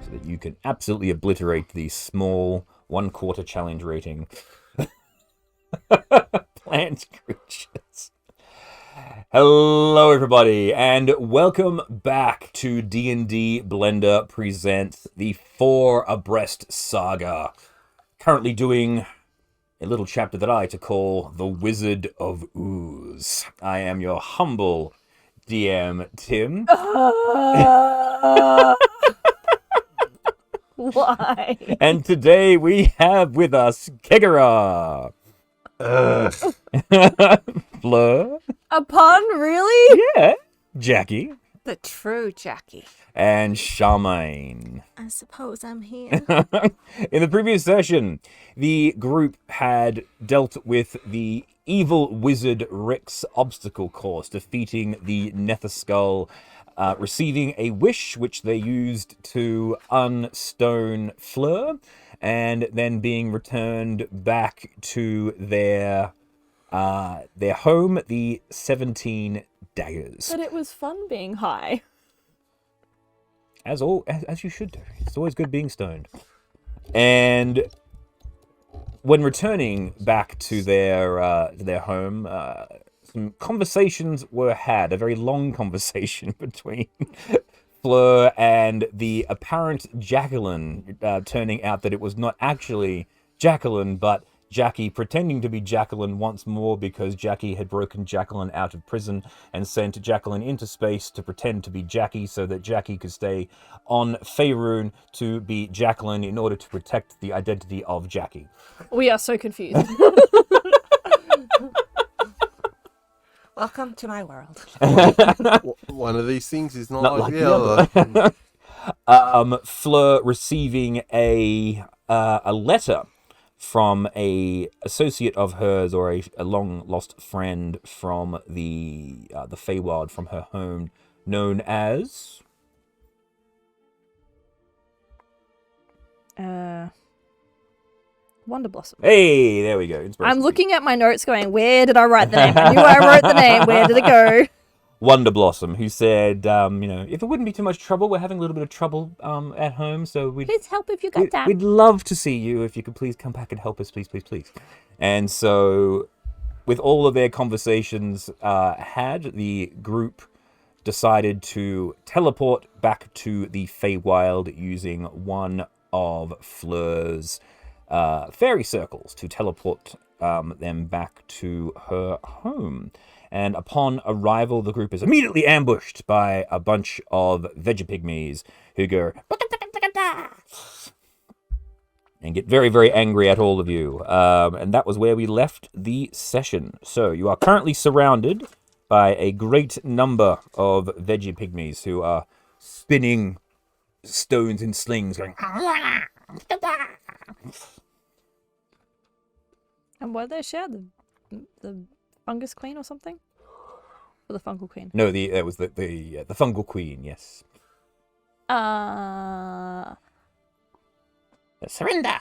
so that you can absolutely obliterate the small 1/4 challenge rating plant creatures. Hello everybody, and welcome back to D&D Blender presents the Four Abreast Saga. Currently doing a little chapter that I like to call The Wizard of Ooze. I am your humble DM, Tim. Why? And today we have with us Kegara. Fleur. A pun, really? Yeah. Jackie. The true Jackie. And Charmaine. I suppose I'm here. In the previous session, the group had dealt with the evil wizard Rick's obstacle course, defeating the Nether Skull, receiving a wish which they used to unstone Fleur, and then being returned back to their home, the 17 Daggers. But it was fun being high. As you should do. It's always good being stoned. And when returning back to their home, some conversations were had. A very long conversation between Fleur and the apparent Jacqueline, turning out that it was not actually Jacqueline, but Jackie pretending to be Jacqueline once more, because Jackie had broken Jacqueline out of prison and sent Jacqueline into space to pretend to be Jackie so that Jackie could stay on Faerun to be Jacqueline in order to protect the identity of Jackie. We are so confused. Welcome to my world. One of these things is not Not like the other. Fleur receiving a letter from a associate of hers, or a long lost friend from the Feywild, from her home, known as Wonder Blossom. Hey, there we go. I'm looking at my notes going, where did I write the name? I knew I wrote the name. Where did it go? Wonder Blossom, who said, if it wouldn't be too much trouble, we're having a little bit of trouble at home, so Please help if you got time. we'd love to see you. If you could please come back and help us, please, please, please. And so, with all of their conversations had, the group decided to teleport back to the Feywild using one of Fleur's fairy circles to teleport them back to her home. And upon arrival, the group is immediately ambushed by a bunch of veggie-pygmies who go and get very, very angry at all of you. And that was where we left the session. So you are currently surrounded by a great number of veggie-pygmies who are spinning stones in slings, going. And what did they share? The fungus queen or something? Or the fungal queen? No, it was the fungal queen. Yes. Surrender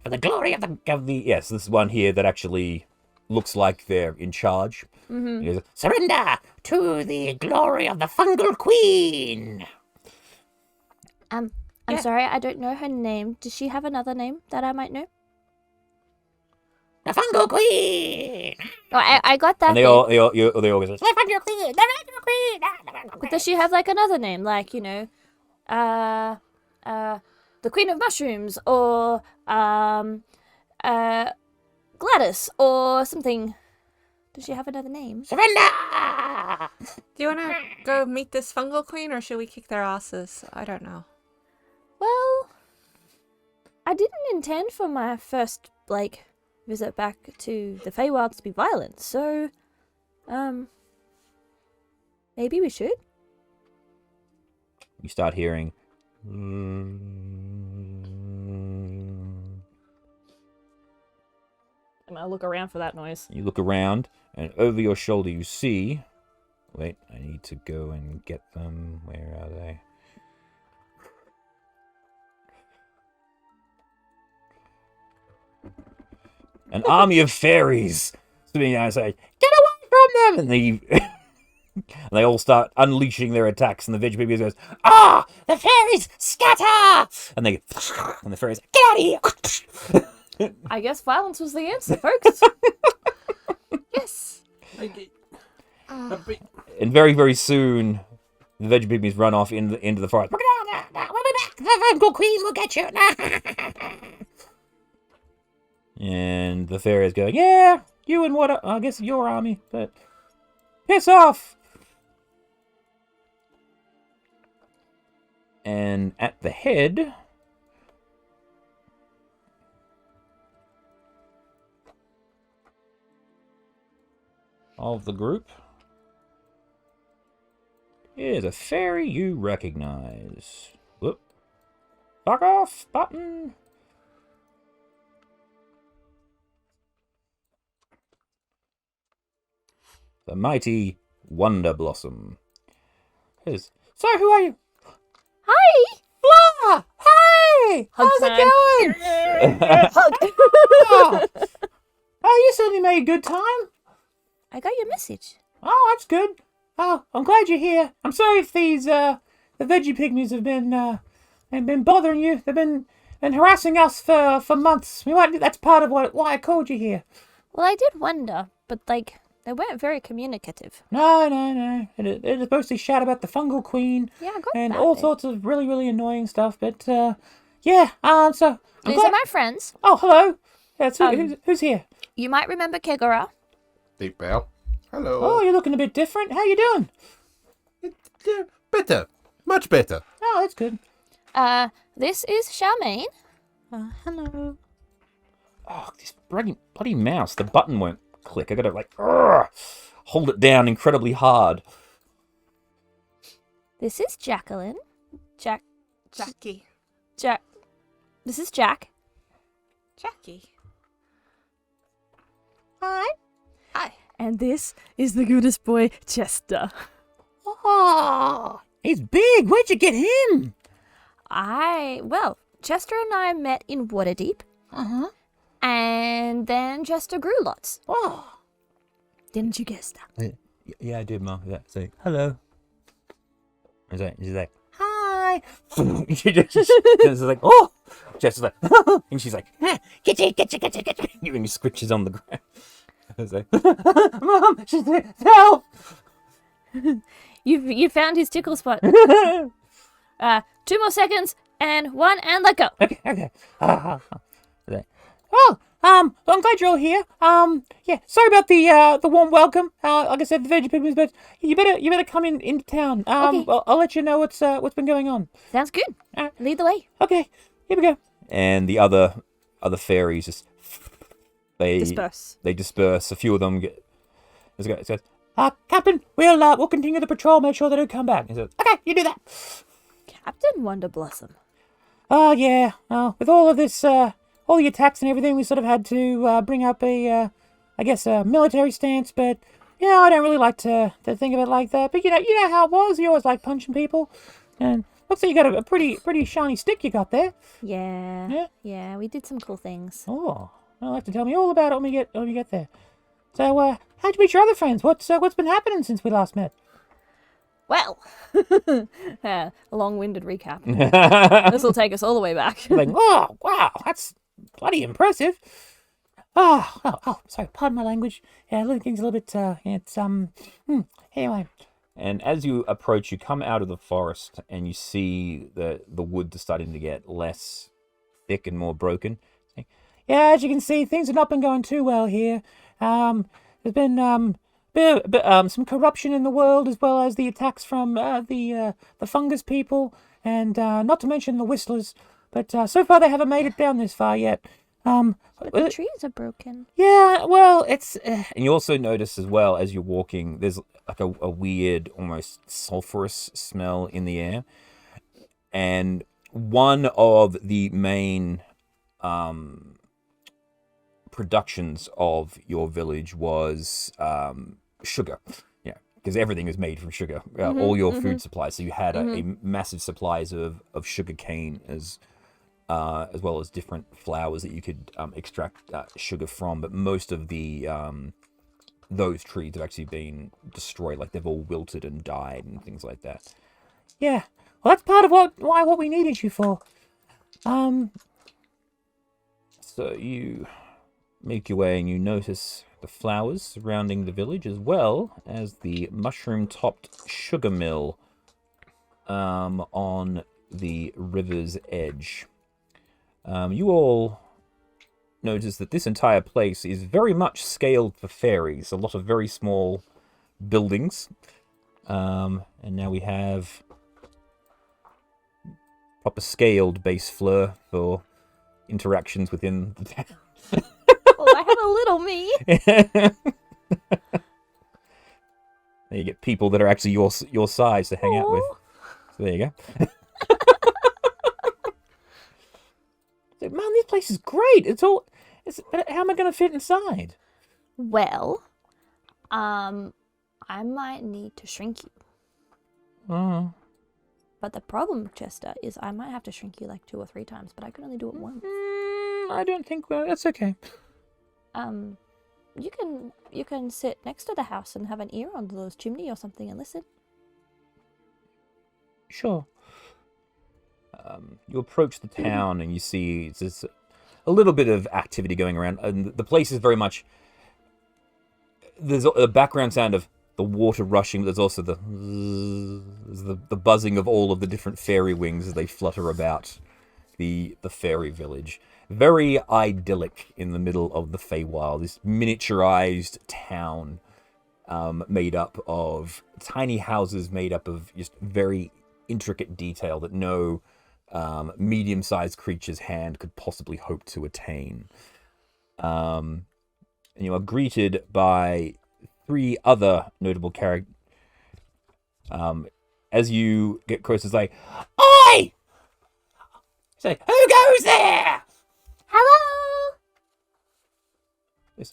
for the glory of the. Yes, this one here that actually looks like they're in charge. Mm-hmm. He goes, surrender to the glory of the fungal queen. I'm Yeah. sorry, I don't know her name. Does she have another name that I might know? The fungal queen. Oh, I got that. And they all go, the fungal queen, the fungal queen. But does she have like another name, like the Queen of Mushrooms, or Gladys, or something? Does she have another name? Surrender. Do you want to go meet this fungal queen, or should we kick their asses? I don't know. Well, I didn't intend for my first visit back to the Feywild to be violent, so maybe we should. You start hearing. I'm gonna look around for that noise. You look around, and over your shoulder you see. Wait, I need to go and get them. Where are they? An army of fairies sitting down and say, "Get away from them!" And they And they all start unleashing their attacks, and the veg baby goes, "Ah, the fairies scatter!" And they, and the fairies, "Get out of here!" I guess violence was the answer, folks. Yes. And very, very soon, the veg pygmies run off into the forest. We'll be back. The Fungal Queen will get you. And the fairies go, "Yeah, you and what? I guess your army, but piss off." And at the head of the group is a fairy you recognize. Whoop. Fuck off, button. The mighty Wonder Blossom. So, who are you? Hi! Fleur! Hey! Hug How's time. it going? Hug. Oh, you certainly made a good time. I got your message. Oh, that's good. Oh, I'm glad you're here. I'm sorry if these the veggie pygmies have been bothering you. They've been harassing us for months. That's part of why I called you here. Well, I did wonder, but they weren't very communicative. No. It mostly shout about the Fungal Queen Yeah, I got and that all bit. sorts of really, really annoying stuff. But yeah. So I'm These glad. are my friends. Oh, hello. That's who's here? You might remember Kegara. Deep bow. Hello. Oh, you're looking a bit different. How you doing? Yeah, better. Much better. Oh, that's good. This is Charmaine. Hello. Oh, this bloody mouse. The button won't click. I gotta hold it down incredibly hard. This is Jacqueline. Jackie. This is Jack. Jackie. Hi. Hi. And this is the goodest boy, Chester. Oh, he's big. Where'd you get him? Well, Chester and I met in Waterdeep. Uh-huh. And then Chester grew lots. Oh. Didn't you guess that? Yeah, I did, Mom. Yeah, say hello. She's like, hi. She's like, oh. Chester's like, and she's like, get you. And he squishes on the ground. I was like, Mom, she's like, help. You found his tickle spot. 2 more seconds, and 1, and let go. Okay. Oh, I'm glad you're all here. Yeah, sorry about the warm welcome. Like I said, the veggie pigments, but you better come into town. Okay. I'll let you know what's been going on. Sounds good. Lead the way. Okay, here we go. And the other fairies just Disperse. They disperse. A few of them get. This guy says, Captain, we'll continue the patrol. Make sure they don't come back. He says, okay, you do that. Captain Wonder Blossom. Oh yeah. With all of this, all the attacks and everything, we sort of had to bring up a military stance. But I don't really like to think of it like that. But you know how it was. You always like punching people, and looks like you got a pretty shiny stick you got there. Yeah, we did some cool things. Oh, you'll have to tell me all about it when we get there. So, how'd you meet your other friends? What's been happening since we last met? Well, a long-winded recap. This will take us all the way back. Like, oh wow, that's bloody impressive. Oh, sorry, pardon my language. Yeah, things a little bit. Anyway. And as you approach, you come out of the forest and you see the wood starting to get less thick and more broken. Yeah, as you can see, things have not been going too well here. There's been some corruption in the world, as well as the attacks from the fungus people, and not to mention the whistlers. But so far, they haven't made it down this far yet. But the trees are broken. Yeah, well, it's... and you also notice as well, as you're walking, there's like a weird, almost sulfurous smell in the air. And one of the main productions of your village was sugar. Yeah, because everything is made from sugar. All your food supplies. So you had a massive supplies of sugar cane as well as different flours that you could extract sugar from. But most of the those trees have actually been destroyed, like they've all wilted and died and things like that. Yeah, well, that's part of what we needed you for. So you make your way and you notice the flowers surrounding the village, as well as the mushroom-topped sugar mill on the river's edge. You all notice that this entire place is very much scaled for fairies. A lot of very small buildings. And now we have proper scaled base Fleur for interactions within the town. Oh, I have a little me. You get people that are actually your size to hang out with. Aw. So there you go. So, man, this place is great. But how am I going to fit inside? Well, I might need to shrink you. Oh. But the problem, Chester, is I might have to shrink you like 2 or 3 times, but I can only do it once. I don't think that's okay. You can sit next to the house and have an ear on those chimney or something and listen. Sure. You approach the town and you see there's a little bit of activity going around, and the place is very much. There's a background sound of the water rushing, but there's also the buzzing of all of the different fairy wings as they flutter about the fairy village. Very idyllic in the middle of the Feywild. This miniaturized town made up of tiny houses made up of just very intricate detail that no medium-sized creature's hand could possibly hope to attain. And you are greeted by 3 other notable characters. As you get close, it's like, "Oi!" It's like, "Who goes there?" Hello? It's,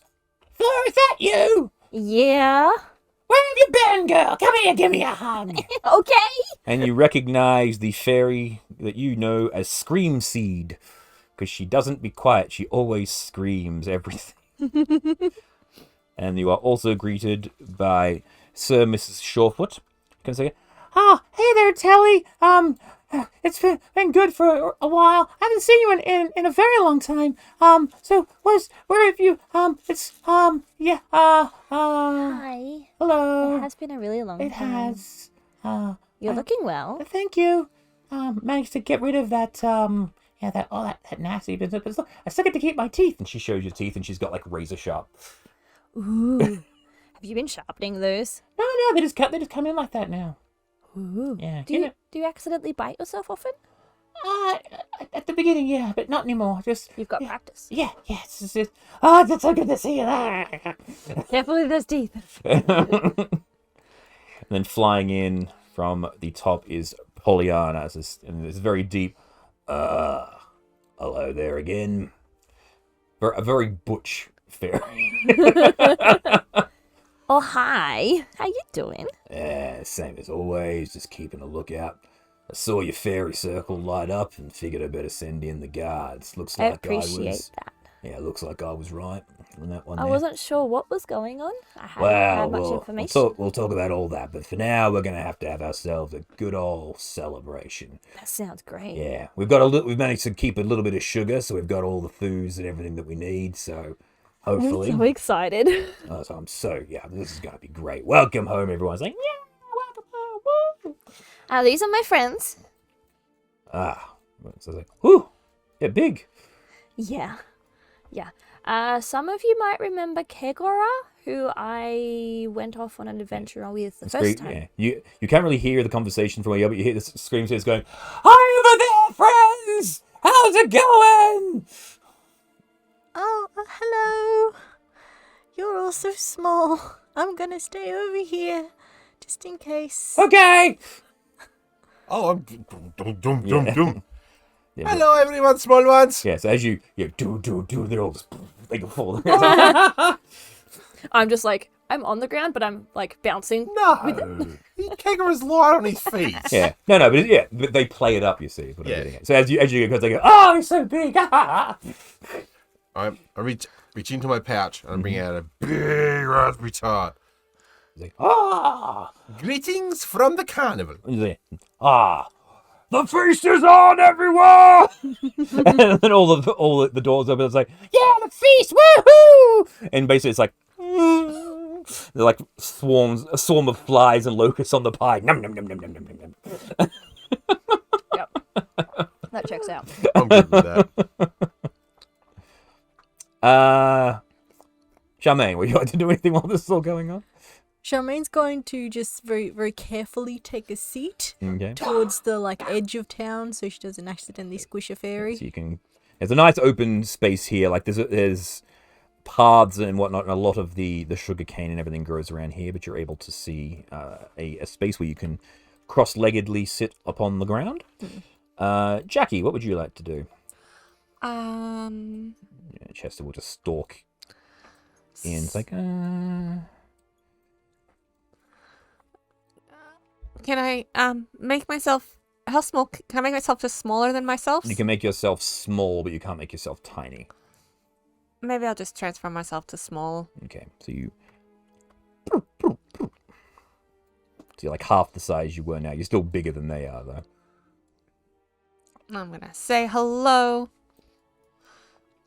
"Fleur, is that you? Yeah. Where have you been, girl? Come here, give me a hug." Okay. And you recognize the fairy that you know as Scream Seed, because she doesn't be quiet. She always screams everything. And you are also greeted by Sir and Mrs. Shawfoot. You can say, "Oh, hey there, Telly. It's been good for a while. I haven't seen you in a very long time. So where have you? Yeah. Hi. Hello. It has been a really long time. It has. You're looking well. Thank you. Managed to get rid of that. That nasty business. But I still get to keep my teeth." And she shows you teeth, and she's got like razor sharp. Ooh. Have you been sharpening those? No, they just come in like that now. Ooh. Yeah. Do you accidentally bite yourself often? At the beginning, yeah, but not anymore. Just You've got practice. yeah. It's just, it's so good to see you there. Definitely those teeth. And then flying in from the top is Pollyanna, and it's very deep. Hello there again. A very butch fairy. Oh, hi. How you doing? Same as always, just keeping a lookout. I saw your fairy circle light up and figured I better send in the guards. Looks I like appreciate that. Yeah, looks like I was right on that one. I there. wasn't sure what was going on. I hadn't had much information. We'll talk about all that, but for now, we're gonna have to have ourselves a good old celebration. That sounds great. Yeah, we've managed to keep a little bit of sugar, so we've got all the foods and everything that we need. So hopefully, I'm so excited. This is gonna be great. Welcome home, everyone's like, yeah, welcome home. Woo. These are my friends. So I was like, whoo, they're big. Yeah. Some of you might remember Kegora, who I went off on an adventure with the first time. Yeah. You can't really hear the conversation from where you are, but you hear the screams here going, "Hi over there, friends! How's it going?" Oh, hello. You're all so small. I'm gonna stay over here, just in case. Okay. Oh, I'm dum. Yeah, Hello, everyone, small ones. Yes, as you do, they're all just they can fall. I'm just like, I'm on the ground, but I'm like bouncing. No, Kegger's lying on his feet. Yeah, no, but they play it up. You see, what I'm Yeah. getting at. So as you get close, they go, "Oh, he's so big!" I reach reach into my pouch and bring out a big raspberry tart. He's like, ah! Greetings from the carnival. He's like, ah! The feast is on, everyone! And then all the doors open. It's like, yeah, the feast, woohoo! And basically, it's like, they're like a swarm of flies and locusts on the pie. Nom nom nom nom nom nom nom. Yep. That checks out. I'm good with that. Charmaine, would you like to do anything while this is all going on? Charmaine's going to just very, very carefully take a seat Okay. towards the edge of town so she doesn't accidentally squish a fairy. So you can. There's a nice open space here. Like there's paths and whatnot, and a lot of the sugar cane and everything grows around here. But you're able to see a space where you can cross-leggedly sit upon the ground. Jackie, what would you like to do? Yeah, Chester will just stalk in. It's like, Can I make myself? How small? Can I make myself just smaller than myself? You can make yourself small, but you can't make yourself tiny. Maybe I'll just transform myself to small. Okay, so you. So you're like half the size you were now. You're still bigger than they are, though. I'm gonna say hello.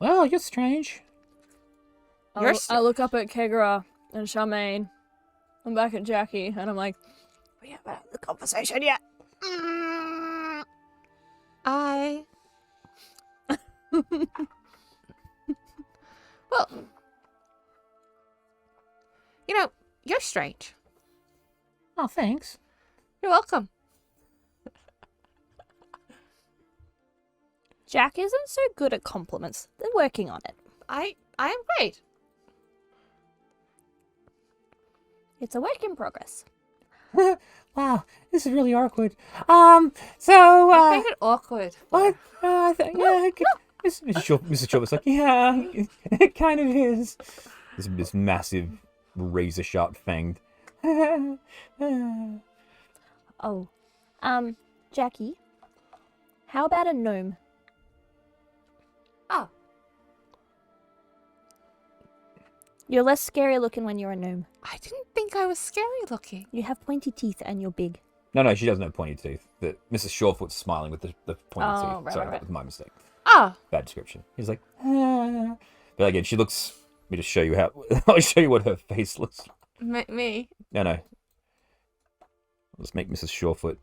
Well, you're strange. I look up at Kegara and Charmaine. I'm back at Jackie, and I'm like, we haven't had the conversation yet. Well, you're strange. Oh, thanks. You're welcome. Jack isn't so good at compliments. They're working on it. I am great. It's a work in progress. Wow, this is really awkward. Make it awkward. What? Mrs. Chilbert's like, yeah, it kind of is. This massive, razor-sharp fanged. Oh, Jackie, how about a gnome? Oh, You're less scary looking when you're a gnome. I didn't think I was scary looking. You have pointy teeth and you're big. No, she doesn't have pointy teeth. Mrs. Shawfoot's smiling with the pointy Oh, teeth. right, Sorry, right. that was my mistake. Oh, Bad description. He's like, ah. But again, she looks. Let me just show you how. I'll show you what her face looks like. me. No. Let's make Mrs. Shawfoot.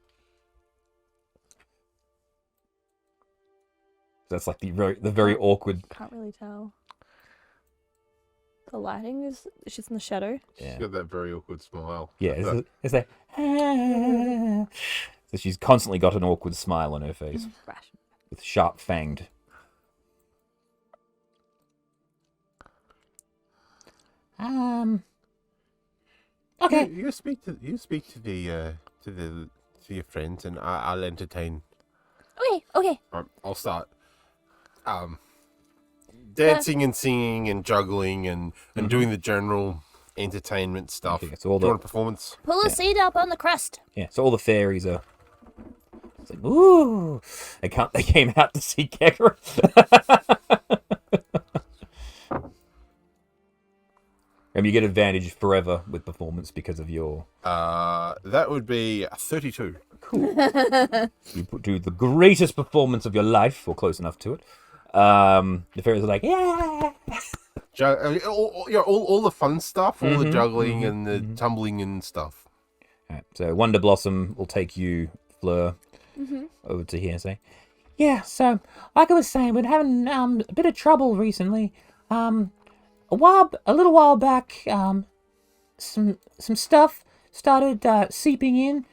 That's like the very awkward. Can't really tell. The lighting is just in the shadow. Yeah. She's got that very awkward smile. Yeah, it's like, ah. So she's constantly got an awkward smile on her face Right. with sharp fanged. Okay. You speak to your friends, and I'll entertain. Okay. I'll start. Dancing and singing and juggling and doing the general entertainment stuff. Okay, so all Do you the want a performance? Pull a seat up on the crust. yeah, so all the fairies are. It's like, ooh, they came out to see Kegger. And you get advantage forever with performance because of your. That would be 32. Cool. You do the greatest performance of your life, or close enough to it. The fairies are like, yeah. All the fun stuff, all the juggling and the tumbling and stuff. Right, so Wonder Blossom will take you, Fleur, over to here and say, yeah, so like I was saying, we're having a bit of trouble recently. A little while back, some stuff started seeping in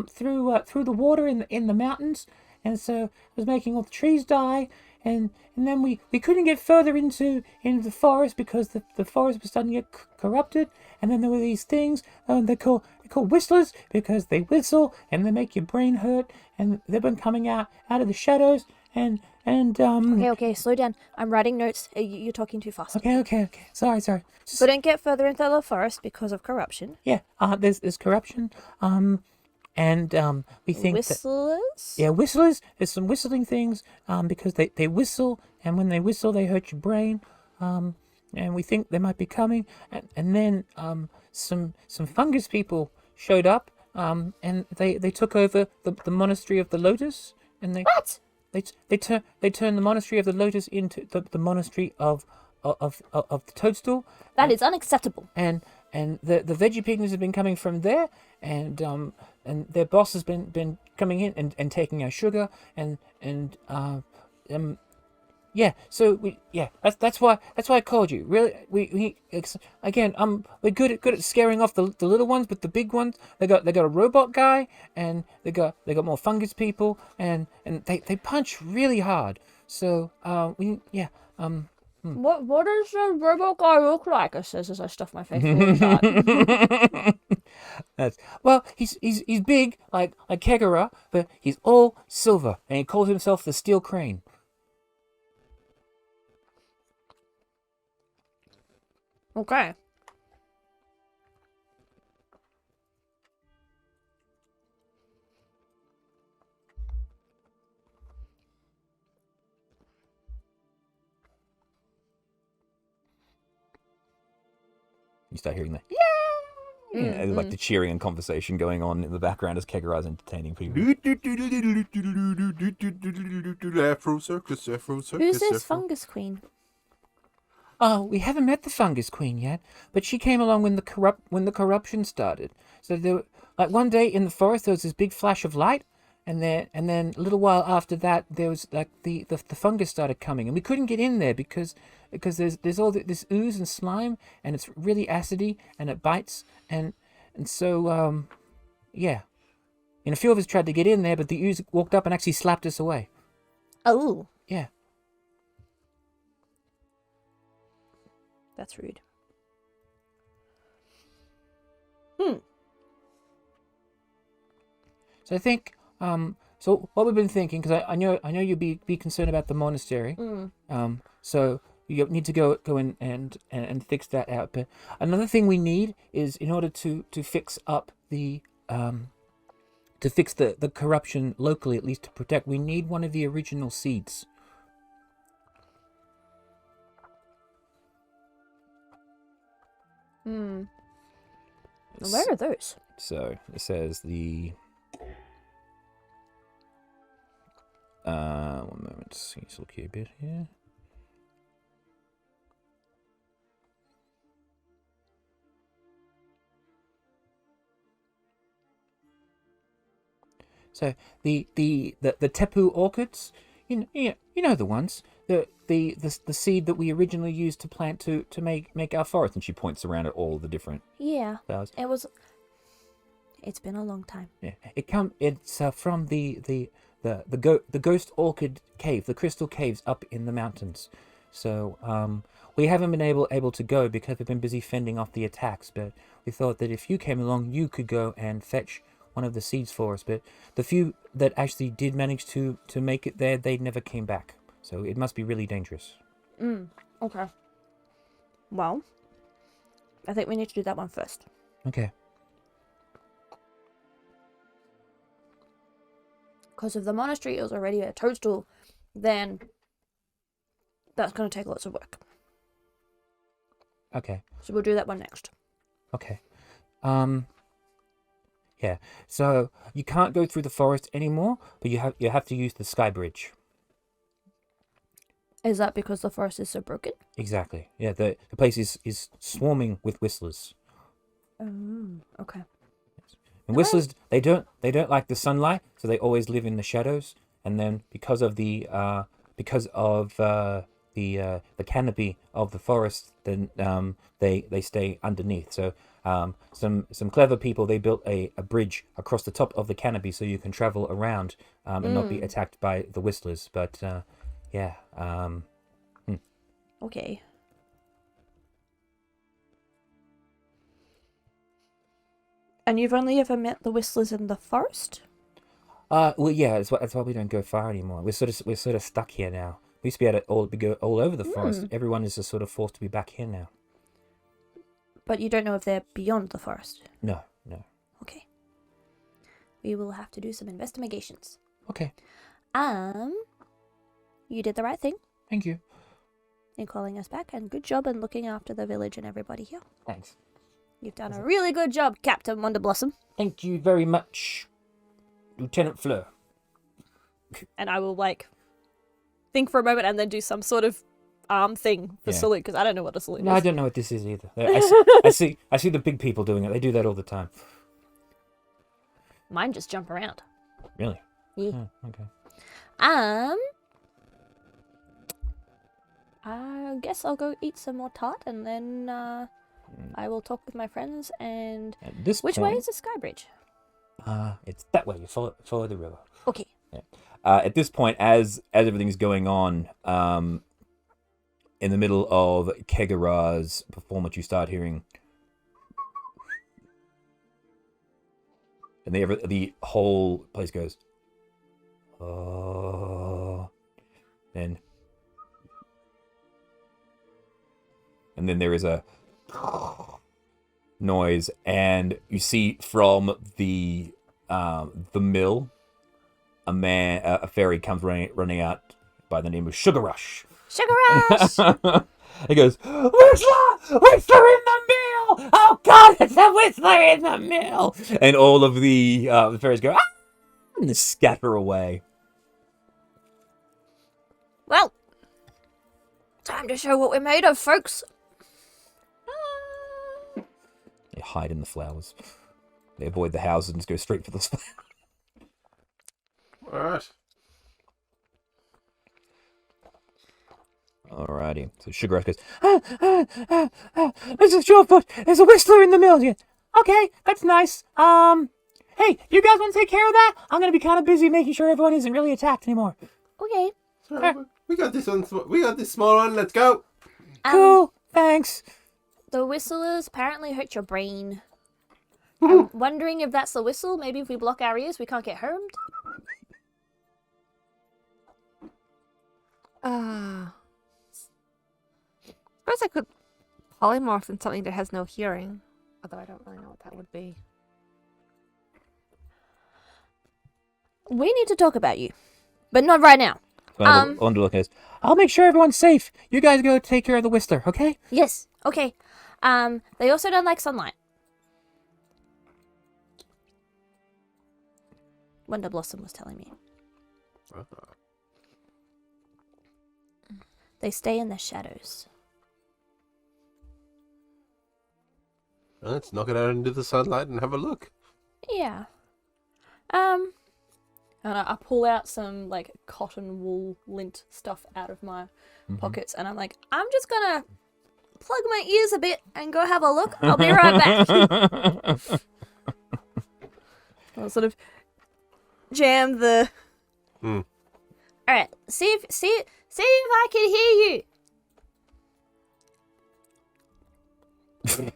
through the water in the mountains, and so it was making all the trees die. And then we couldn't get further into the forest because the forest was starting to get corrupted. And then there were these things they're called whistlers because they whistle and they make your brain hurt. And they've been coming out of the shadows and Okay, slow down. I'm writing notes. You're talking too fast. Okay. Sorry. Just, Couldn't get further into the forest because of corruption. yeah. There's corruption. And we think that. Whistlers? Yeah, whistlers. There's some whistling things because they whistle, and when they whistle, they hurt your brain. and we think they might be coming. And then some fungus people showed up, and they took over the monastery of the Lotus, and What? they turned the monastery of the Lotus into the monastery of the Toadstool, That is unacceptable. and the veggie pygmies have been coming from there, and their boss has been coming in and taking our sugar, yeah. So that's why I called you. Really, we're good at scaring off the little ones, but the big ones, they got a robot guy, and they got more fungus people, and they punch really hard. So What does the robot guy look like? I says as I stuff my face full of shot. Well, he's big like Kegara, but he's all silver, and he calls himself the Steel Crane. Okay. You start hearing the like the cheering and conversation going on in the background as Kegara's entertaining people. Afro circus, Afro circus. Who's this Afro- fungus queen? Oh, we haven't met the Fungus Queen yet, but she came along when the corruption started. So there, like one day in the forest, there was this big flash of light, and then a little while after that, there was like the fungus started coming, and we couldn't get in there because there's all this ooze and slime, and it's really acidy, and it bites, and so yeah. And a few of us tried to get in there, but the ooze walked up and actually slapped us away. Oh, Yeah. that's rude. So I think, so what we've been thinking, because I know you'd be concerned about the monastery. So you need to go in and fix that out. But another thing we need is, in order to fix up the to fix the corruption locally, at least to protect, we need one of the original seeds. Where are those? So it says the. One moment. Let's look here a bit here. So the tepu orchids, you know the ones, the seed that we originally used to plant to make our forest, and she points around at all the different Yeah, flowers. it's been a long time. Yeah, it's from the ghost orchid cave, the crystal caves up in the mountains. So we haven't been able to go because we've been busy fending off the attacks. But we thought that if you came along, you could go and fetch one of the seeds for us. But the few that actually did manage to make it there, they never came back. So it must be really dangerous. Okay. Well, I think we need to do that one first. Okay. Because if the monastery is already a toadstool, then that's going to take lots of work. Okay. So we'll do that one next. Okay. Yeah. So you can't go through the forest anymore, but you have to use the sky bridge. Is that because the forest is so broken? Exactly. Yeah. The place is swarming with whistlers. Okay. And whistlers, they don't like the sunlight, so they always live in the shadows. And then because of the canopy of the forest, then they stay underneath. So some clever people, they built a bridge across the top of the canopy so you can travel around and not be attacked by the whistlers. But yeah. Okay. And you've only ever met the whistlers in the forest? Well, yeah, that's why we don't go far anymore. We're sort of stuck here now. We used to be able to go all over the forest. Everyone is just sort of forced to be back here now. But you don't know if they're beyond the forest? No. Okay. We will have to do some investigations. Okay. You did the right thing. Thank you. in calling us back, and good job in looking after the village and everybody here. Thanks. You've done a really good job, Captain Wonderblossom. Thank you very much, Lieutenant Fleur. And I will, think for a moment and then do some sort of arm thing for salute, because I don't know what a salute No, is. I don't know what this is either. I see the big people doing it. They do that all the time. Mine just jump around. Really? Yeah. Oh, okay. I guess I'll go eat some more tart, and then I will talk with my friends. And At this which point, way is the sky bridge? it's that way. You follow the river. Okay. Yeah. At this point, as everything's going on, in the middle of Kegara's performance, you start hearing, and the whole place goes, oh, and then there is a noise, and you see from the mill, a fairy comes running out by the name of Sugar Rush. Sugar Rush! He goes, Whistler! Whistler in the mill! Oh God, it's a Whistler in the mill! And all of the fairies go, ah! And they scatter away. Well, time to show what we're made of, folks. They hide in the flowers. They avoid the houses and just go straight for the flowers. All right. Alrighty. So Sugar Rush goes, Mrs. Shortfoot, there's a Whistler in the mill. Yeah. Okay, that's nice. Hey, you guys want to take care of that? I'm gonna be kind of busy making sure everyone isn't really attacked anymore. Okay. We got this one. We got this small one. Let's go. Cool. Thanks. The whistlers apparently hurt your brain. I'm wondering if that's the whistle. Maybe if we block our ears, we can't get harmed. Suppose I could polymorph in something that has no hearing. Although I don't really know what that would be. We need to talk about you, but not right now. Underlook goes, I'll make sure everyone's safe. You guys go take care of the Whistler, okay? Yes. Okay. They also don't like sunlight. Wonder Blossom was telling me. They stay in the shadows. Well, let's knock it out into the sunlight and have a look. Yeah. And I pull out some cotton wool lint stuff out of my pockets, and I'm like, I'm just gonna plug my ears a bit and go have a look. I'll be right back. I'll sort of jam the. All right, see if I can hear you.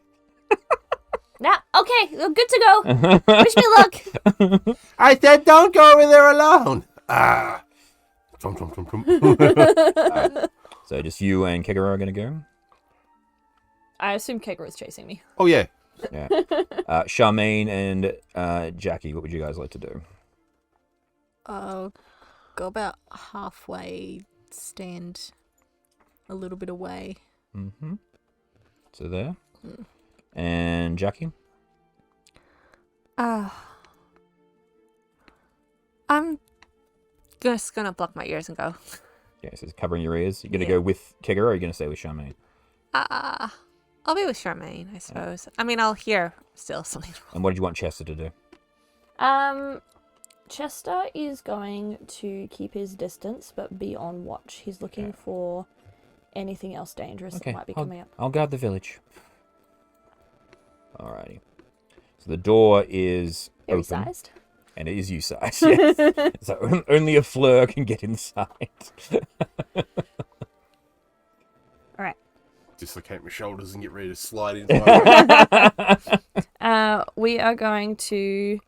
Nah, okay, we're good to go. Wish me luck. I said don't go over there alone. Ah. Trump, trump, trump, trump. So just you and Kegara are going to go? I assume Kegara is chasing me. Oh, yeah. Yeah. Charmaine and Jackie, what would you guys like to do? I'll go about halfway, stand a little bit away. Mm-hmm. So there. And Jackie? I'm just gonna block my ears and go. Yeah, so it's covering your ears. You're going to go with Kegara, or are you going to stay with Charmaine? I'll be with Charmaine, I suppose. I mean, I'll hear still something. And what did you want Chester to do? Chester is going to keep his distance, but be on watch. He's looking for anything else dangerous that might be coming up. I'll guard the village. Alrighty. So the door is Very open. sized. And it is you size, yes. So only a Fleur can get inside. Alright. Dislocate my shoulders and get ready to slide inside. We are going to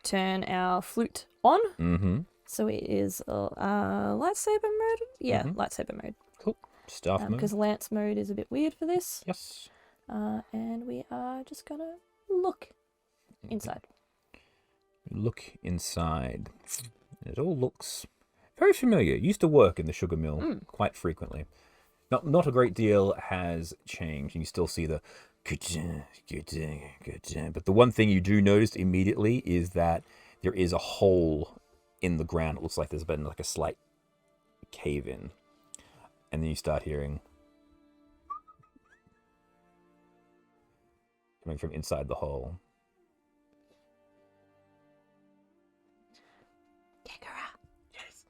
turn our flute on. Mm-hmm. So it is lightsaber mode? Yeah, lightsaber mode. Cool. Staff mode. Because lance mode is a bit weird for this. Yes. And we are just going to look inside. Look inside. It all looks very familiar. Used to work in the sugar mill quite frequently. Not a great deal has changed, and you still see the but the one thing you do notice immediately is that there is a hole in the ground. It looks like there's been like a slight cave in, and then you start hearing coming from inside the hole. Kekara. Yes.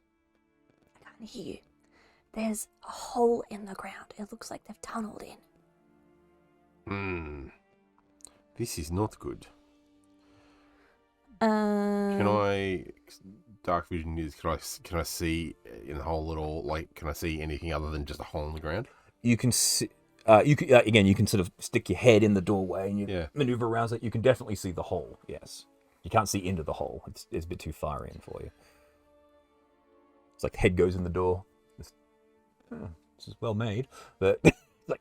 I can't hear you. There's a hole in the ground. It looks like they've tunneled in. This is not good. Can Can I... Dark vision is... Can I see in the hole at all? Like, can I see anything other than just a hole in the ground? You can see... you can, again, you can sort of stick your head in the doorway and you maneuver around it. You can definitely see the hole, yes. You can't see into the hole. It's a bit too far in for you. It's like the head goes in the door. This is well made, but it's like...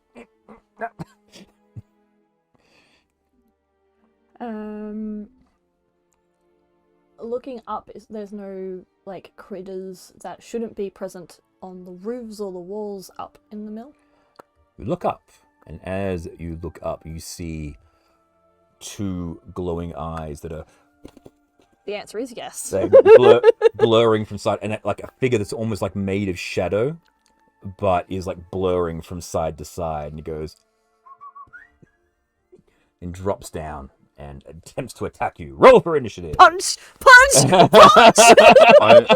Looking up, there's no like critters that shouldn't be present on the roofs or the walls up in the mill. You look up, and as you look up, you see two glowing eyes that are... The answer is yes. They're blurring from side, and like a figure that's almost like made of shadow, but is like blurring from side to side, and it goes and drops down and attempts to attack you. Roll for initiative. Punch! Punch! Punch!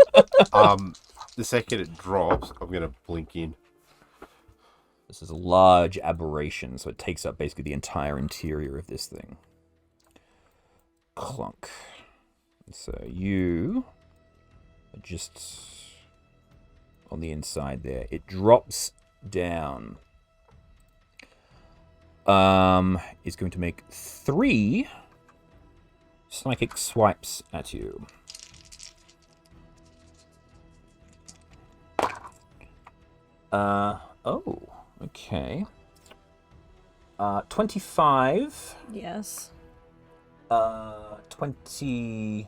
The second it drops, I'm going to blink in. This is a large aberration, so it takes up basically the entire interior of this thing. Clunk. So you are just on the inside there. It drops down. Is going to make 3 psychic swipes at you. Oh, okay. 25. Yes. 22.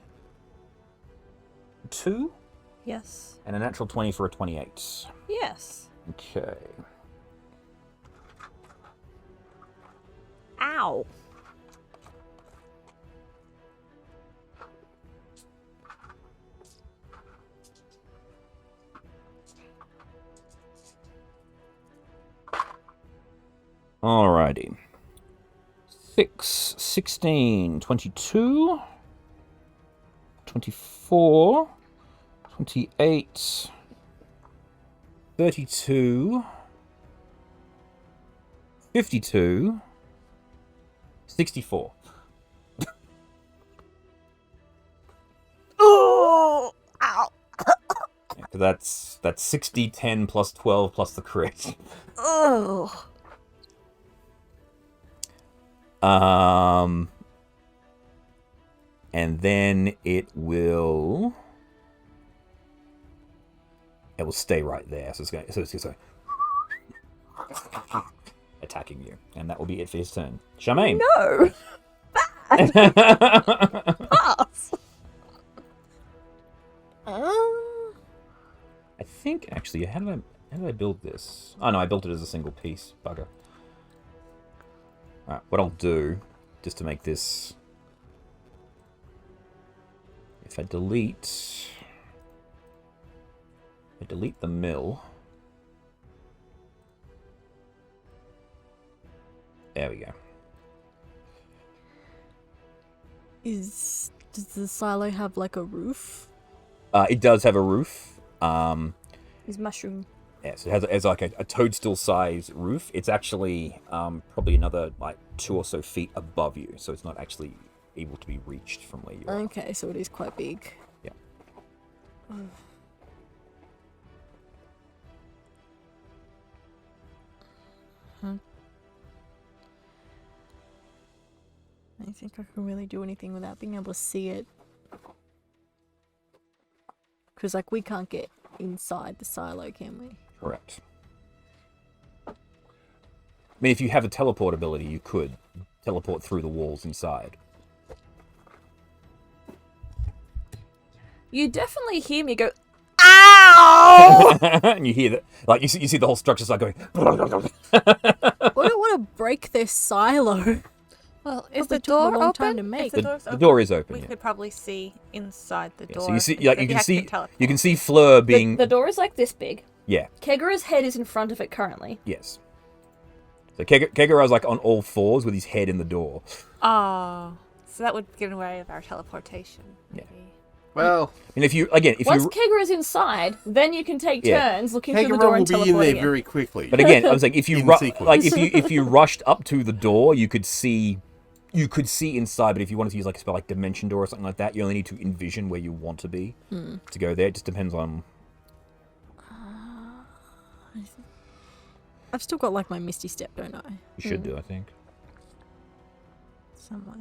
Yes. And a natural 20 for a 28. Yes. Okay. Ow. Alrighty. 6, 16, 22, 24, 28, 32, 52, 64. Oh! Ow! That's 60, 10 plus 12 plus the crit. Oh! And then it will stay right there. So it's going attacking you, and that will be it for his turn. Charmaine. No! Bad! Pass! I think actually, how did I build this? Oh no, I built it as a single piece. Bugger. Alright, what I'll do, just to make this, if I delete the mill. There we go. Does the silo have like a roof? It does have a roof. He's mushroom. Yes, it has like a toadstool size roof. It's actually probably another like 2 or so feet above you, so it's not actually able to be reached from where you are. Okay, so it is quite big. Yeah. I don't think I can really do anything without being able to see it. Because, like, we can't get inside the silo, can we? Correct. I mean, if you have a teleport ability, you could teleport through the walls inside. You definitely hear me go, ow! No! And you hear that, like you see the whole structure start going. I don't want to break this silo. Well, is Probably the took them a door long open? time to make. If the door's The open, door is open. we Yeah. could probably see inside the Yeah, door. so you see, It's like the you can hack see, teleport. you can see Fleur being. The door is like this big. Yeah. Kegara's head is in front of it currently. Yes. So Kegara's like on all fours with his head in the door. Oh, so that would get in the way of our teleportation. Yeah. Maybe. Well, And if Once you, Kegara's inside, then you can take Yeah. turns looking through the Kegara door will and be in teleporting there in. very quickly. but again, I was like, if you In sequence. like if you rushed up to the door, you could see inside. But if you wanted to use like a spell like Dimension Door or something like that, you only need to envision where you want to be to go there. It just depends on. I've still got like my Misty Step, don't I? You should do, I think. Somewhere.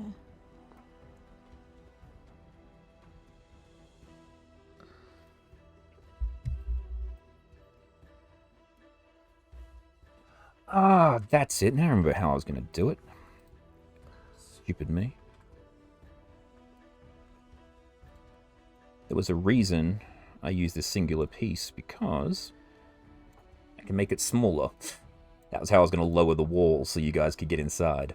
Ah, that's it. Now I remember how I was going to do it. Stupid me. There was a reason I used this singular piece, because I can make it smaller. That was how I was going to lower the wall so you guys could get inside.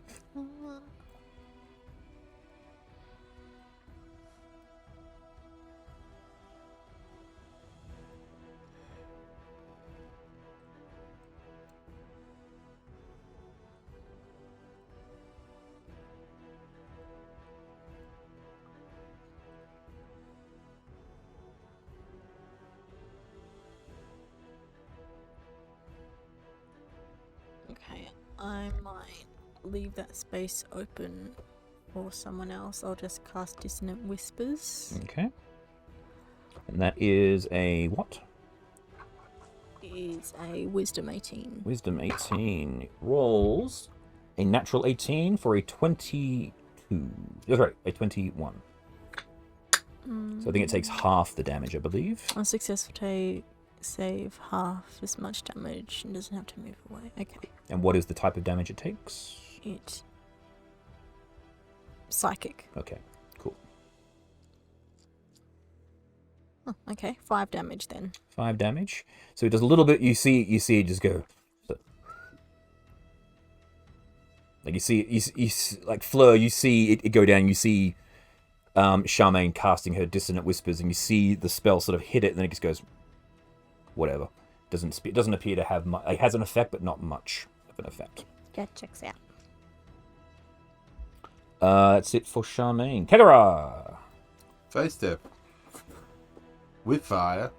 Okay, I might leave that space open for someone else. I'll just cast Dissonant Whispers. Okay. And that is a what? Is a Wisdom 18. Wisdom 18. It rolls a natural 18 for a 22. That's right, a 21. So I think it takes half the damage, I believe. On successful save half as much damage and doesn't have to move away. Okay. And what is the type of damage it takes? It. Psychic. Okay, cool. Oh, okay, 5 damage then. 5 damage. So it does a little bit. You see it just go. Like you see, like Fleur. You see it go down. You see Charmaine casting her Dissonant Whispers, and you see the spell sort of hit it, and then it just goes. Whatever. It doesn't appear to have much. It has an effect, but not much of an effect. That checks out. That's it for Charmaine. Kegara! First step. With fire.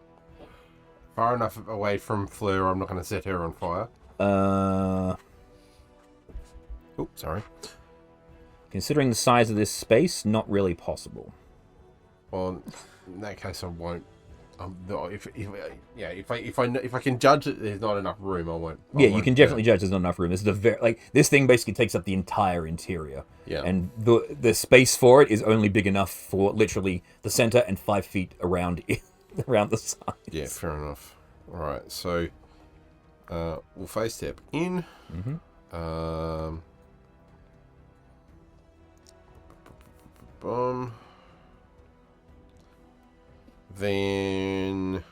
Far enough away from Fleur, I'm not going to set her on fire. Oh, sorry. Considering the size of this space, not really possible. Well, in that case, I won't. If I can judge that there's not enough room, I won't. Yeah, you can definitely judge there's not enough room. This is this thing basically takes up the entire interior. Yeah. And the space for it is only big enough for literally the center and 5 feet around around the sides. Yeah, fair enough. All right, so we'll phase step in. Mm-hmm. Boom. Then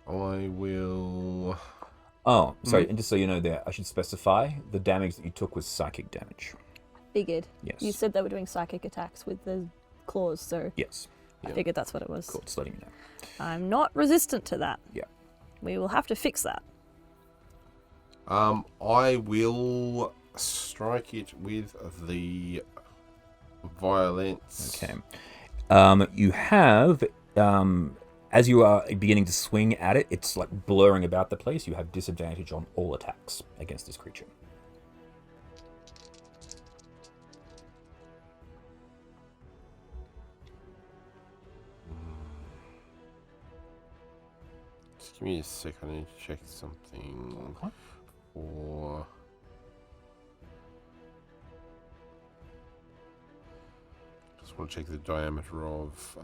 I will. Oh, sorry, and just so you know there, I should specify the damage that you took was psychic damage. Figured. Yes. You said they were doing psychic attacks with the claws, so Yes. I figured that's what it was. Cool, just letting you know. I'm not resistant to that. Yeah. We will have to fix that. I will strike it with the violence. Okay. You have, as you are beginning to swing at it, it's like blurring about the place. You have disadvantage on all attacks against this creature. Just give me a sec. I need to check something. Okay. For just want to check the diameter of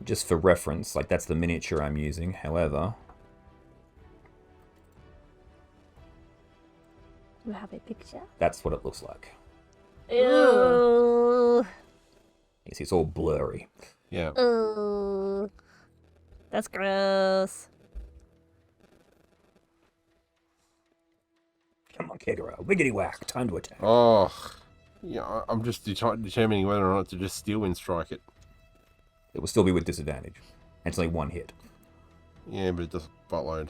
Just for reference, like that's the miniature I'm using. However, You have a picture? that's what it looks like. Ew. You see, it's all blurry. Yeah. Ooh. That's gross. Come on, Kegaro. Wiggity whack. Time to attack. Oh. Yeah, I'm just determining whether or not to just steel wind strike it. It will still be with disadvantage. And it's only one hit. Yeah, but it does buttload.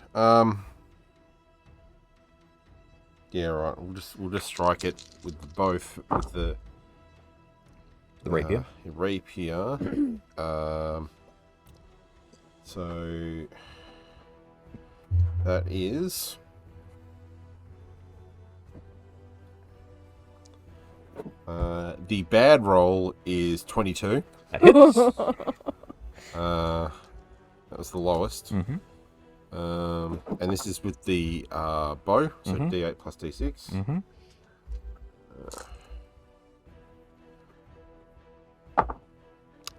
Yeah, right. We'll just strike it with both with the rapier. Rapier. So that is the bad roll is 22. That hits. That was the lowest. Mm-hmm. And this is with the bow, so D8 plus D6. Mm-hmm.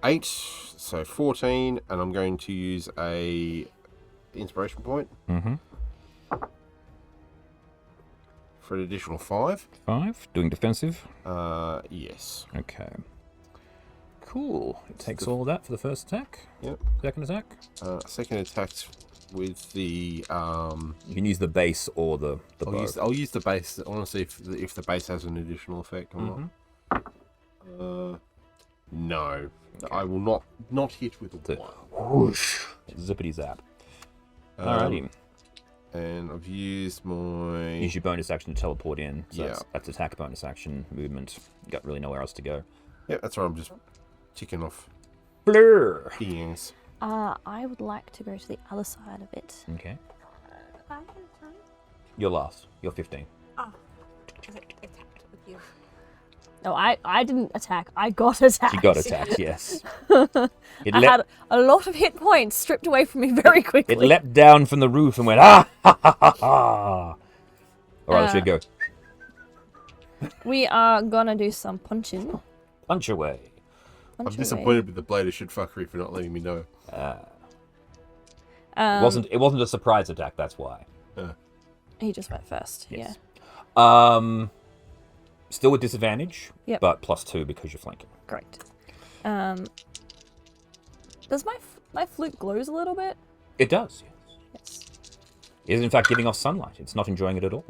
8, so 14, and I'm going to use a inspiration point Mm-hmm. for an additional 5. 5. Doing defensive. Yes. Okay. Cool. It takes all of that for the first attack. Yep. Second attack. Second attack with the You can use the base or the bow. I'll use the base. I want to see if the base has an additional effect or not. No, Okay. I will not hit with a The- 1. Whoosh. Zippity zap. Alrighty. And I've used my Use your bonus action to teleport in. So Yeah. that's attack, bonus action, movement. You got really nowhere else to go. Yeah, that's right. I'm just ticking off Fleur. things. I would like to go to the other side of it. Okay. You're last. You're 15. Oh, because it attacked with you. No, I didn't attack. I got attacked. You got attacked, yes. It I leapt, had a lot of hit points stripped away from me very quickly. it leapt down from the roof and went, ah, ha, ha, ha, ha. Alright, let's go. We are gonna do some punching. Punch away. I'm Punch away. disappointed with the blade of shit fuckery for not letting me know. It wasn't a surprise attack, that's why. He just went first. Yes. Yeah. Still with disadvantage, Yep. but +2 because you're flanking. Great. Does my flute glows a little bit? It does, yes. Yes. It is in fact giving off sunlight. It's not enjoying it at all.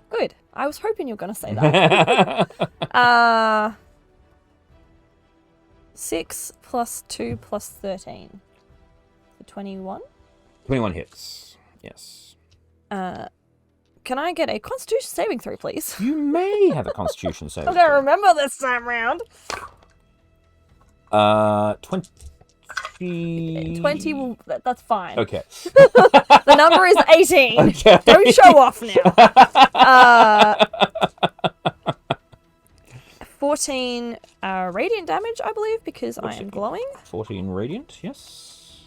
Good. I was hoping you were gonna say that. 6 plus 2 plus 13. So 21. 21 hits. Yes. Can I get a Constitution saving throw, please? You may have a Constitution save. I'm gonna remember this time round. 20. 20. That's fine. Okay. The number is 18. Okay. Don't show off now. 14 radiant damage, I believe, because I am glowing. 14 radiant, yes.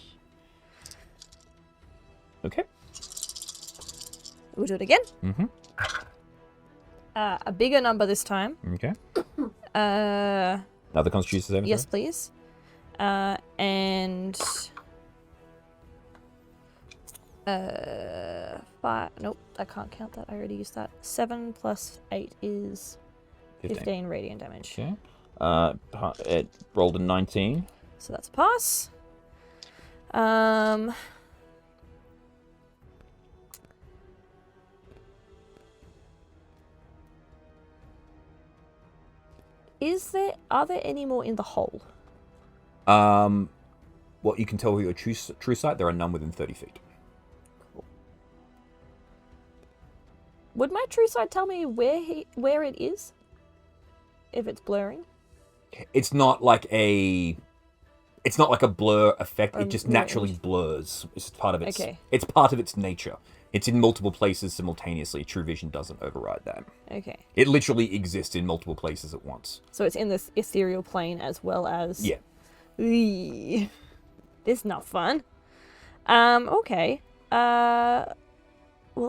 Okay. We'll do it again. Mm-hmm. A bigger number this time. Okay. Uh, Another Constitution saving yes, throw? please. And 5. Nope, I can't count that. I already used that. 7 plus 8 is 15 radiant damage. Okay. It rolled a 19. So that's a pass. Are there any more in the hole? Well, you can tell with your true sight, there are none within 30 feet. Would my true sight tell me where it is? If it's blurring? It's not like a blur effect. It just Right. naturally blurs. It's part of its. Okay. It's part of its nature. It's in multiple places simultaneously. True vision doesn't override that. Okay. It literally exists in multiple places at once. So it's in this ethereal plane as well as... Yeah. Eee. This is not fun. Okay. Well,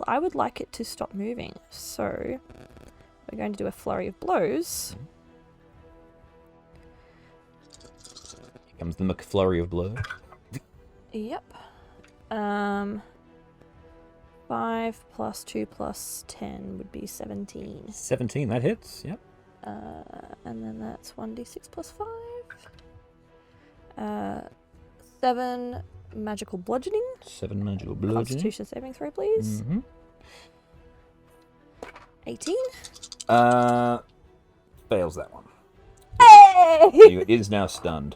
I would like it to stop moving. So, we're going to do a flurry of blows. Here comes the McFlurry of blow. Yep. 5 plus 2 plus 10 would be 17. 17, that hits. Yep. And then that's 1d6 plus 5. 7 magical bludgeoning. 7 magical bludgeoning. Constitution saving throw, please. Mm-hmm. 18. Fails that one. Hey! You is now stunned.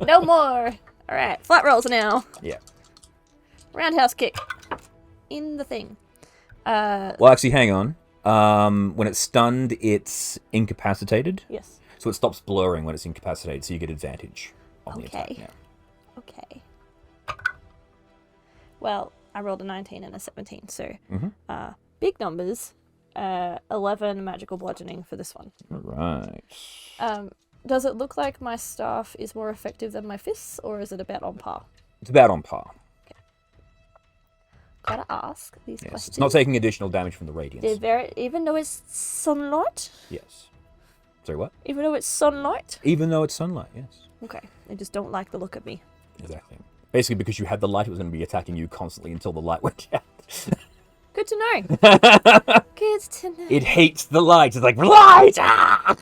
No more. All right, flat rolls now. Yeah. Roundhouse kick. In the thing. Well, actually, hang on. When it's stunned, it's incapacitated. Yes. So it stops blurring when it's incapacitated, so you get advantage on the attack. Okay. Yeah. Okay. Well, I rolled a 19 and a 17, so big numbers. 11 magical bludgeoning for this one. All right. Does it look like my staff is more effective than my fists, or is it about on par? It's about on par. Gotta ask these Yes. questions. It's not taking additional damage from the radiance. They're very, even though it's sunlight. Yes. Sorry, what? Even though it's sunlight. Even though it's sunlight, yes. Okay, they just don't like the look of me. Exactly. Basically, because you had the light, it was going to be attacking you constantly until the light went out. Good to know. Good to know. It hates the light. It's like, light! Ah!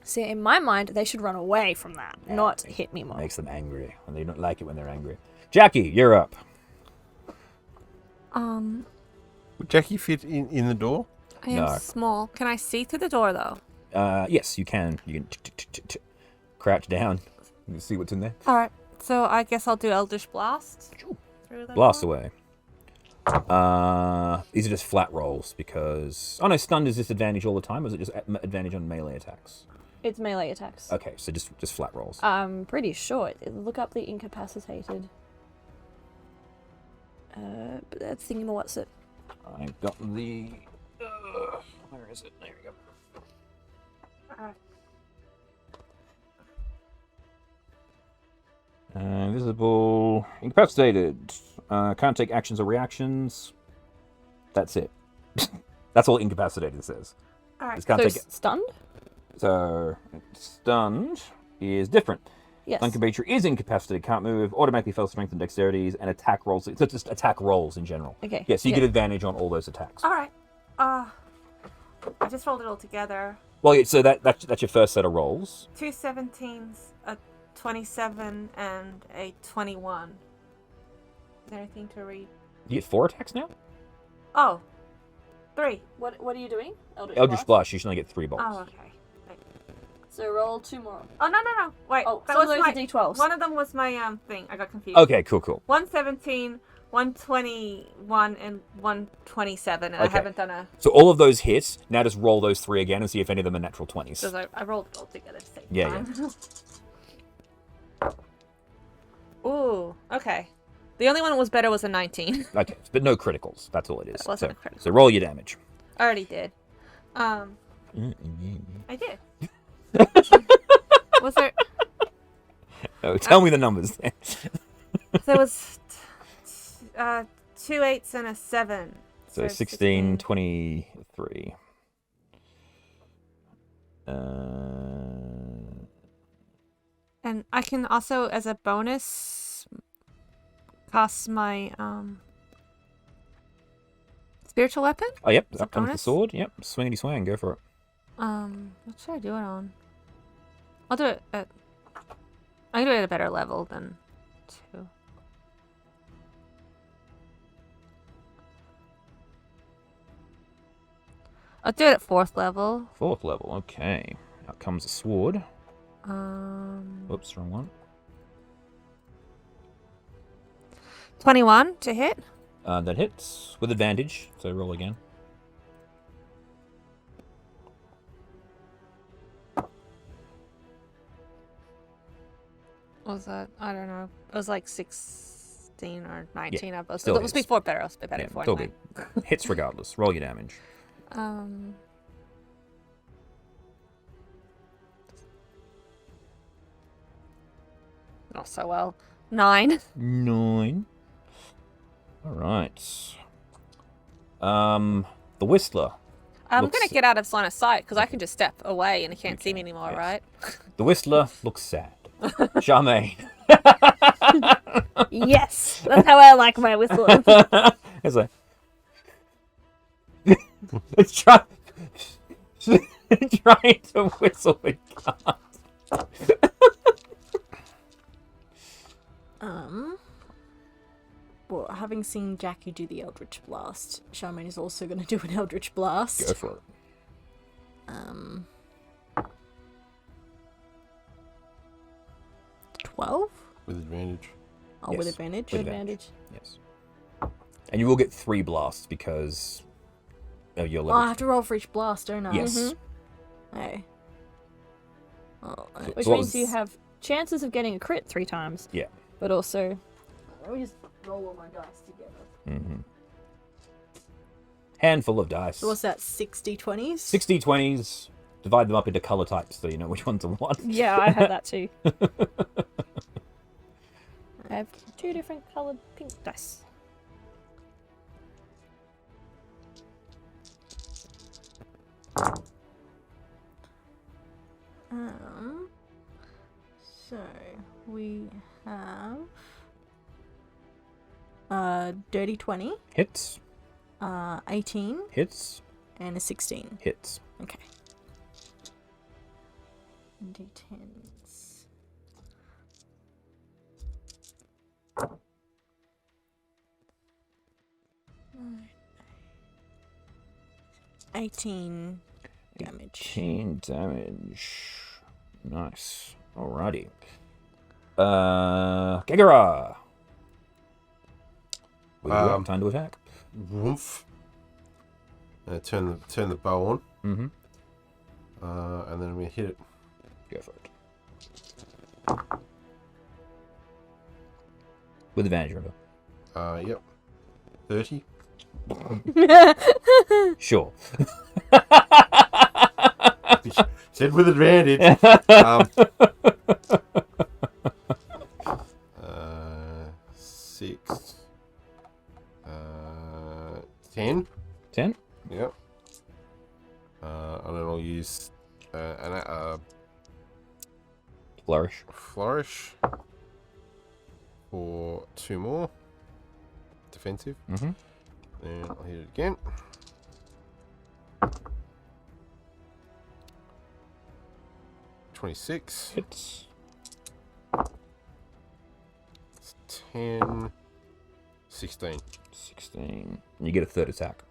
See, in my mind, they should run away from that, not hit me more. Makes them angry, and they don't like it when they're angry. Jackie, you're up. Would Jackie fit in the door? I am No. small. Can I see through the door though? Yes, you can. You can crouch down. You can see what's in there. All right. So I guess I'll do Eldritch Blast. Through the Blast door. away. These are just flat rolls because... Oh no, stunned is disadvantage all the time, or is it just advantage on melee attacks? It's melee attacks. Okay, so just flat rolls. I'm pretty sure. Look up the incapacitated. But that's thinking what's it? I've got the... where is it? There we go. Invisible, incapacitated. Can't take actions or reactions. That's it. That's all incapacitated says. All right. Just can't So take it. stunned? So stunned is different. Yes. Stunned creature is incapacitated, can't move, automatically fails strength and dexterities, and attack rolls. So just attack rolls in general. Okay. Yeah, so you get advantage on all those attacks. All right. I just rolled it all together. Well, yeah, so that's your first set of rolls. 2 17s, a 27, and a 21. Is there anything to read? You get 4 attacks now? Oh, 3. What are you doing? Eldritch Blast, you should only get 3 bolts. Oh, okay. So roll 2 more. Oh, no. Wait. Oh, that some of was those my are D12s. One of them was my thing. I got confused. Okay, cool. 117, 121, and 127. And I Okay. haven't done a... So all of those hit. Now just roll those 3 again and see if any of them are natural 20s. Because I rolled it all together at the same Yeah, time. Ooh, okay. The only one that was better was a 19. Okay, but no criticals. That's all it is. That wasn't a critical. So roll your damage. I already did. I did. Was there... Oh, tell me the numbers. There was 2 8s and a 7. So 16, 23. And I can also, as a bonus, cast my spiritual weapon. Oh, yep. Is it Up comes the bonus? sword. Yep. Swingity swang. Go for it. What should I do it on? I'll do it at... I can do it at a better level than 2. I'll do it at 4th level. 4th level. Okay. Out comes the sword. Um, Oops, wrong one. 21 to hit. That hits with advantage. So roll again. What was that? I don't know. It was like 16 or 19 of us. still It was hits. before better. It was better Yeah, before. it's all anyway. good. Hits regardless. Roll your damage. Not so well. 9. 9. All right. The Whistler. I'm looks- going to get out of line of sight because I can just step away and he can't see me anymore, yes. right? The Whistler looks sad. Charmaine. Yes, that's how I like my whistle. It's like it's trying to whistle but can't. Well, having seen Jackie do the Eldritch Blast, Charmaine is also going to do an Eldritch Blast. Go for it. 12? With advantage. Oh, with Yes, advantage? with Advantage. Yes. And you will get 3 blasts because of your Oh, level. I have to roll for each blast, don't I? Yes. Hey. Oh, Which So what means was- you have chances of getting a crit 3 times. Yeah. But also, let me just roll all my dice together. Mm-hmm. Handful of dice. so what's that, 60 20s? 60 20s. Divide them up into color types so you know which ones are what. Yeah, I have that too. I have 2 different colored pink dice. So we have dirty 20, Hits. 18, Hits. and a 16. Hits. Okay. D10s. Nine, 18 damage. 18 damage. Nice. Alrighty. Gegara. Time to attack. Woof. Turn the bow on. Mm-hmm. And then I'm going to hit it. Go for it. With advantage, remember. Yep. 30. Sure. Said with advantage. 6. 10. 10. Yep. And then I'll use an Flourish. flourish for 2 more. Defensive. Mm-hmm. Then I'll hit it again. $26. Hits. 10. 16. 16. And you get a third attack.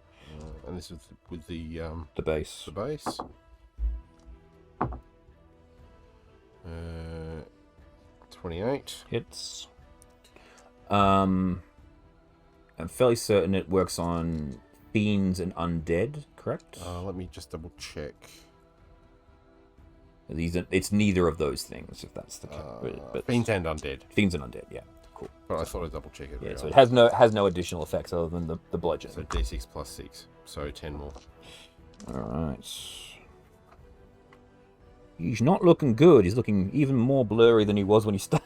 And this is with the The base. base. 28. Hits. I'm fairly certain it works on fiends and undead, correct? Let me just double check. It's neither of those things, if that's the case. But Fiends and undead. fiends and undead, yeah. Cool. But I thought I'd double check it. Yeah, so it regardless. has no additional effects other than the bludgeon. So D6 plus 6. So 10 more. Alright. He's not looking good. He's looking even more blurry than he was when he started.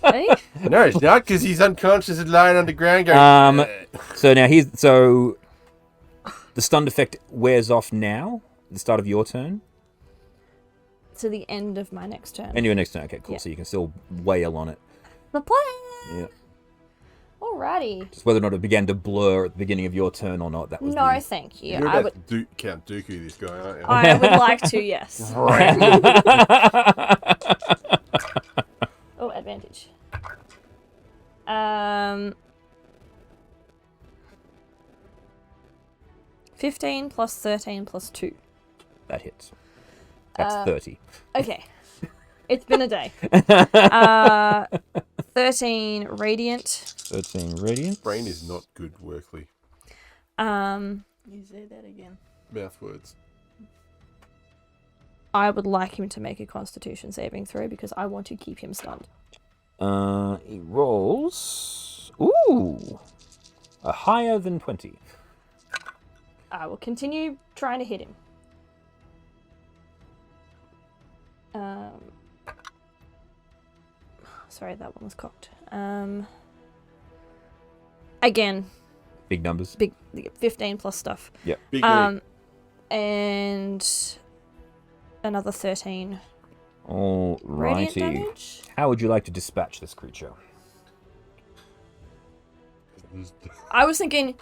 Hey? No, it's not, because he's unconscious and lying on the ground going... So now the stunned effect wears off now, at the start of your turn. To the end of my next turn. And your next turn. Okay, cool. Yeah. So you can still wail on it. The plan! Yeah. Alrighty. Just whether or not it began to blur at the beginning of your turn or not, that was No, the... thank you. You're I about would, to Count Dooku this guy, aren't you? I would like to, yes. Oh, advantage. 15 plus 13 plus 2. That hits. That's 30. Okay. It's been a day. 13 radiant. 13 radiant. Brain is not good, Workley. You say that again. Mouth words. I would like him to make a constitution saving throw because I want to keep him stunned. He rolls... Ooh! A higher than 20. I will continue trying to hit him. Sorry, that one was cocked. Again, Big numbers. big 15 plus stuff. Yeah. Big And another 13 radiant Alrighty. damage. How would you like to dispatch this creature? I was thinking,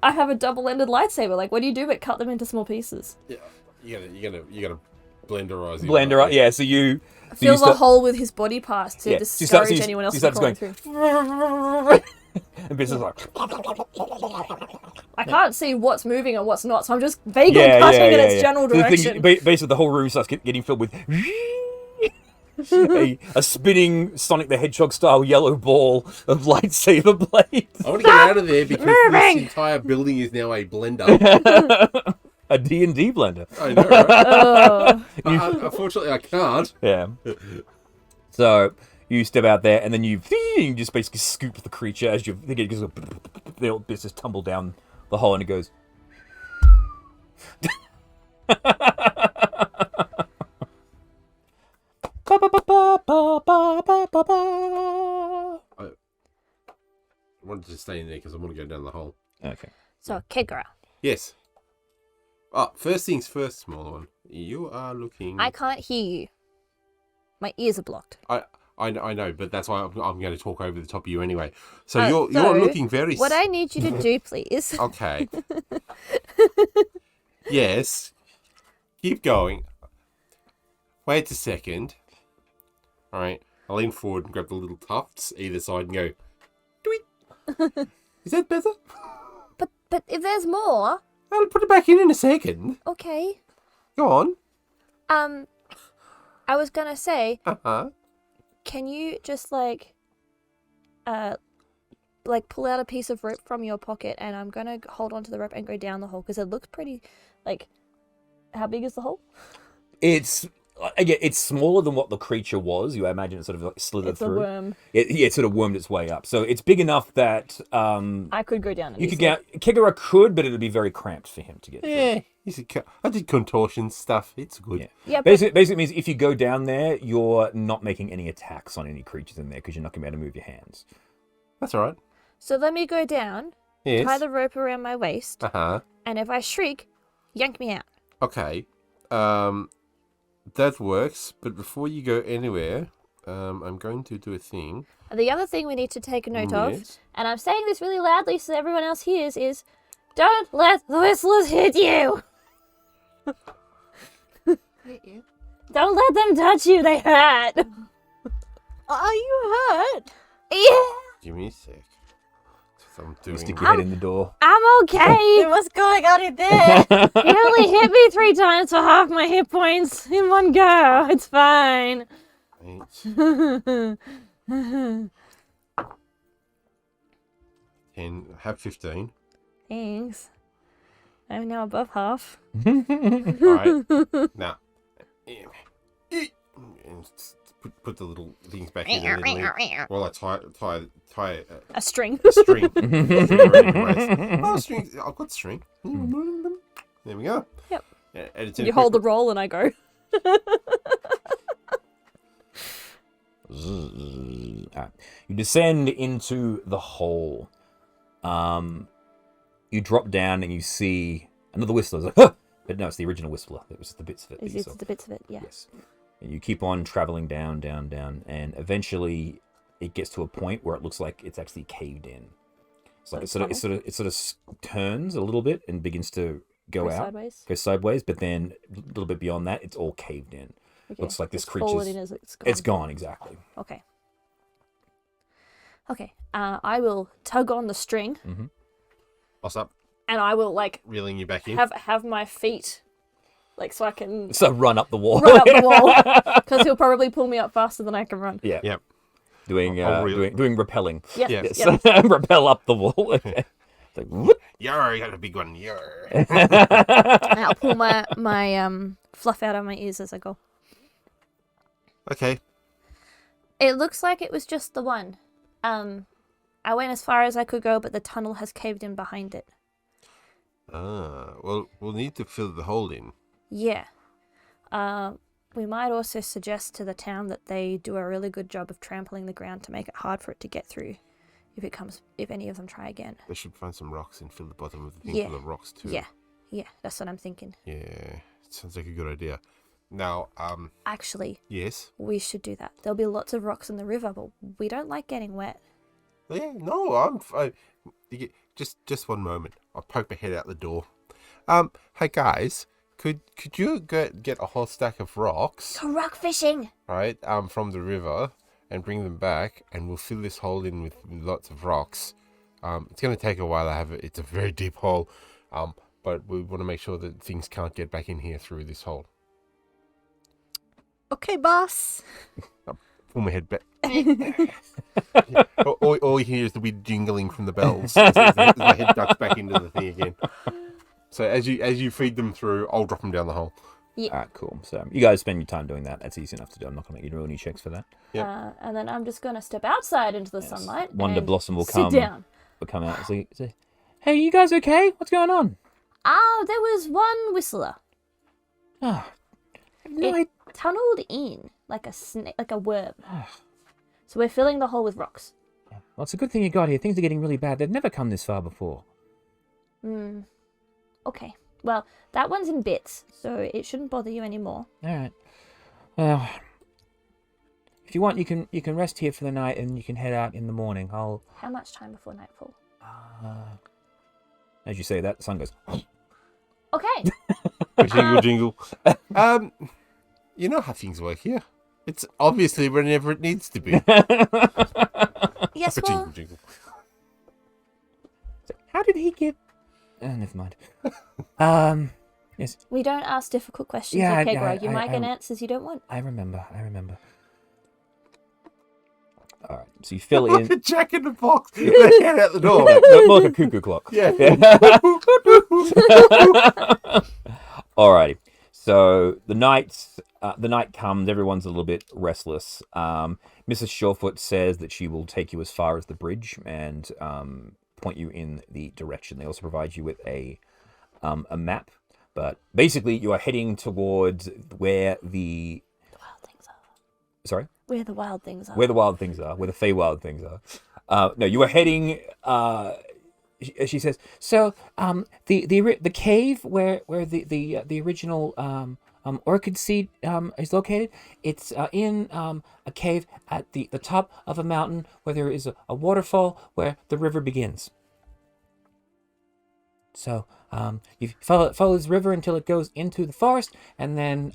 I have a double-ended lightsaber. Like, what do you do but cut them into small pieces? Yeah, you gotta blenderize him. Blender, like, yeah. So you Fills a start- hole with his body parts to Yeah, discourage anyone else from going crawling through. and Biss is like, I can't see what's moving and what's not, so I'm just vaguely cutting in its general So the direction. thing, basically, the whole room starts getting filled with a spinning Sonic the Hedgehog style yellow ball of lightsaber blades. I want to get out of there because this entire building is now a blender. A D&D blender. I know, right? Oh. Unfortunately, I can't. Yeah. So you step out there, and then you just basically scoop the creature as you think it goes. The old bits just tumble down the hole, and it goes. I wanted to stay in there because I want to go down the hole. Okay. So, Kigara. Yes. First things first, smaller one. You are looking. I can't hear you. My ears are blocked. I know, but that's why I'm going to talk over the top of you anyway. So So, you're looking very. What I need you to do, please. Okay. Yes. Keep going. Wait a second. All right. I lean forward and grab the little tufts either side and go. Tweet. Is that better? But if there's more, I'll put it back in a second. okay. Go on. I was gonna say, Uh-huh. can you just like pull out a piece of rope from your pocket, and I'm gonna hold onto the rope and go down the hole because it looks pretty. Like, how big is the hole? It's again, it's smaller than what the creature was. You imagine it sort of like slithered It's a through. worm. It sort of wormed its way up. So it's big enough that I could go down. you could easily. get Kigara could, but it would be very cramped for him to get through. Yeah. I did contortion stuff. It's good. Yeah. Yeah, but Basically means if you go down there, you're not making any attacks on any creatures in there because you're not going to be able to move your hands. That's all right. so let me go down, Yes. tie the rope around my waist, Uh-huh. and if I shriek, yank me out. Okay. That works, but before you go anywhere, I'm going to do a thing. The other thing we need to take note of, Yes. and I'm saying this really loudly so everyone else hears, is don't let the whistlers hit you. Hit you. Don't let them touch you. They hurt. Are you hurt? Yeah, Give me a sec. So I'm You doing. stick your head in the door. I'm okay. What's going on in there? He only hit me 3 times for half my hit points in one go. It's fine. 8, 10, have 15. Thanks. I'm now above half. Alright. Now. Put the little things back in and then while I tie A string. a string. Oh, string. I've got string. There we go. Yep. Yeah, and it's in You a hold the quick- roll and I go. Alright. You descend into the hole. You drop down and you see another whistler. It's like, "Huh!" But no, it's the original whistler. It was the bits of it. that you It's saw. the bits of it, yeah. Yes. And you keep on traveling down, and eventually it gets to a point where it looks like it's actually caved in. It's like So it sort of turns a little bit and begins to go out, sideways. go sideways, but then a little bit beyond that, it's all caved in. Okay. Looks like this It's fallen creature's- in as it's gone. It's gone exactly. Okay. Okay. I will tug on the string, I'll stop and I will like reeling you back in. have my feet, like, so I can So run up the wall. run up the wall, because he'll probably pull me up faster than I can run. Yeah. Yep. Doing I'll reel- doing rappelling. Yep. Yeah. Yep. Rappel up the wall. It's like, whoop. Yar, you got a big one. Yar. And I'll pull my fluff out of my ears as I go. Okay. It looks like it was just the one. I went as far as I could go, but the tunnel has caved in behind it. Well, we'll need to fill the hole in. Yeah. We might also suggest to the town that they do a really good job of trampling the ground to make it hard for it to get through. if any of them try again. They should find some rocks and fill the bottom of the thing Yeah. full of rocks too. Yeah, that's what I'm thinking. Yeah, sounds like a good idea. Now, Actually, yes. we should do that. There'll be lots of rocks in the river, but we don't like getting wet. Yeah, no, just one moment. I'll poke my head out the door. Hey guys, could you get a whole stack of rocks, Go rock fishing! right? From the river and bring them back, and we'll fill this hole in with lots of rocks. It's gonna take a while. It's a very deep hole. But we want to make sure that things can't get back in here through this hole. Okay, boss. Pull my head back. all you hear is the weird jingling from the bells as my head ducks back into the thing again. So as you feed them through, I'll drop them down the hole. Yeah. All right, cool. So you guys spend your time doing that. That's easy enough to do. I'm not going to make you do any checks for that. Yep. And then I'm just gonna step outside into the Yes. sunlight. Wonder and Blossom will sit come. down. Will come out and say, "Hey, you guys okay? What's going on?" There was one whistler. Ah, no, It tunneled in like a snake, like a worm. So we're filling the hole with rocks. well, it's a good thing you got here. Things are getting really bad. They've never come this far before. Okay. Well, that one's in bits, so it shouldn't bother you anymore. All right. Well, if you want, you can rest here for the night, and you can head out in the morning. I'll. How much time before nightfall? As you say that, the sun goes. Okay. Jingle, jingle. You know how things work here. It's obviously whenever it needs to be. Yes, Jingle, well, jingle. How did he get? Never mind. Yes, we don't ask difficult questions, Yeah, okay, I- Grog? You I- might get I- answers you don't want. I remember. All right, so you fill in. Like a Jack in the Box. They head out the door. More like a cuckoo clock. Yeah. Alrighty. So the night comes. Everyone's a little bit restless. Mrs. Surefoot says that she will take you as far as the bridge and point you in the direction. They also provide you with a map. But basically, you are heading towards where the Wild things are. sorry, Where the wild things are. where the wild things are, where the Feywild things are. No, you are heading. She says so. The cave where the original orchid seed is located. It's in a cave at the top of a mountain where there is a waterfall where the river begins. So you follow this river until it goes into the forest, and then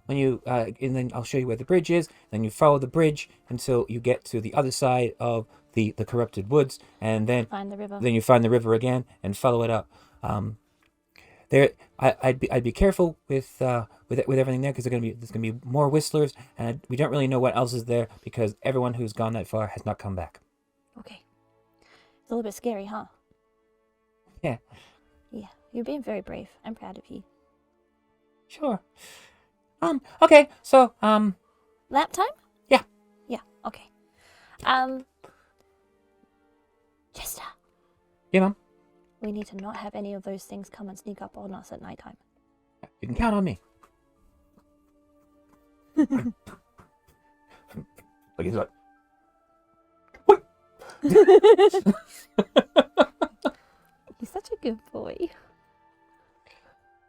when you and then I'll show you where the bridge is. Then you follow the bridge until you get to the other side of the corrupted woods, and then Find the river. then you find the river again and follow it up. I'd be careful with everything there because there's gonna be more whistlers, and we don't really know what else is there because everyone who's gone that far has not come back. Okay. It's a little bit scary, huh? Yeah, Yeah. You're being very brave. I'm proud of you. sure. Okay, so Lap time? Yeah. Yeah, okay. Chester, yeah, Mum, we need to not have any of those things come and sneak up on us at nighttime. you can count on me. Like he's like, He's such a good boy.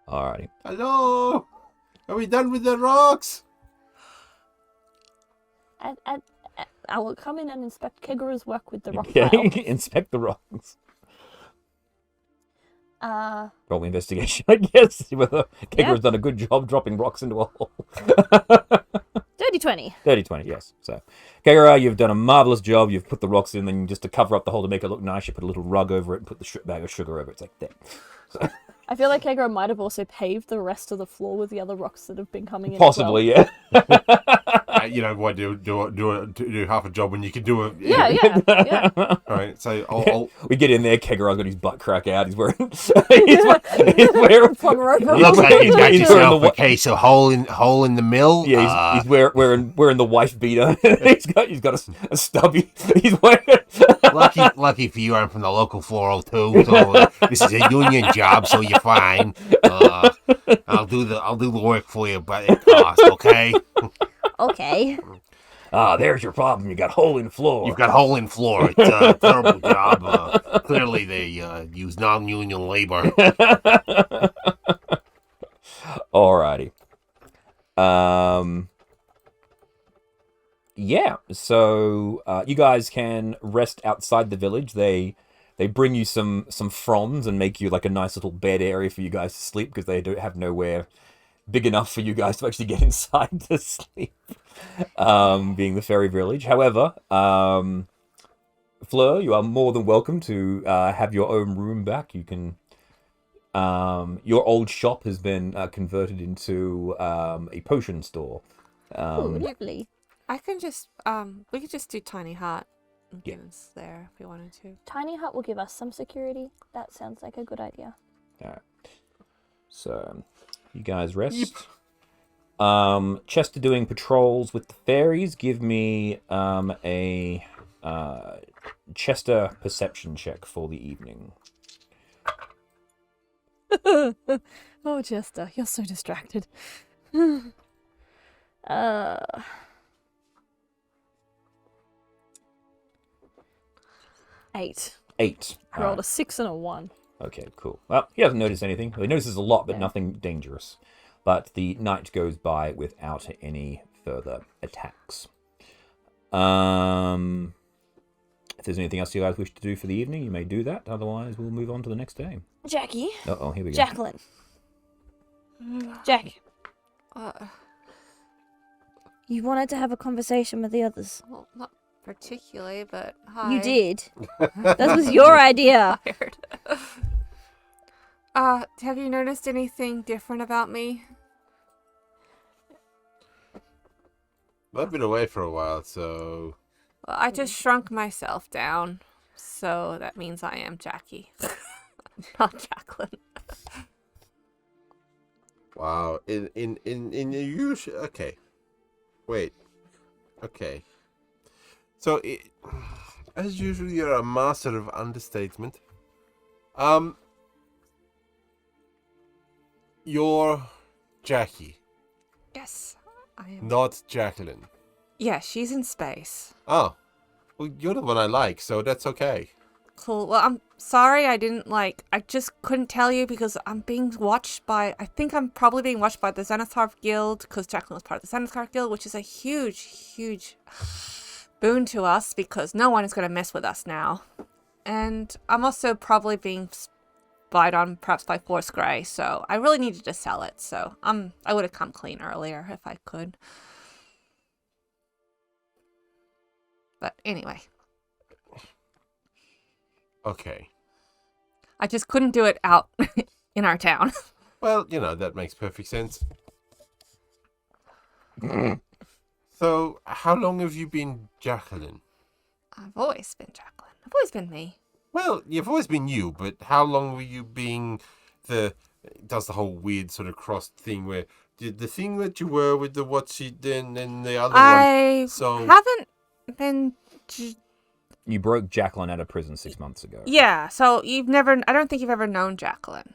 alrighty. Hello? Are we done with the rocks? I will come in and inspect Kegura's work with the rock Okay, pile. inspect the rocks. Uh, Roll me investigation, I guess. See whether Yeah. Kegura's done a good job dropping rocks into a hole. dirty 20. 30-20, yes. So, Kegura, you've done a marvelous job. You've put the rocks in, then just to cover up the hole to make it look nice, you put a little rug over it and put the bag of sugar over it. It's like that. So, I feel like Kegura might have also paved the rest of the floor with the other rocks that have been coming in. possibly, yeah. You know, why do half a job when you can do it? Yeah, yeah. All right, so I'll We get in there, Kegura's got his butt crack out. He's wearing... he's wearing... Flung rope around looks like him. you got He's yourself wearing a case of hole in the mill. Yeah, he's wearing the wife beater. he's got a stubby. He's wearing... lucky for you, I'm from the local 402, so this is a union job, so you're fine. I'll do the work for you, but it costs, okay? Okay. There's your problem. You got hole in floor. You've got hole in floor. It's a terrible job. Clearly, they use non-union labor. Alrighty. Yeah. So you guys can rest outside the village. They bring you some fronds and make you like a nice little bed area for you guys to sleep because they don't have nowhere big enough for you guys to actually get inside to sleep. Being the fairy village. However, Fleur, you are more than welcome to have your own room back. You can. Your old shop has been converted into a potion store. Ooh, lovely. I can just we could just do tiny hut and get us there if we wanted to. Tiny hut will give us some security. That sounds like a good idea. Alright. So, you guys rest. Yep. Chester doing patrols with the fairies. Give me a Chester perception check for the evening. Oh, Chester, you're so distracted. 8. 8. I rolled a 6 and a 1. Okay, cool. Well, he doesn't notice anything. Well, he notices a lot, but nothing dangerous. But the night goes by without any further attacks. If there's anything else you guys wish to do for the evening, you may do that. Otherwise, we'll move on to the next day. Jackie. Uh-oh, here we go. Jacqueline. Jack. You wanted to have a conversation with the others. Well, not particularly, but hi. You did. That was your idea. Tired. Have you noticed anything different about me? I've been away for a while, so... Well, I just shrunk myself down, so that means I am Jackie, not Jacqueline. Wow. In usual... Okay. Wait. Okay. So, as usual, you're a master of understatement. You're Jackie, Yes, I am. not Jacqueline. Yeah, she's in space. Oh. Well, you're the one I like, so that's okay. Cool. Well, I'm sorry I didn't I just couldn't tell you because I'm being watched by, I think I'm probably being watched by the Xenotharp Guild because Jacqueline was part of the Xenotharp Guild, which is a huge, huge boon to us because no one is going to mess with us now. And I'm also probably being spied on perhaps by Force Grey, so I really needed to sell it, so I would have come clean earlier if I could. But anyway. Okay. I just couldn't do it out in our town. Well, that makes perfect sense. So, how long have you been Jacqueline? I've always been Jacqueline. I've always been me. Well, you've always been you, but how long were you being does the whole weird sort of crossed thing where the thing that you were with the what she did and the other one? So haven't been... You broke Jacqueline out of prison 6 months ago. Yeah, so I don't think you've ever known Jacqueline.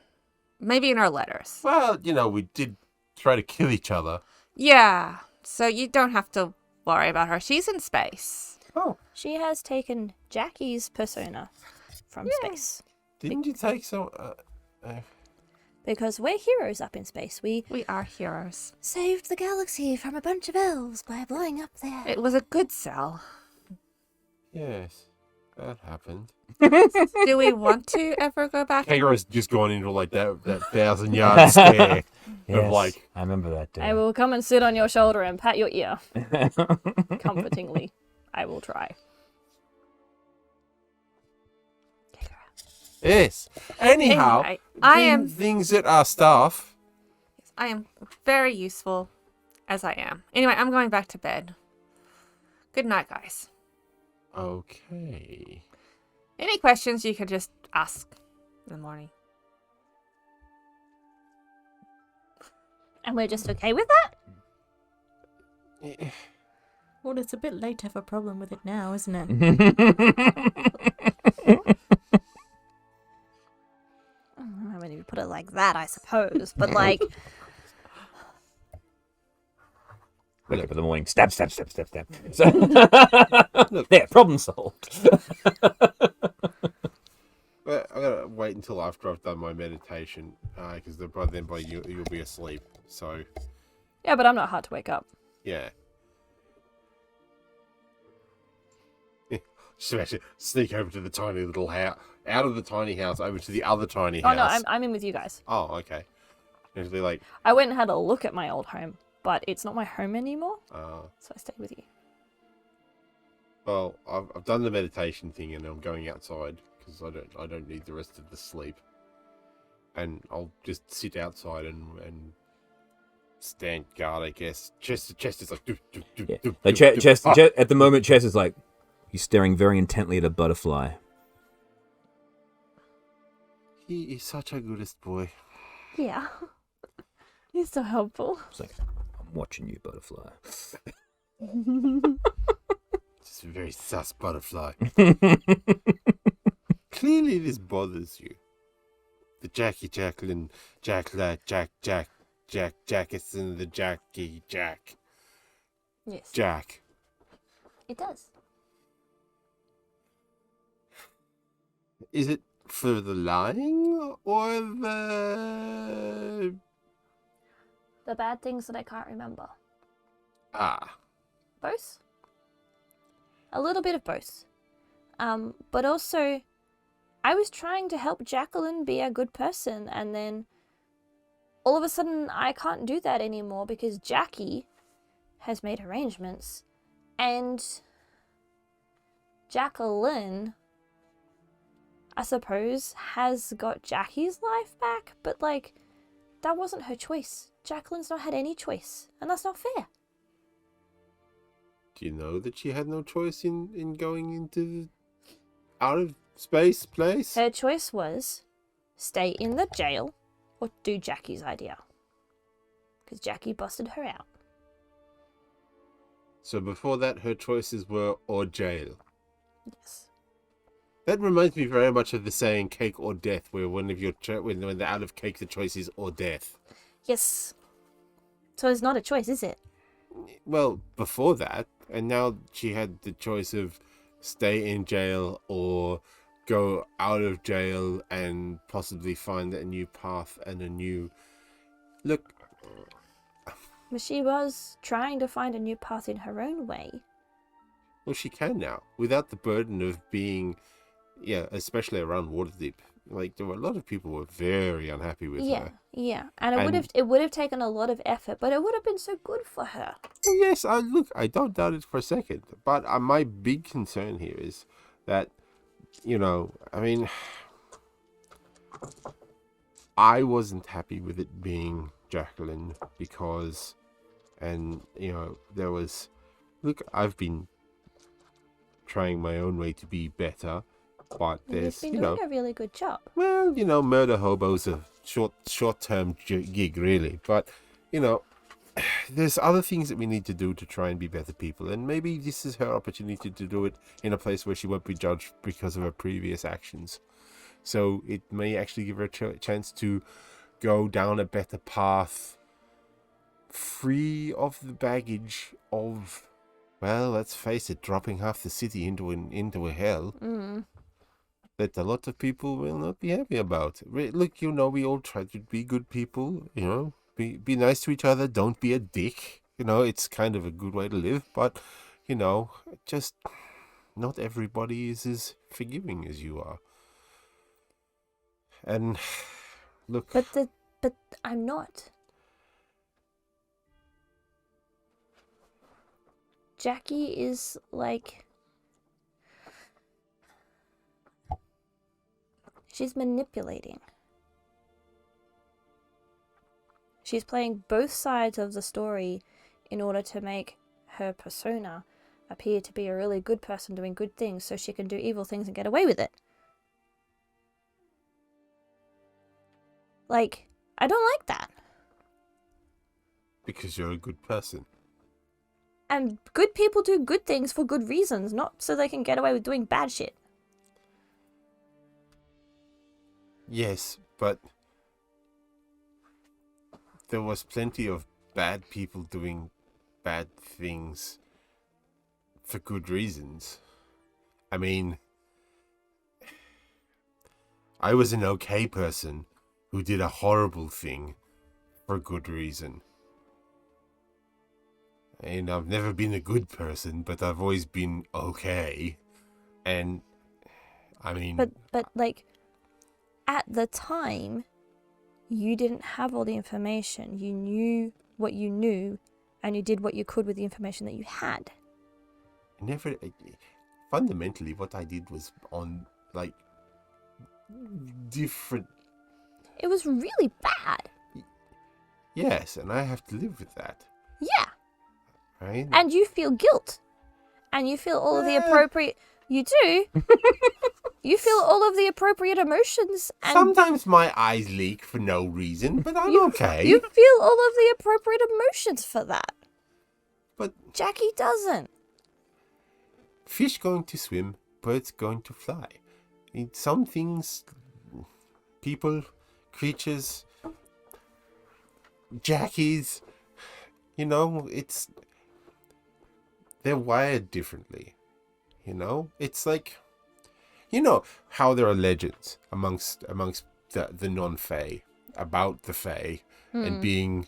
Maybe in our letters. Well, we did try to kill each other. Yeah, so you don't have to worry about her. She's in space. Oh. She has taken Jackie's persona from space. Didn't you take some... Because we're heroes up in space. We are heroes. saved the galaxy from a bunch of elves by blowing up their... It was a good sell. Yes, that happened. Do we want to ever go back? Kangaroo's just going into like that 1,000-yard stare. Yes, I remember that day. I will come and sit on your shoulder and pat your ear. Comfortingly. I will try. Yes. Anyhow, Anyway, I am... things that are stuff. I am very useful as I am. Anyway, I'm going back to bed. Good night, guys. Okay. Any questions you could just ask in the morning. And we're just okay with that? Well, it's a bit late to have a problem with it now, isn't it? I mean, if you put it like that, I suppose. But, like... Wake up in the morning, stab. So, there, problem solved. But I gotta wait until after I've done my meditation, because by then you'll be asleep. So Yeah, but I'm not hard to wake up. yeah. Just imagine sneak over to the tiny little house, out of the tiny house, over to the other tiny house. Oh no, I'm in with you guys. Oh, okay. Usually like, I went and had a look at my old home, but it's not my home anymore, so I stayed with you. well, I've done the meditation thing, and I'm going outside because I don't need the rest of the sleep, and I'll just sit outside and stand guard, I guess. Chest is like, Yeah. Like Chess, at the moment, Chess is like, he's staring very intently at a butterfly. He is such a goodest boy. Yeah. You're so helpful. It's like, I'm watching you, butterfly. Just a very sus butterfly. Clearly this bothers you. The Jacqueline, Jackison, the Jack. Yes. Jack. It does. Is it for the lying or the... The bad things that I can't remember. Ah. Both? A little bit of both. But also, I was trying to help Jacqueline be a good person, and then all of a sudden I can't do that anymore because Jackie has made arrangements, and Jacqueline, I suppose, has got Jackie's life back, but like, that wasn't her choice. Jacqueline's not had any choice, and that's not fair. Do you know that she had no choice in going into the out of space place? Her choice was stay in the jail or do Jackie's idea. Because Jackie busted her out. So before that, her choices were or jail. Yes. That reminds me very much of the saying "cake or death," where when they're out of cake, the choice is or death. Yes. So it's not a choice, is it? Well, before that, and now she had the choice of stay in jail or go out of jail and possibly find a new path and a new look. But she was trying to find a new path in her own way. Well, she can now without the burden of being, yeah, especially around Waterdeep. Like there were a lot of people who were very unhappy with her. Yeah. And it would have taken a lot of effort, but it would have been so good for her. Well, yes, I don't doubt it for a second. But my big concern here is that, I mean, I wasn't happy with it being Jacqueline because, there was, look, I've been trying my own way to be better, but there's, You've been doing a really good job. well, murder hobo's a short-term gig, really. But, there's other things that we need to do to try and be better people. And maybe this is her opportunity to do it in a place where she won't be judged because of her previous actions. So it may actually give her a chance to go down a better path, free of the baggage of, well, let's face it, dropping half the city into a hell. That a lot of people will not be happy about. Look, we all try to be good people, be nice to each other, don't be a dick. It's kind of a good way to live, but, just not everybody is as forgiving as you are. And look... But I'm not. Jackie is like... She's manipulating. She's playing both sides of the story in order to make her persona appear to be a really good person doing good things so she can do evil things and get away with it. Like, I don't like that. Because you're a good person. And good people do good things for good reasons, not so they can get away with doing bad shit. Yes, but there was plenty of bad people doing bad things for good reasons. I mean, I was an okay person who did a horrible thing for a good reason. And I've never been a good person, but I've always been okay. And, I mean... But like, at the time, you didn't have all the information. You knew what you knew, and you did what you could with the information that you had. Fundamentally, what I did was on, like, different... It was really bad. Yes, and I have to live with that, Yeah. right? And you feel guilt. And you feel all of the appropriate... You do. You feel all of the appropriate emotions. And Sometimes my eyes leak for no reason, but I'm okay. you feel all of the appropriate emotions for that. But Jackie doesn't. fish going to swim, birds going to fly. I mean, some things, people, creatures, Jackies, you know, they're wired differently. You know, it's like, you know how there are legends amongst the non-Fey about the Fey and being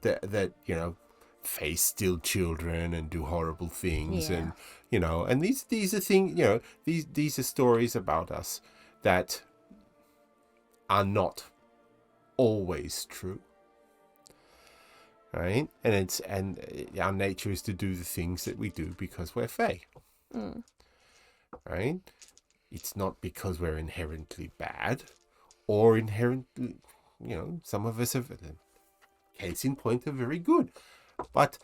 that you know, Fey steal children and do horrible things, and you know, and these are things, you know, these are stories about us that are not always true. Right? And our nature is to do the things that we do because we're Fey. Right? It's not because we're inherently bad or inherently, you know, some of us are, case in point, are very good. But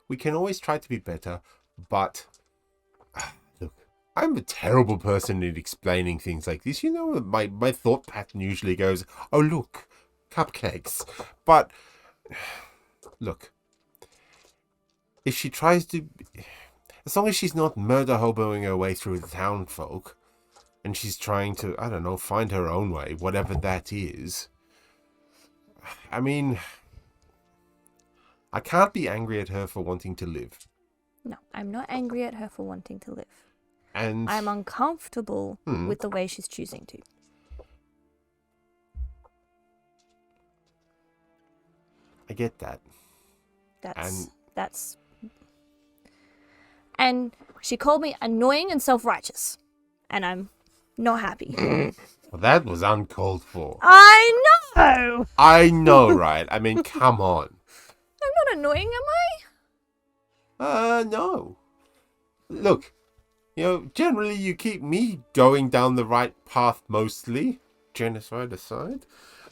we can always try to be better. But look, I'm a terrible person at explaining things like this. You know, my thought pattern usually goes, oh, look, cupcakes. But look, if she tries to, as long as she's not murder hoboing her way through the town folk, and she's trying to, I don't know, find her own way, whatever that is. I mean, I can't be angry at her for wanting to live. No, I'm not angry at her for wanting to live. And I'm uncomfortable with the way she's choosing to. I get that. That's and she called me annoying and self-righteous, and I'm not happy. Well, that was uncalled for. I know. I know, right? I mean, come on. I'm not annoying, am I? No. Look, you know, generally you keep me going down the right path mostly. Genocide aside.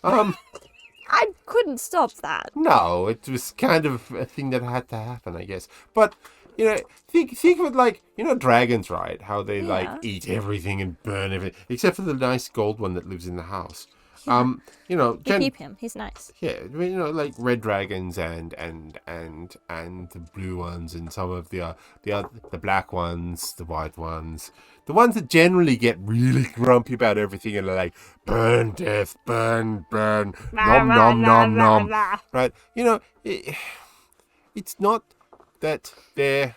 I couldn't stop that. No, it was kind of a thing that had to happen, I guess. But, you know, think of it like, you know, dragons, right? How they, like, eat everything and burn everything. Except for the nice gold one that lives in the house. Yeah. You know... We keep him. He's nice. Yeah, you know, like red dragons and the blue ones and some of the black ones, the white ones. The ones that generally get really grumpy about everything and are like, burn, death, burn, nom, nom, nom, nom. Right? You know, it's not that they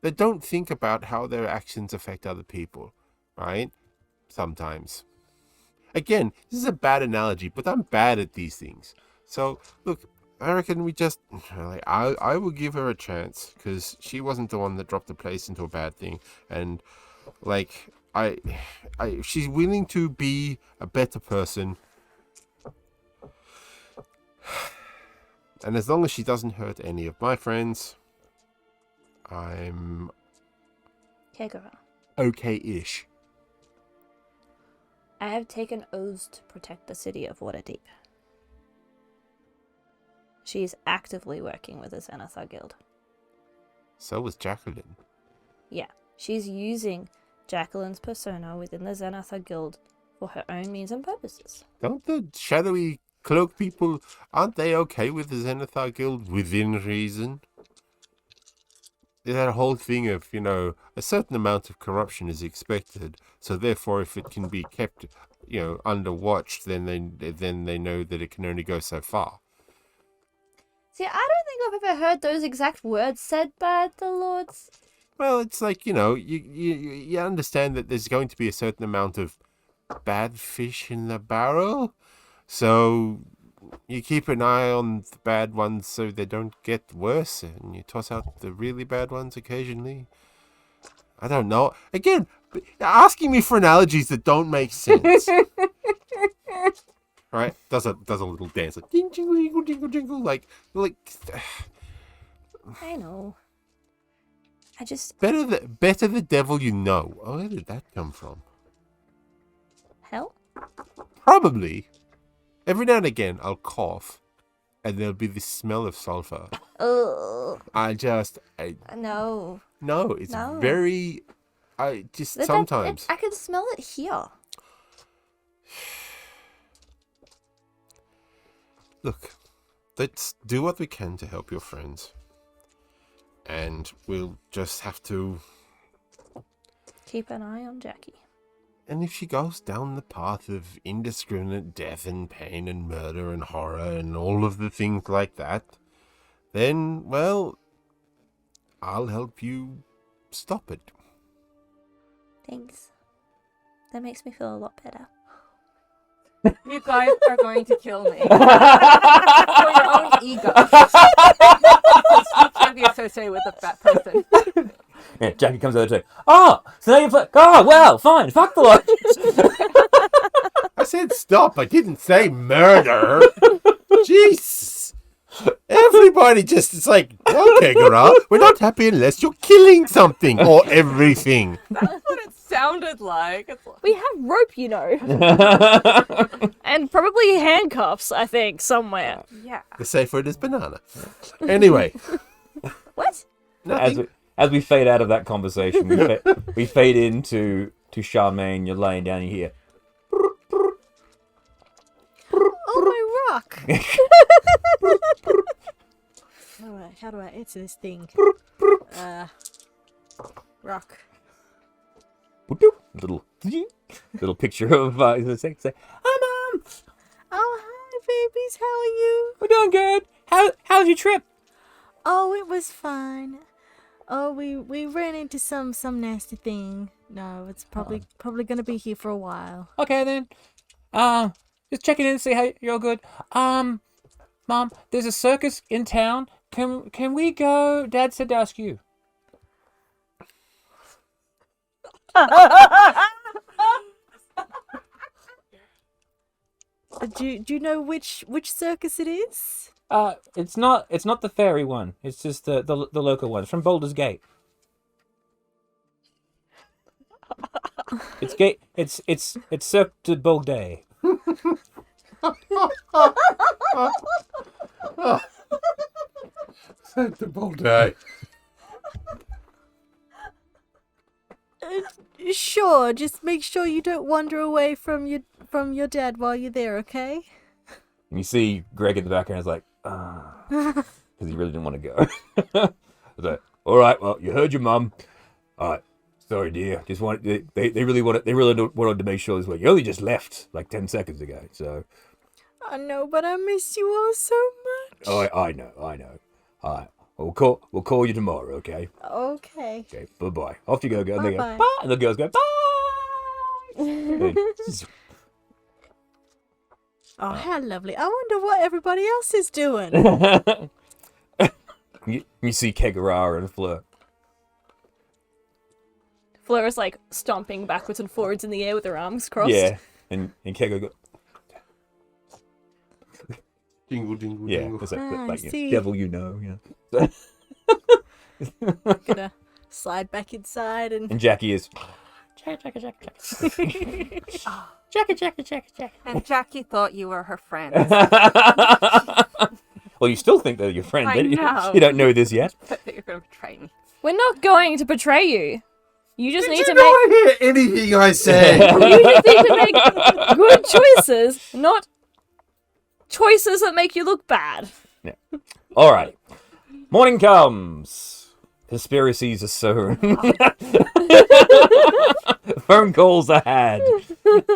don't think about how their actions affect other people, right? Sometimes. Again, this is a bad analogy, but I'm bad at these things. So, look, I reckon we just... I will give her a chance, because she wasn't the one that dropped the place into a bad thing. And, like, she's willing to be a better person. And as long as she doesn't hurt any of my friends, I'm... Kegara. okay-ish. I have taken oaths to protect the city of Waterdeep. She is actively working with the Xanathar Guild. So was Jacqueline. Yeah, she's using Jacqueline's persona within the Xanathar Guild for her own means and purposes. Don't the shadowy cloak people, aren't they okay with the Xanathar Guild within reason? that whole thing of, a certain amount of corruption is expected. So therefore, if it can be kept, under watch, then they know that it can only go so far. See, I don't think I've ever heard those exact words said by the lords. Well, it's like, you understand that there's going to be a certain amount of bad fish in the barrel. So you keep an eye on the bad ones so they don't get worse, and you toss out the really bad ones occasionally. I don't know. Again, asking me for analogies that don't make sense. Right? Does a little dance like ding, jingle, jingle, jingle, jingle, like. I know. I just Better the devil you know. Oh, where did that come from? hell. Probably. Every now and again, I'll cough, and there'll be this smell of sulfur. Ugh. No, it's No. very. Sometimes. I can smell it here. Look, let's do what we can to help your friends. And we'll just have to. Keep an eye on Jackie. And if she goes down the path of indiscriminate death and pain and murder and horror and all of the things like that, then, well, I'll help you stop it. Thanks. That makes me feel a lot better. You guys are going to kill me. For your own ego. You can't be associated with a fat person. Yeah, Jackie comes over to oh, so now you play. Oh, well, fine. Fuck the lot. I said stop. I didn't say murder. Jeez. Everybody just is like, okay, girl, we're not happy unless you're killing something or everything. That's what it sounded like. It's like We have rope, you know. And probably handcuffs, I think, somewhere. yeah. The safe word is banana. Anyway. What? Nothing. As we fade out of that conversation, we fade into Charmaine. You're laying down here. Oh, my rock! How do I answer this thing? Rock. Little picture of say, hi, Mom. Oh, hi, babies. How are you? We're doing good. How's your trip? Oh, it was fine. Oh, we ran into some nasty thing. No, it's probably gonna be here for a while. Okay then. Just checking in to see how you're all good. Mom, there's a circus in town. Can we go? Dad said to ask you. Do you know which circus it is? It's not the fairy one. It's just the local one. It's from Baldur's Gate. It's Cirque du Bolday. Sensible day. Sure. Just make sure you don't wander away from your dad while you're there, okay? And you see Greg in the background is like, because he really didn't want to go. I was like, all right, well, you heard your mum. All right, sorry, dear. Just wanted they really wanted to make sure this way. You only just left like 10 seconds ago, so. I know, but I miss you all so much. Oh, I know. All right, we'll call you tomorrow, okay? Okay. Okay, bye. Off you go, girl. And they go, Bye-bye. bye. And the girls go, bye. Oh, how lovely. I wonder what everybody else is doing. you see Kegara and Fleur. Fleur is like stomping backwards and forwards in the air with her arms crossed. Yeah, and Kegara go, Jingle, jingle, yeah, jingle. it's like, I see. devil you know, yeah. Gonna slide back inside and And Jackie is, Jackie. And Jackie thought you were her friend. well, you still think they're your friend, I don't you? know. You don't know this yet. But that you're going to betray me. We're not going to betray you. You just need to I hear anything I say. You just need to make good choices, not choices that make you look bad. All right. Morning comes. Conspiracies are sown. Phone calls are had.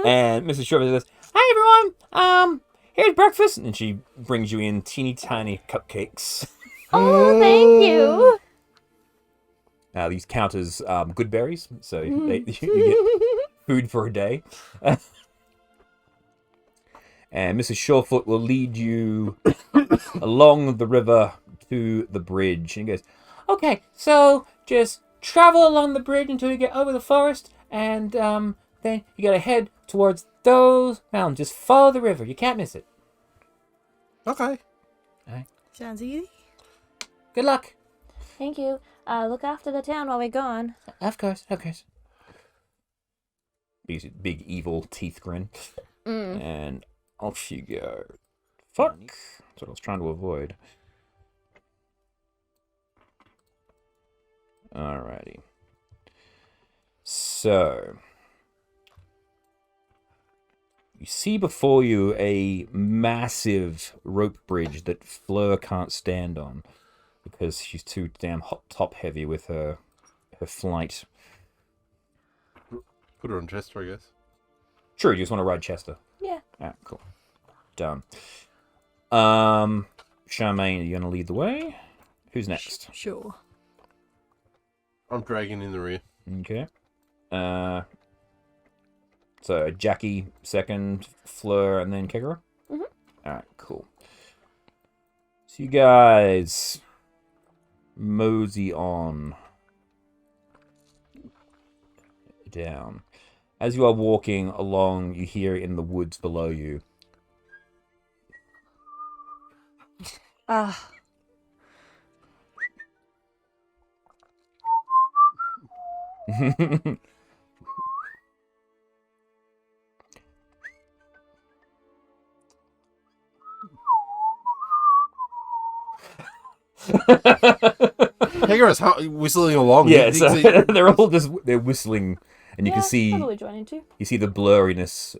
And Mrs. Shriver says, "Hi everyone. Here's breakfast." And she brings you in teeny tiny cupcakes. Oh, thank you. These count as good berries, so you get food for a day. And Mrs. Surefoot will lead you along the river to the bridge. And he goes, "Okay, so just travel along the bridge until you get over the forest, and then you gotta head towards those mountains. Just follow the river. You can't miss it. Okay. Sounds easy. Good luck." Thank you. Look after the town while we're gone. Of course, of course. Big evil teeth grin. And off you go. Fuck. That's what I was trying to avoid. Alrighty. So, you see before you a massive rope bridge that Fleur can't stand on because she's too damn top heavy with her flight. Put her on Chester, I guess. True, you just want to ride Chester. Yeah. Alright, cool. Done. Charmaine, are you gonna lead the way? Who's next? Sure. I'm dragging in the rear. Okay. So Jackie second, Fleur, and then Kegara? Mhm. Alright, cool. So you guys mosey on down. As you are walking along, you hear in the woods below you. Kegara's whistling along. Yeah, He so thinks they're all just they're whistling, and you can see Probably join in too. you see the blurriness.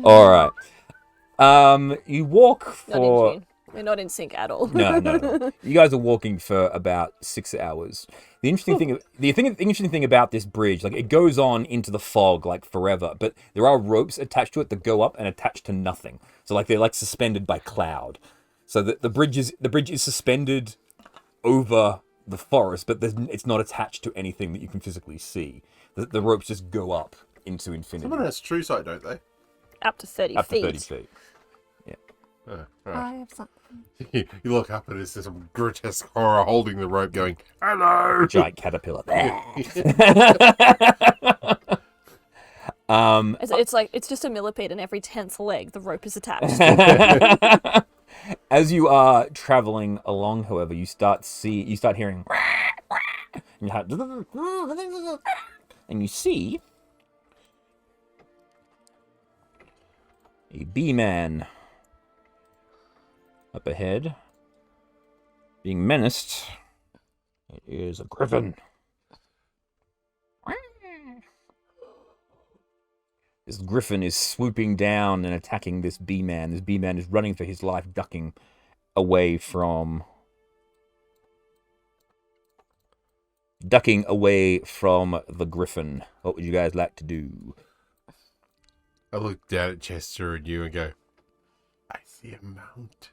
All right. You walk Not for. in tune. We're not in sync at all. No. You guys are walking for about 6 hours. The interesting thing about this bridge, like it goes on into the fog like forever, but there are ropes attached to it that go up and attach to nothing. So like they're like suspended by cloud. So the bridge is suspended over the forest, but it's not attached to anything that you can physically see. The ropes just go up into infinity. someone has true sight, don't they? Up to 30 Up to feet. 30 feet. Oh, right. I have something. You look up and it's this grotesque horror holding the rope going, "Hello!" Giant caterpillar. It's just a millipede, and every 10th leg the rope is attached. As you are traveling along, however, you start hearing and you see a bee man up ahead being menaced. It is a griffin. This griffin is swooping down and attacking this bee man. This bee man is running for his life, ducking away from the griffin. What would you guys like to do? I look down at Chester and you and go, "I see a mount."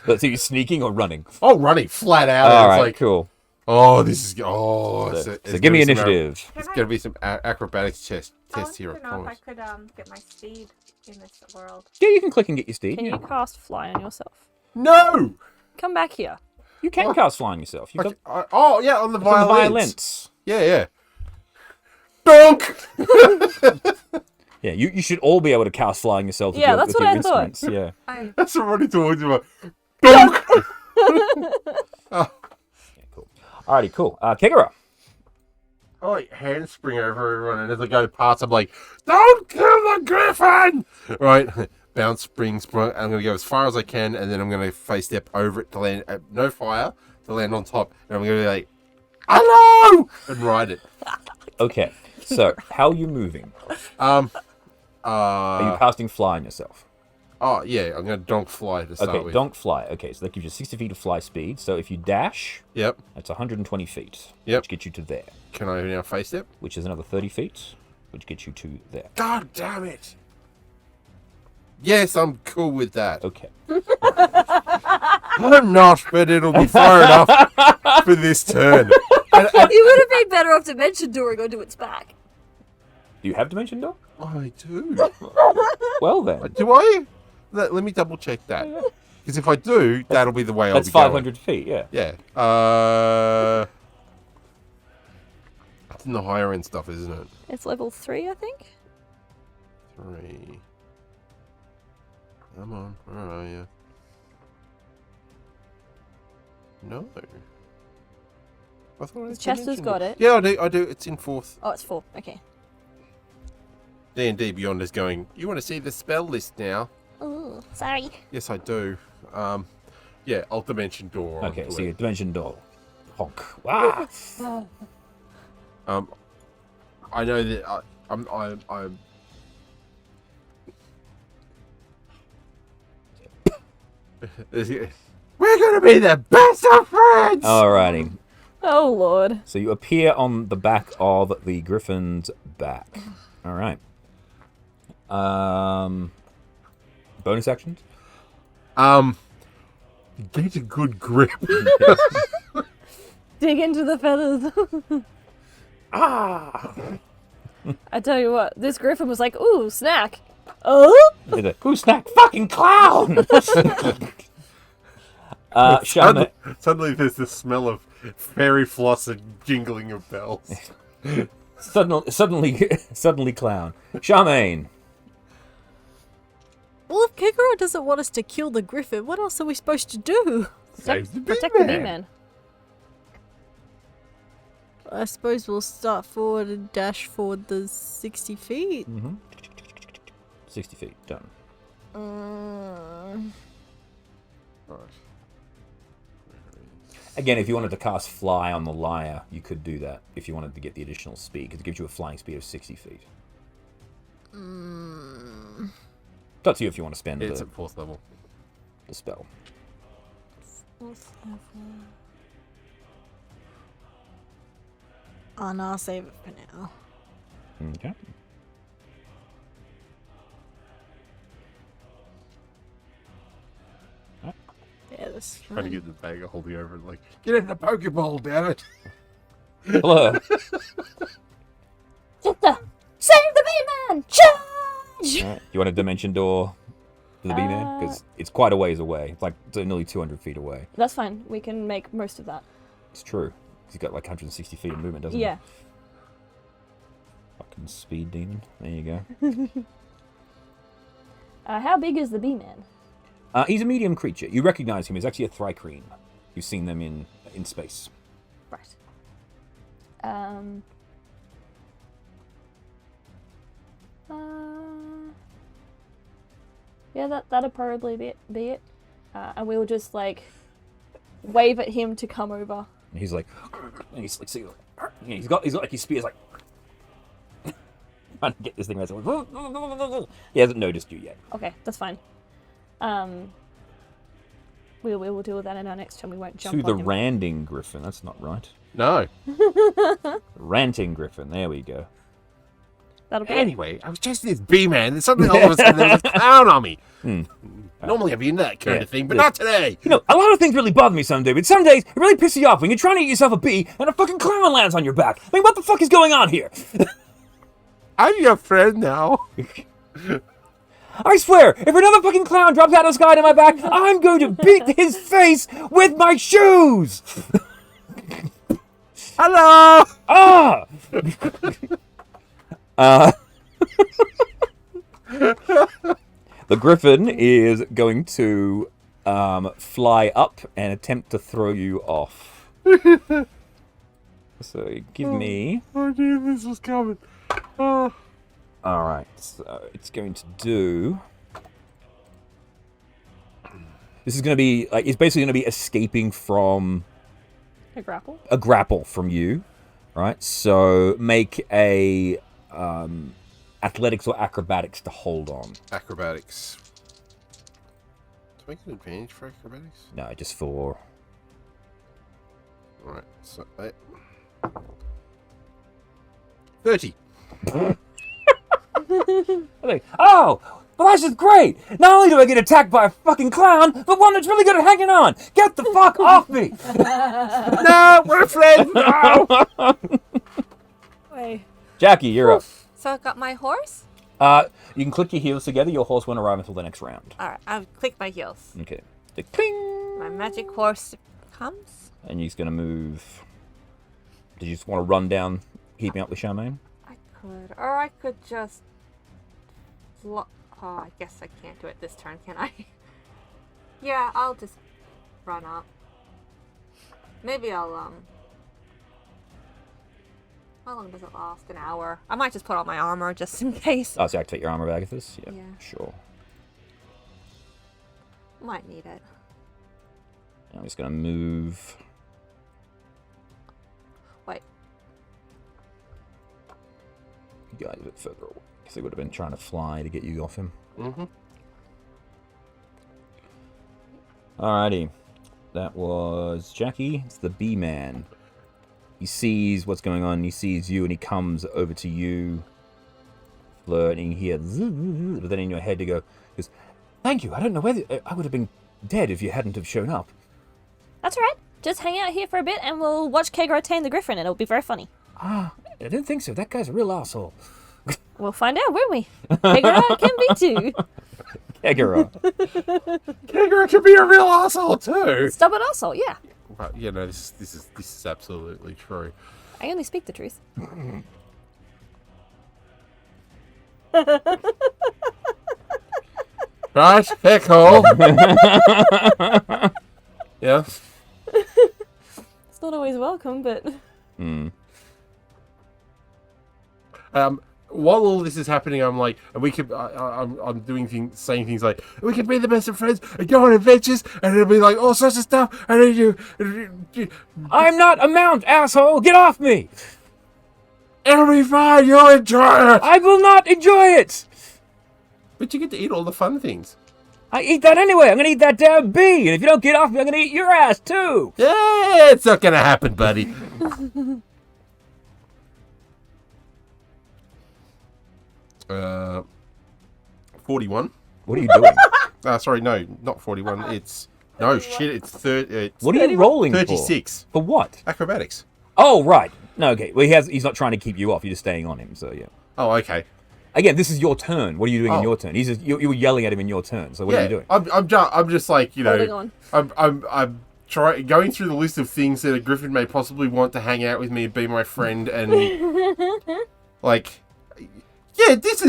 Let's see, you sneaking or running? Oh, running flat out. All It's right, like, cool. oh, this is So it's give me gonna be some initiative. It's gonna be some acrobatics test here. I I promise. could get my speed in this world. Yeah, you can click and get your steed. Can Yeah. you cast fly on yourself? No. Come back here. You can cast flying yourself. You've got Oh yeah, on the it's on the violins. violence. Yeah. Donk. Yeah, you should all be able to cast flying yourself. Yeah, that's with what your I thought. instruments. Yeah. That's what Ronnie told you about. Donk. Yeah, cool. Alrighty, cool. Kegara. I like handspring over everyone, and as I go past, I'm like, "Don't kill the griffin!" Right? bounce, spring. I'm going to go as far as I can, and then I'm going to face step over it to land at no fire, to land on top, and I'm going to be like, hello! And ride it. Okay, so how are you moving? Are you casting fly on yourself? Oh, yeah, I'm going to donk fly to start Okay, with. donk fly. Okay, so that gives you 60 feet of fly speed. So if you dash, Yep. that's 120 feet, Yep. which gets you to there, Can I now face step? which is another 30 feet, which gets you to there. God damn it! Yes, I'm cool with that. Okay. I'm not, but it'll be far enough for this turn. You would have been better off dimension dooring onto its back. Do you have dimension door? I do. Well then, Do I? Let me double check that. Because if I do, that'll be the way I'll that's be going. 500 feet. Yeah. Yeah. It's in the higher end stuff, isn't it? It's level 3, I think. 3. Come on, where are you? No. I thought I Chester's mentioned got it. Yeah, I do. It's in 4th. Oh, it's 4. Okay. D&D Beyond is going, you want to see the spell list now? Oh, sorry. Yes, I do. Yeah, I'll dimension door. Okay, onto so it. your dimension door. Honk. Ah! I know that I'm we're gonna be the best of friends. Alrighty. Oh, Lord. So you appear on the back of the griffin's back. All right. Bonus actions. Get a good grip. Dig into the feathers. Ah! I tell you what, this griffin was like, ooh, snack. Oh? Who snack? Fucking clown! Shaman. Suddenly there's the smell of fairy floss and jingling of bells. Suddenly clown. Charmaine. Well, if Kikoro doesn't want us to kill the griffin, what else are we supposed to do? Save the Protect the bee-man. bee-man. I suppose we'll start forward and dash forward the 60 feet. 60 feet. Done. Again, if you wanted to cast fly on the lyre, you could do that if you wanted to get the additional speed, because it gives you a flying speed of 60 feet. It's up to you if you want to spend It's the, at 4th level. the spell. Oh no, I'll save it for now. Okay. Yeah, that's Trying to fine. get the bag of holding over it like, get in the Pokeball, damn it. Fleur. Save the bee-man! Charge! Alright, you want a dimension door for the B-man? Because it's quite a ways away. It's like nearly 200 feet away. That's fine. We can make most of that. It's true. He's got like 160 feet of movement, doesn't Yeah. he? Fucking speed demon. There you go. How big is the bee-man? He's a medium creature. You recognize him. He's actually a Thrycreen. You've seen them in space. Right. Yeah, that'd probably be it. And we'll just like wave at him to come over. And he's like, and he's like, he's got like his spear's like trying to get this thing right. So he hasn't noticed you yet. Okay, that's fine. We will deal with that in our next turn. We won't jump To the on him. Randing Griffin. That's not right. No. Ranting Griffin. There we go. That'll be it. Anyway, I was chasing this bee-man, and suddenly all of a sudden there was a clown on me. Normally I'd be into that kind of thing, but not today. You know, a lot of things really bother me some days, but some days it really pisses you off when you're trying to eat yourself a bee and a fucking clown lands on your back. I mean, what the fuck is going on here? I'm your friend now. I swear, if another fucking clown drops out of the sky to my back, I'm going to beat his face with my shoes! Hello! Ah! The griffin is going to fly up and attempt to throw you off. So give me... I knew this was coming. Oh. Alright, so it's going to do This is going to be like it's basically going to be escaping from A grapple. a grapple from you, right? So make a athletics or acrobatics to hold on. Acrobatics. Do I get an advantage for acrobatics? No, just for. Alright, so 30. Oh, well, that's just great. Not only do I get attacked by a fucking clown, but one that's really good at hanging on. Get the fuck off me! No, we're friends now. Wait. Jackie, you're up. So I got my horse. You can click your heels together. Your horse won't arrive until the next round. All right, I'll click my heels. Okay. The cling. My magic horse comes. And he's gonna move. Did you just want to run down, keeping up with Charmaine? I could, or I could just. Oh, I guess I can't do it this turn, can I? Yeah, I'll just run up. Maybe I'll How long does it last? An hour. I might just put on my armor just in case. Oh, so activate your armor, Agathis? Yeah. Sure. Might need it. I'm just gonna move. Wait. You guys a bit further away, because they would have been trying to fly to get you off him. Mm-hmm. Alrighty. That was Jackie. It's the B-Man. He sees what's going on, he sees you, and he comes over to you. Fleur, and you hear zzz, but then in your head you goes, thank you, I don't know whether I would have been dead if you hadn't have shown up. That's all right. Just hang out here for a bit and we'll watch Kegro tame the griffin. It'll be very funny. I don't think so. That guy's a real asshole. We'll find out, won't we? Kegro can be too. Kegara. Kegara could be a real asshole too. Stubborn asshole, yeah. But yeah, no, this is absolutely true. I only speak the truth. Right, fair call. Yeah. It's not always welcome, but... While all this is happening, I'm like, and we could, I'm doing things, saying things like, we could be the best of friends and go on adventures, and it'll be like all sorts of stuff, and then I'm not a mount, asshole! Get off me! it'll be fine. You'll enjoy it. I will not enjoy it! But you get to eat all the fun things. I eat that anyway. I'm gonna eat that damn bee, and if you don't get off me, I'm gonna eat your ass too. Yeah, it's not gonna happen, buddy. 41. What are you doing? Sorry, no, not 41. It's no shit. It's 30. It's What are you rolling 36. For what? Acrobatics. Oh, right. No, okay. Well, he's not trying to keep you off. You're just staying on him. So yeah. Oh, okay. Again, this is your turn. What are you doing in Oh. your turn? He's just, you were yelling at him in your turn. So what are you doing? I'm just like, you Holding know, on. I'm going through the list of things that a griffin may possibly want to hang out with me and be my friend, and like, yeah, this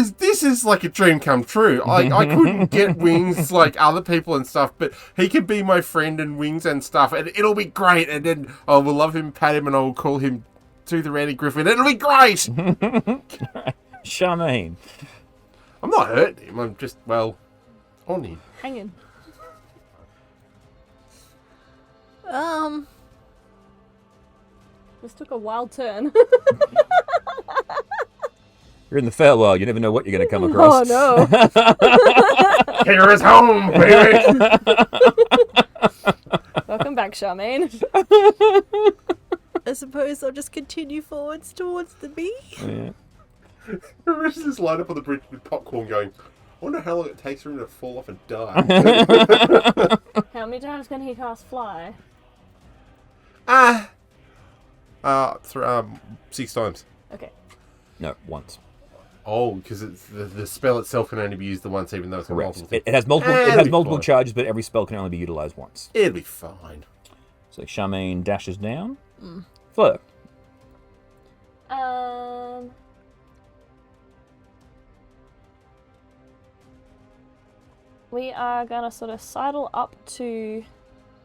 is like a dream come true. I couldn't get wings like other people and stuff, but he could be my friend and wings and stuff, and it'll be great. And then I will love him, pat him, and I will call him to the Randy Griffin. It'll be great. Charmaine. I'm not hurting him. I'm just on him. Hanging. This took a wild turn. You're in the Feywild. You never know what you're going to come across. Oh no. Here is home, baby. Welcome back, Charmaine. I suppose I'll just continue forwards towards the bee. Yeah. Remember this line up on the bridge with popcorn going, I wonder how long it takes for him to fall off and die. How many times can he cast fly? 6 times. Okay. No, once. Oh, because the spell itself can only be used the once, even though it's a Correct. multiple thing. It has multiple. It It'll has be multiple fine. charges, but every spell can only be utilized once. It'll be fine. So Charmaine dashes down. Fleur. We are gonna sort of sidle up to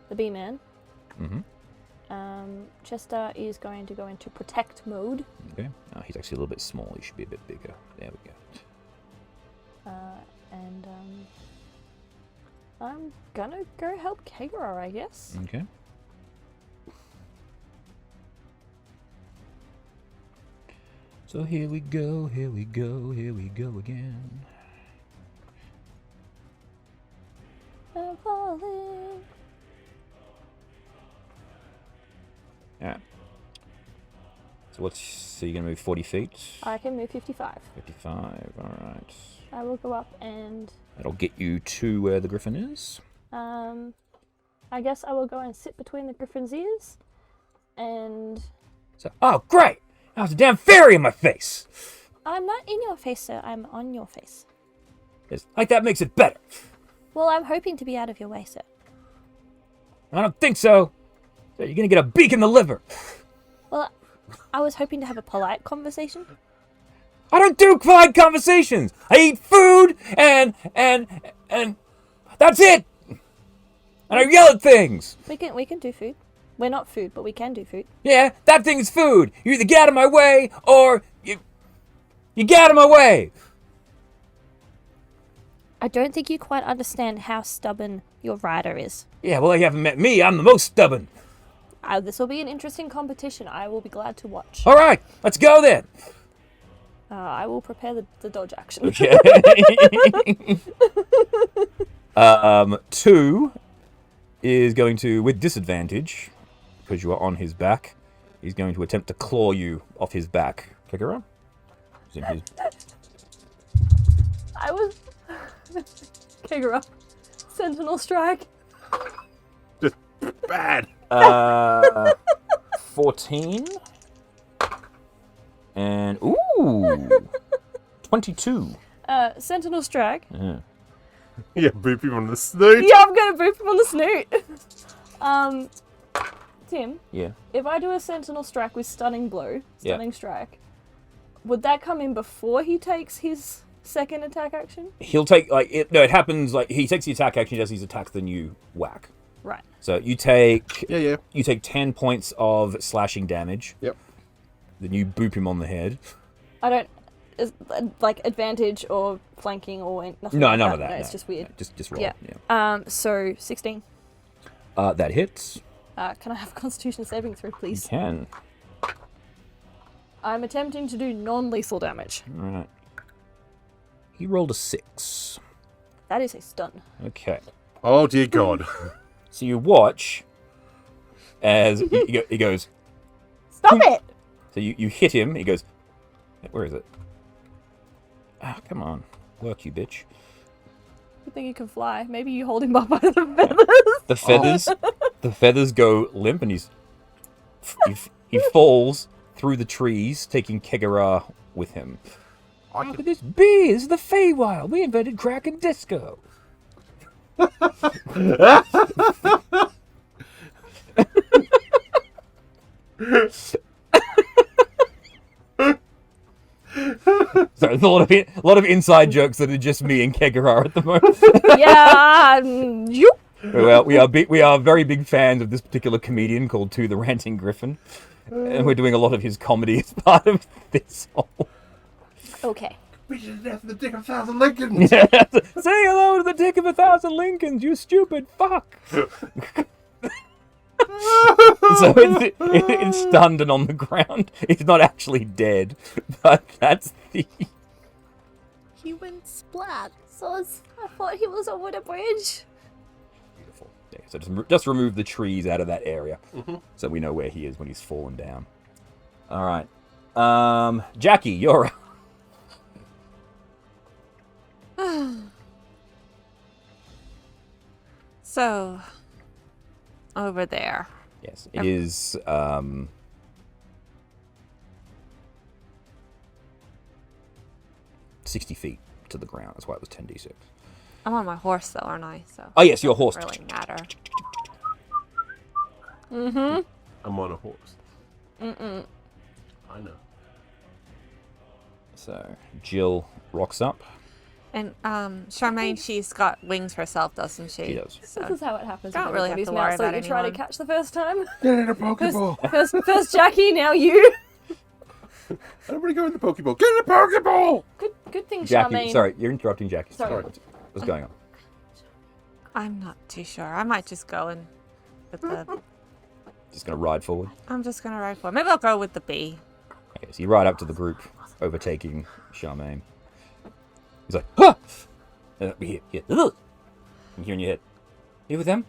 the B-Man. Mm-hmm. Chester is going to go into protect mode. Okay. Oh, he's actually a little bit small. He should be a bit bigger. There we go. I'm gonna go help Kegara, I guess. Okay. So here we go, here we go, here we go again. I'm falling. Yeah. So you're gonna move 40 feet? I can move 55. 55, alright. I will go up and That'll get you to where the griffin is. I guess I will go and sit between the griffin's ears and So, oh, great! Now there's a damn fairy in my face! I'm not in your face, sir. I'm on your face. It's like that makes it better. Well, I'm hoping to be out of your way, sir. I don't think so. So you're gonna get a beak in the liver. Well, I was hoping to have a polite conversation. I don't do polite conversations. I eat food and that's it. And I yell at things. We can do food. We're not food, but we can do food. Yeah, that thing is food. You either get out of my way or you get out of my way. I don't think you quite understand how stubborn your rider is. Yeah, well, you haven't met me. I'm the most stubborn. This will be an interesting competition. I will be glad to watch. All right, let's go then. I will prepare the dodge action. Okay. 2 is going to, with disadvantage, because you are on his back, he's going to attempt to claw you off his back. Kegara? I was... Kegara. Sentinel strike. Just bad. 14. And, ooh, 22. Sentinel strike. Yeah. Yeah, boop him on the snoot. Yeah, I'm gonna boop him on the snoot. Tim, Yeah. if I do a sentinel strike with stunning blow, Yeah. stunning strike, would that come in before he takes his second attack action? He'll take, it happens, he takes the attack action, he does his attack, then you whack. Right. So you take... Yeah. You take 10 points of slashing damage. Yep. Then you boop him on the head. I don't... advantage or flanking or nothing No, like none that. of that. No, it's no. just weird. Just roll. Yeah. Yeah. So 16. That hits. Can I have a Constitution saving throw, You please? can. I'm attempting to do non-lethal damage. Alright. He rolled a 6. That is a stun. Okay. Oh, dear God. So you watch as he goes... Stop it! So you hit him, he goes... Where is it? Ah, come on. Work, you bitch. Good thing you can fly. Maybe you hold him up by the feathers. The feathers... The feathers go limp and he falls through the trees, taking Kegara with him. Look at this bee! This is the Feywild! We invented crack and disco! Sorry, there's a lot of inside jokes that are just me and Kegara at the moment. Yeah. You. Well, we are very big fans of this particular comedian called the Ranting Griffin, and we're doing a lot of his comedy as part of this whole. Okay. We should death the dick of 1,000 Lincolns. Say hello to the dick of 1,000 Lincolns, you stupid fuck! So it's stunned and on the ground. It's not actually dead, but that's the... He went splat. I thought he was over the bridge. Beautiful. Yeah, so just remove the trees out of that area, so we know where he is when he's fallen down. All right, Jackie, you're up. So, over there. Yes, it is. 60 feet to the ground. That's why it was 10d6. I'm on my horse though, aren't I? So. Oh yes, your horse. Doesn't really matter. Mm-hmm. I'm on a horse. Mm-mm. I know. So Jill rocks up. And Charmaine, she's got wings herself, doesn't she? She does. This So is how it happens. Don't when really have everybody's to now worry about absolutely trying to anyone. catch the first time. Get in a Pokeball. First Jackie, now you. Everybody go in the Pokeball. Get in a Pokeball. Good thing, Jackie, Charmaine. sorry, you're interrupting Jackie. Sorry. What's going on? I'm not too sure. I might just go in with the... Just gonna ride forward. I'm just going to ride for it. Maybe I'll go with the bee. Okay, so you ride up to the group, overtaking Charmaine. He's like, "Ah! Here. Ugh!" You hear in your head. You with them?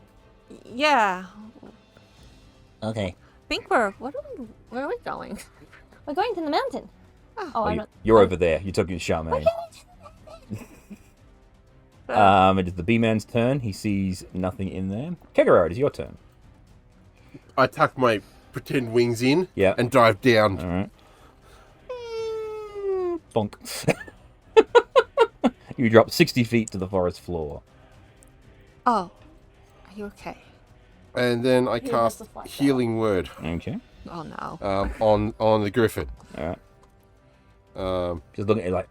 Yeah. Okay. I think we're... Where are we going? We're going to the mountain. Oh, Oh, I'm not. you're over there. You're talking to Charmaine. It is the bee-man's turn. He sees nothing in there. Kegaro, it is your turn. I tuck my pretend wings in Yeah. and dive down. All right. Bonk. You drop 60 feet to the forest floor. Oh. Are you okay? And then I has cast to fight Healing Word Okay. Oh, no. on the griffin. All right. Just looking at it like,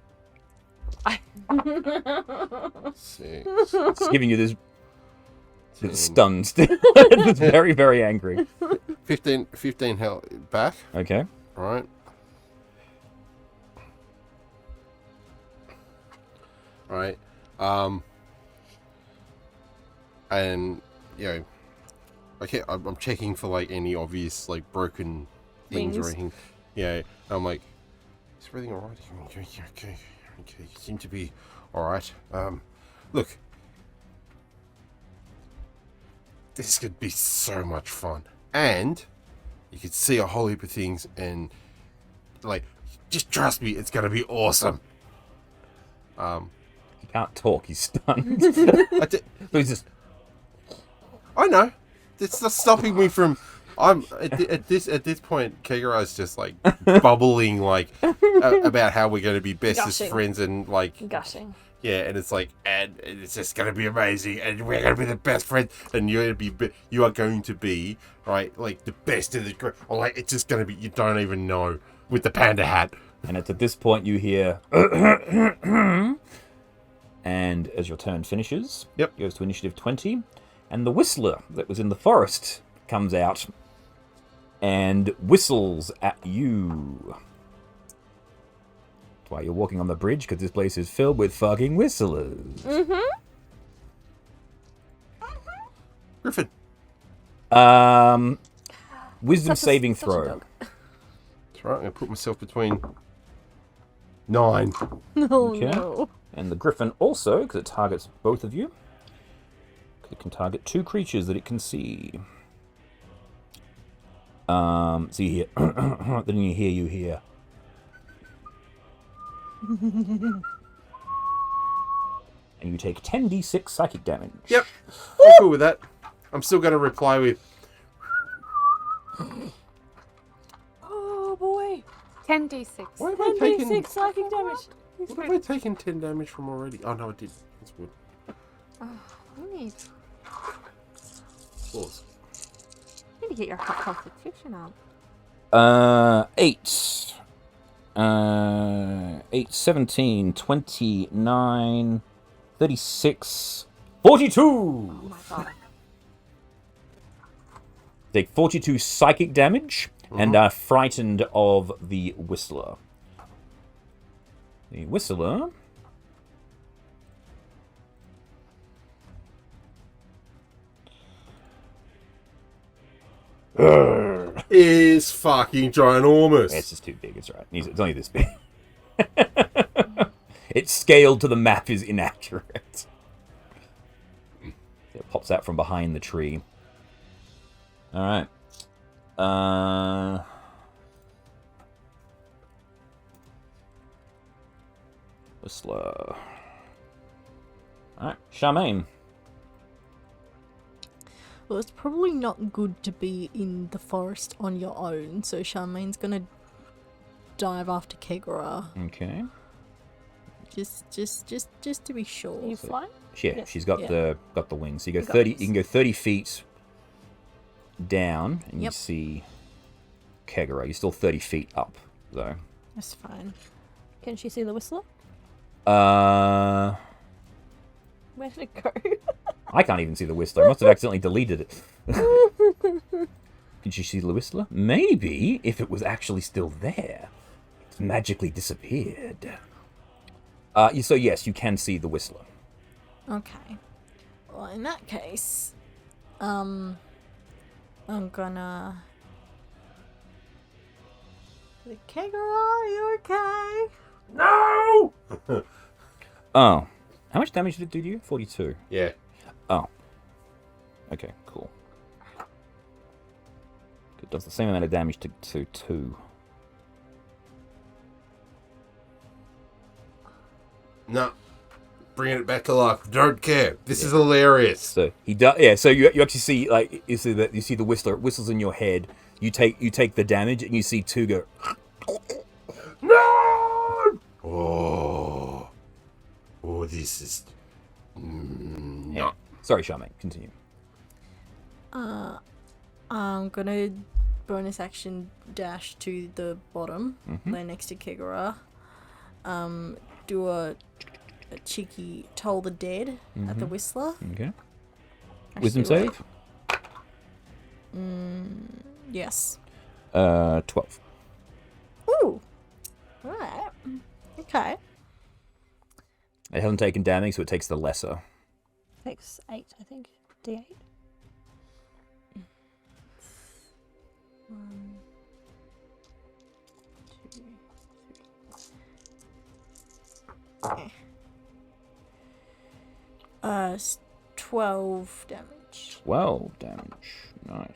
Six, it's giving you this 10, stunned. It's very, very angry. 15 health back. Okay. Right. Right. And okay, I'm checking for like any obvious like broken things or Wings. anything. Yeah. I'm like, is everything alright? Okay. You seem to be alright. Look. This could be so much fun. And you could see a whole heap of things and like just trust me, it's gonna be awesome. He can't talk. He's stunned. But He's just, I know. It's not stopping me from. I'm at this point. Kegaro's just like bubbling like about how we're going to be bestest Gushing. friends and like Gushing. yeah, and it's like and it's just going to be amazing and we're going to be the best friends and you are going to be right like the best of the group or like it's just going to be you don't even know with the panda hat. and it's at this point you hear, and as your turn finishes, Yep. goes to initiative 20, and the whistler that was in the forest comes out and whistles at you. That's why you're walking on the bridge, because this place is filled with fucking whistlers. Griffin. Wisdom saving such a throw. dog. That's right. I'm going to put myself between 9. Oh Okay. no. And the griffin also, because it targets both of you. It can target 2 creatures that it can see. So you hear, then you hear. And you take 10d6 psychic damage. Yep. I'm cool with that. I'm still going to reply with Oh boy. 10d6. what have I taken? 10d6 psychic damage. What have I taken 10 damage from already? Oh no, I did. That's good. You need Pause. to get your constitution up. 8. 8, 17, 29, 36, 42! Oh my god. Take 42 psychic damage and are frightened of the whistler. The whistler Is fucking ginormous. it's just too big, it's right. It's only this big. Its scale to the map is inaccurate. It pops out from behind the tree. Alright. Whistler. Alright, Charmaine. Well, it's probably not good to be in the forest on your own, so Charmaine's gonna dive after Kegara. Okay. Just to be sure. Are you flying? Yeah, Yes. she's got Yeah. the wings. So you go You got 30. this. You can go 30 feet down, and you Yep. see Kegara. You're still 30 feet up, though. That's fine. Can she see the whistler? Uh, Where did it go? I can't even see the whistler. I must have accidentally deleted it. Did you see the whistler? Maybe if it was actually still there, it's magically disappeared. So yes, you can see the whistler. Okay. Well, in that case, I'm gonna. The Kegara, are you okay? No! Oh. How much damage did it do to you? 42. Yeah. Oh. Okay, cool. It does the same amount of damage to 2. No. Bringing it back to life. Don't care. This is hilarious. So he does. Yeah. So you actually see like you see the whistler. It whistles in your head. You take the damage, and you see 2 go. No! Oh, this is... Yeah. Sorry, Charmaine. Continue. I'm gonna bonus action dash to the bottom, lay next to Kegara. Do a cheeky toll the dead at the Whistler. Okay. Actually, Wisdom save. Yes. 12. Ooh. Right. Okay. It hasn't taken damage, so it takes the lesser. Takes 8, I think. D8. 1, 2, 3. 12 damage. 12 damage. Nice.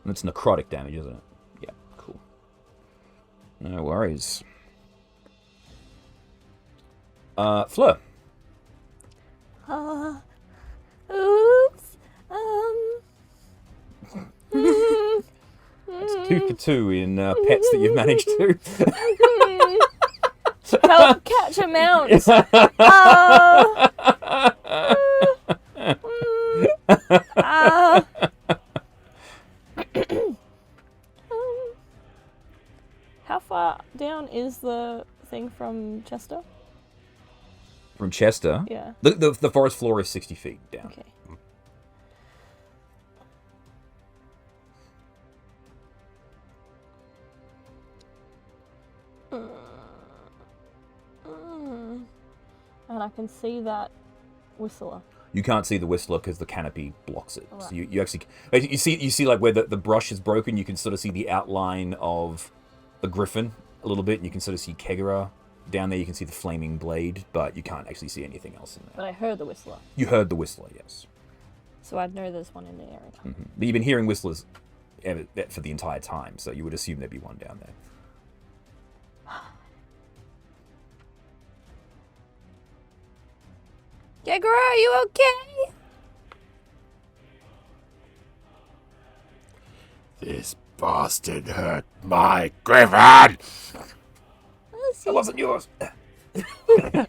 That's necrotic damage, isn't it? Yeah, cool. No worries. Fleur. Oops. That's 2 for 2 in pets that you've managed to. Help catch a mount. How far down is the thing from Chester? From Chester? Yeah. The forest floor is 60 feet down. Okay. And I can see that whistler. You can't see the whistler because the canopy blocks it. Right. So you actually you see like where the brush is broken. You can sort of see the outline of the griffin a little bit, and you can sort of see Kegara down there. You can see the flaming blade, but you can't actually see anything else in there. But I heard the whistler, You heard the whistler, yes. so I'd know there's one in the area. But you've been hearing whistlers for the entire time, so you would assume there'd be one down there. Kegara, are you okay? This bastard hurt my griffin! That wasn't yours. The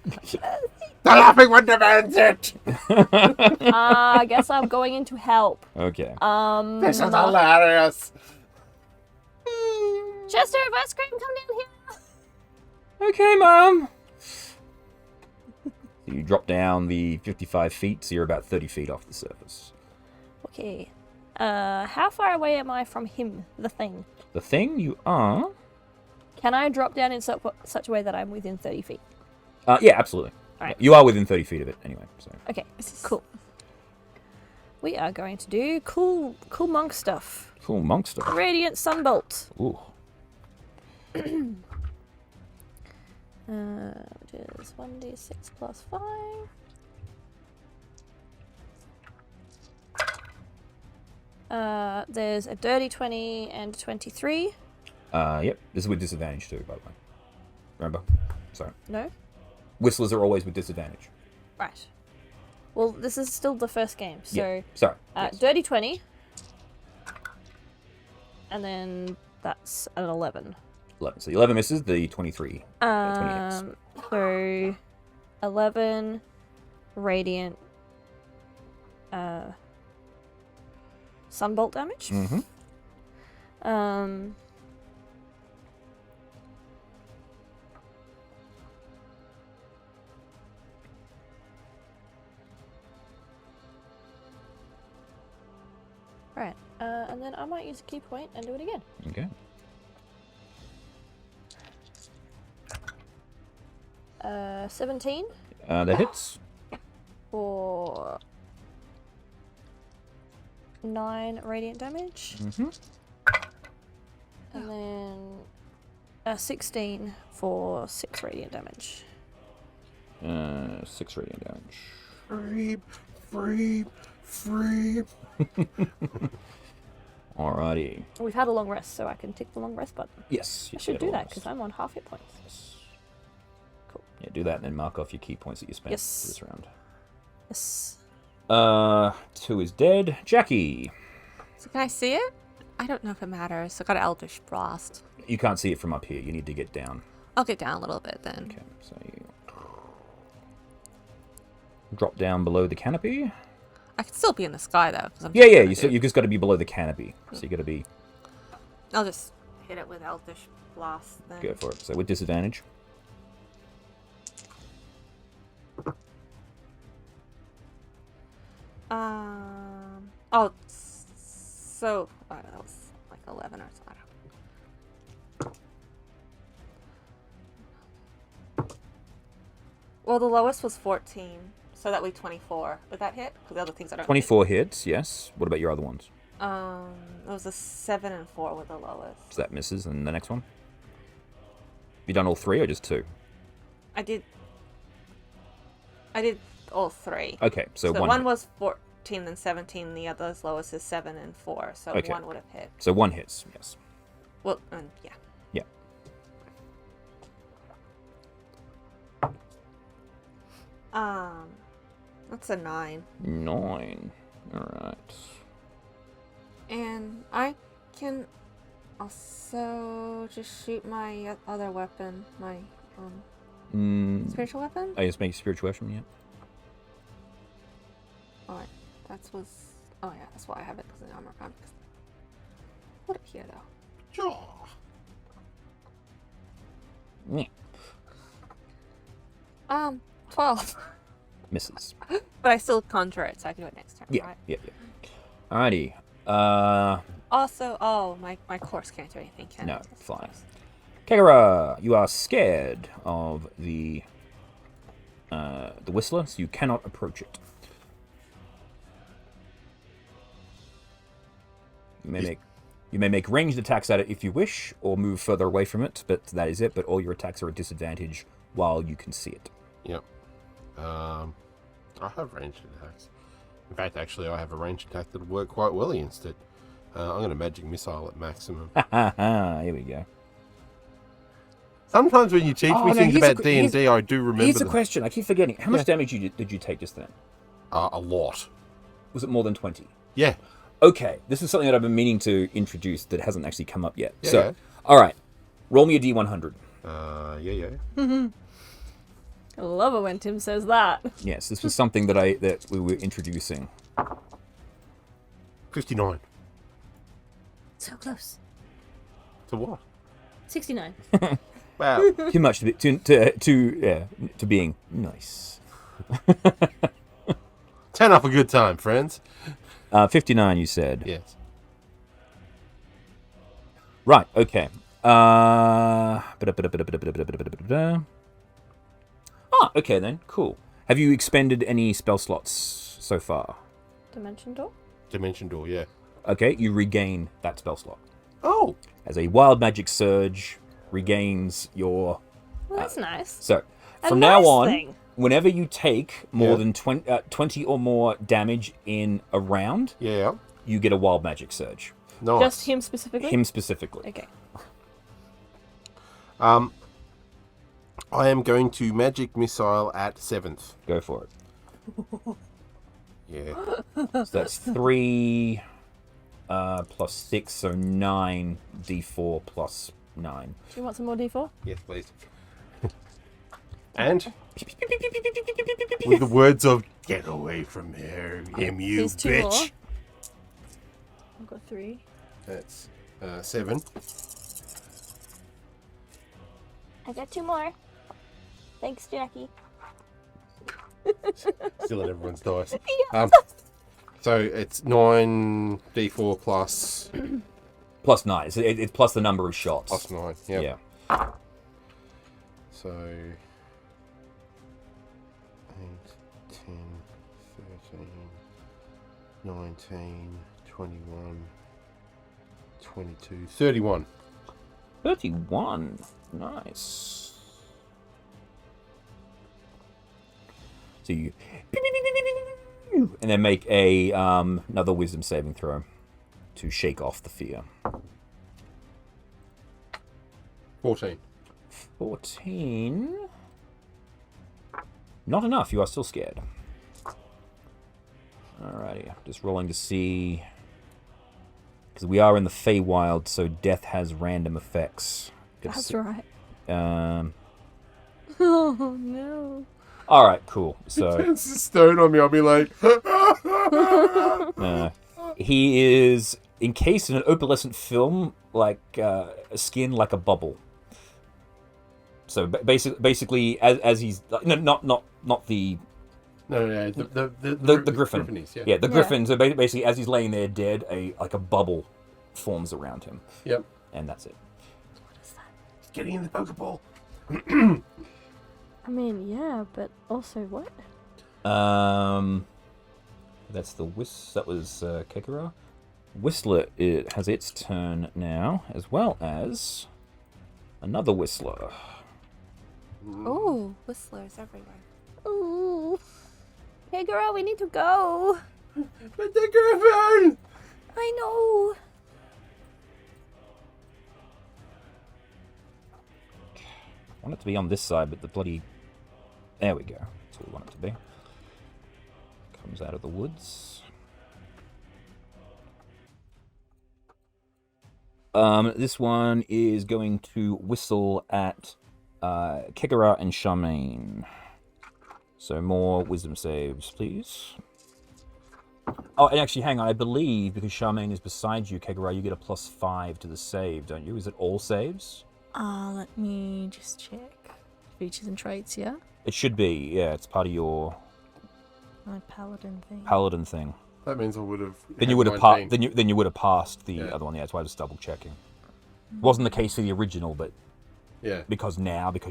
laughing one demands it! I guess I'm going in to help. Okay. This is hilarious! Chester, if I scream, come down here. Okay, Mom. You drop down the 55 feet, so you're about 30 feet off the surface. Okay. How far away am I from him, the thing? The thing you are... Can I drop down in such a way that I'm within 30 feet? Yeah, absolutely. Alright. You are within 30 feet of it, anyway. So. Okay, cool. We are going to do cool monk stuff. Cool monk stuff. Radiant Sunbolt. Ooh. Which is 1d6 plus 5. There's a dirty 20 and 23. Yep. This is with disadvantage too, by the way. Remember? Sorry. No? Whistlers are always with disadvantage. Right. Well, this is still the first game, so... Yeah. Sorry. Yes. Dirty 20. And then that's an 11. 11. So the 11 misses, the 23. 28. So 11 radiant sunbolt damage. Mm-hmm. Right. And then I might use a key point and do it again. Okay. 17. That hits. For 9 radiant damage. Mm-hmm. And then 16 for 6 radiant damage. 6 radiant damage. Free. Alrighty. We've had a long rest, so I can tick the long rest button. Yes. I should do that because I'm on half hit points. Cool. Yeah, do that and then mark off your key points that you spent Yes. for this round. Yes. 2 is dead. Jackie. So can I see it? I don't know if it matters. I got an Eldritch Blast. You can't see it from up here. You need to get down. I'll get down a little bit then. Okay, so you drop down below the canopy. I could still be in the sky though. 'Cause I'm Yeah, just yeah. gonna do- You've just got to be below the canopy. So you got to be I'll just hit it with Eldritch Blast then. go for it. So with disadvantage. Oh, so that was like 11 or something. Well, the lowest was 14, so that would be 24. Would that hit? Because the other things I don't. 24 hits. Yes. What about your other ones? It was a 7 and 4 with the lowest. So that misses. And the next one. You done all 3 or just 2? I did all 3. Okay, so one one. was 14, then 17. The other's lowest is 7 and 4, so Okay. 1 would have hit. So 1 hits. Yes. Well, yeah. Yeah. That's a 9. 9. All right. And I can also just shoot my other weapon, my spiritual weapon. I just make spiritual weapon. Yeah. Alright, oh yeah, that's why I have it, because the armor found. Put it here though. Jaw. Yeah. 12. Misses. But I still conjure it, so I can do it next turn, Yeah. right? Yeah. Yeah. Alrighty. Also, my course can't do anything, can No, it? fine. Kagura, you are scared of the Whistler, so you cannot approach it. You may make ranged attacks at it if you wish, or move further away from it, but that is it. But all your attacks are at disadvantage while you can see it. Yep. I have ranged attacks. In fact, actually, I have a ranged attack that'll work quite well against it. I'm going to magic missile at maximum. Here we go. Sometimes when you teach me things here's a about D&D, I do remember Here's a them. question. I keep forgetting. How much Yeah. damage did you take just then? A lot. Was it more than 20? Yeah. Okay, this is something that I've been meaning to introduce that hasn't actually come up yet. Yeah, So, yeah. all right, roll me a D100. Yeah. I love it when Tim says that. Yes, this was something that we were introducing. 59. So close. To what? 69. Wow. Too much to being nice. 10 up a good time, friends. 59, you said. Yes. Right. Okay. Okay then. Cool. Have you expended any spell slots so far? Dimension door? Dimension door, yeah. Okay, you regain that spell slot. Oh! As a wild magic surge regains your... Well, that's nice. So, A from now nice on, thing. whenever you take more Yeah. than 20 or more damage in a round, Yeah. you get a wild magic surge. Nice. Just him specifically? Him specifically. Okay. I am going to magic missile at 7th. Go for it. Yeah. So that's 3 plus 6, so 9 d4 plus 9. Do you want some more D4? Yes, please. And with the words of "Get away from here, him, you Here's 2 more. bitch." I've got 3. That's 7. I got 2 more. Thanks, Jackie. Still at everyone's dice. So it's 9 d4 plus Plus 9. It's plus the number of shots. plus 9. Yep. Yeah. So 19, 21, 22, 31. 31. Nice. So you... And then make a another wisdom saving throw to shake off the fear. 14. 14. Not enough. You are still scared. Alrighty. Just rolling to see... Because we are in the Feywild, so death has random effects. That's right. Um... Oh, no. Alright, cool. So... It's a stone on me, I'll be like... he is encased in an opalescent film, like a skin like a bubble. So basically, as he's not the No, the griffin. Griffinies, yeah. Yeah, the griffin. So basically, as he's laying there dead, like a bubble forms around him. Yep. And that's it. What is that? He's getting in the Pokeball. I mean, yeah, but also what? That's the That was Kekara. Whistler, it has its turn now, as well as another Whistler. Oh, whistlers everywhere. Ooh. Hey, girl, we need to go. But the Griffin! I know. I want it to be on this side, but the bloody... There we go. That's what we want it to be. Comes out of the woods. This one is going to whistle at Kekara and Charmaine. So more wisdom saves, please. Oh, and actually, hang on. I believe because Charmaine is beside you, Kekara, you get a +5 to the save, don't you? Is it all saves? Let me just check. Features and traits, yeah? It should be. Yeah, it's part of your My paladin thing. paladin thing. That means I would have. Then you would have then you would have passed the other one. Yeah, that's why I was double checking. Wasn't the case for the original, but Yeah. because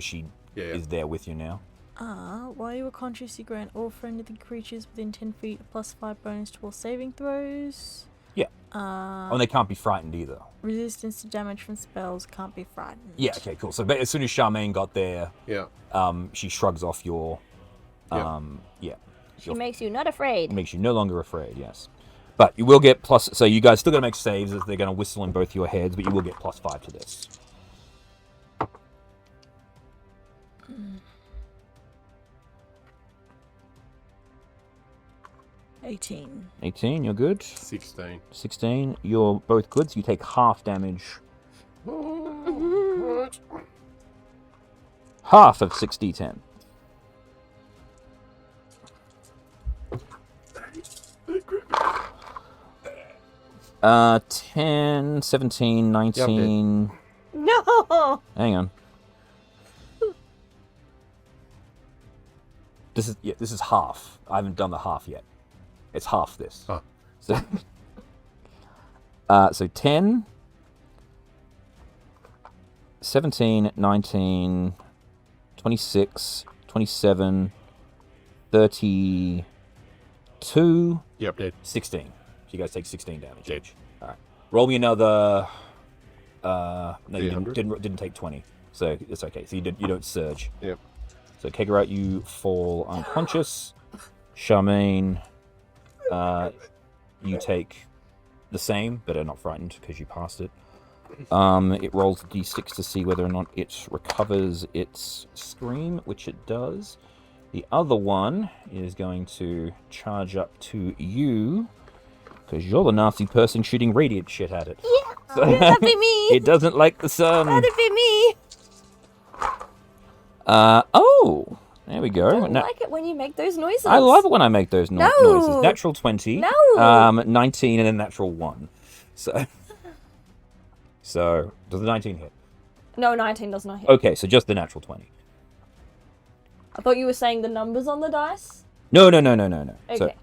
she is there with you now. While you are conscious, you grant all friendly creatures within 10 feet a +5 bonus to all saving throws. Yeah. And they can't be frightened either. Resistance to damage from spells, can't be frightened. Yeah. Okay. Cool. So as soon as Charmaine got there, Yeah. she shrugs off your. Yeah. She makes you not afraid. It makes you no longer afraid. Yes. But you will get plus. So you guys still got to make saves as they're going to whistle in both your heads, but you will get +5 to this. 18. 18, you're good. 16. 16, you're both good, so you take half damage. Half of 6d10. Uh, 10, 17, 19... No! Hang on. This is half. I haven't done the half yet. It's half this. Huh. So 10, 17, 19, 26, 27, 32, Yep, dead. 16. So you guys take 16 damage Dead. each. All right. Roll me another... no, you 800? didn't take 20. So it's okay. So you don't surge. Yep. So Kegara, you fall unconscious. Charmaine, you take the same, but are not frightened because you passed it. It rolls a d6 to see whether or not it recovers its scream, which it does. The other one is going to charge up to you because you're the nasty person shooting radiant shit at it. Yeah, So, that'd be me. it doesn't like the sun. That'd be me. Oh, there we go. I don't like it when you make those noises. I love it when I make those No. noises. Natural 20. No. 19 and a natural 1. So does the 19 hit? No, 19 does not hit. Okay, so just the natural 20. I thought you were saying the numbers on the dice. No. Okay.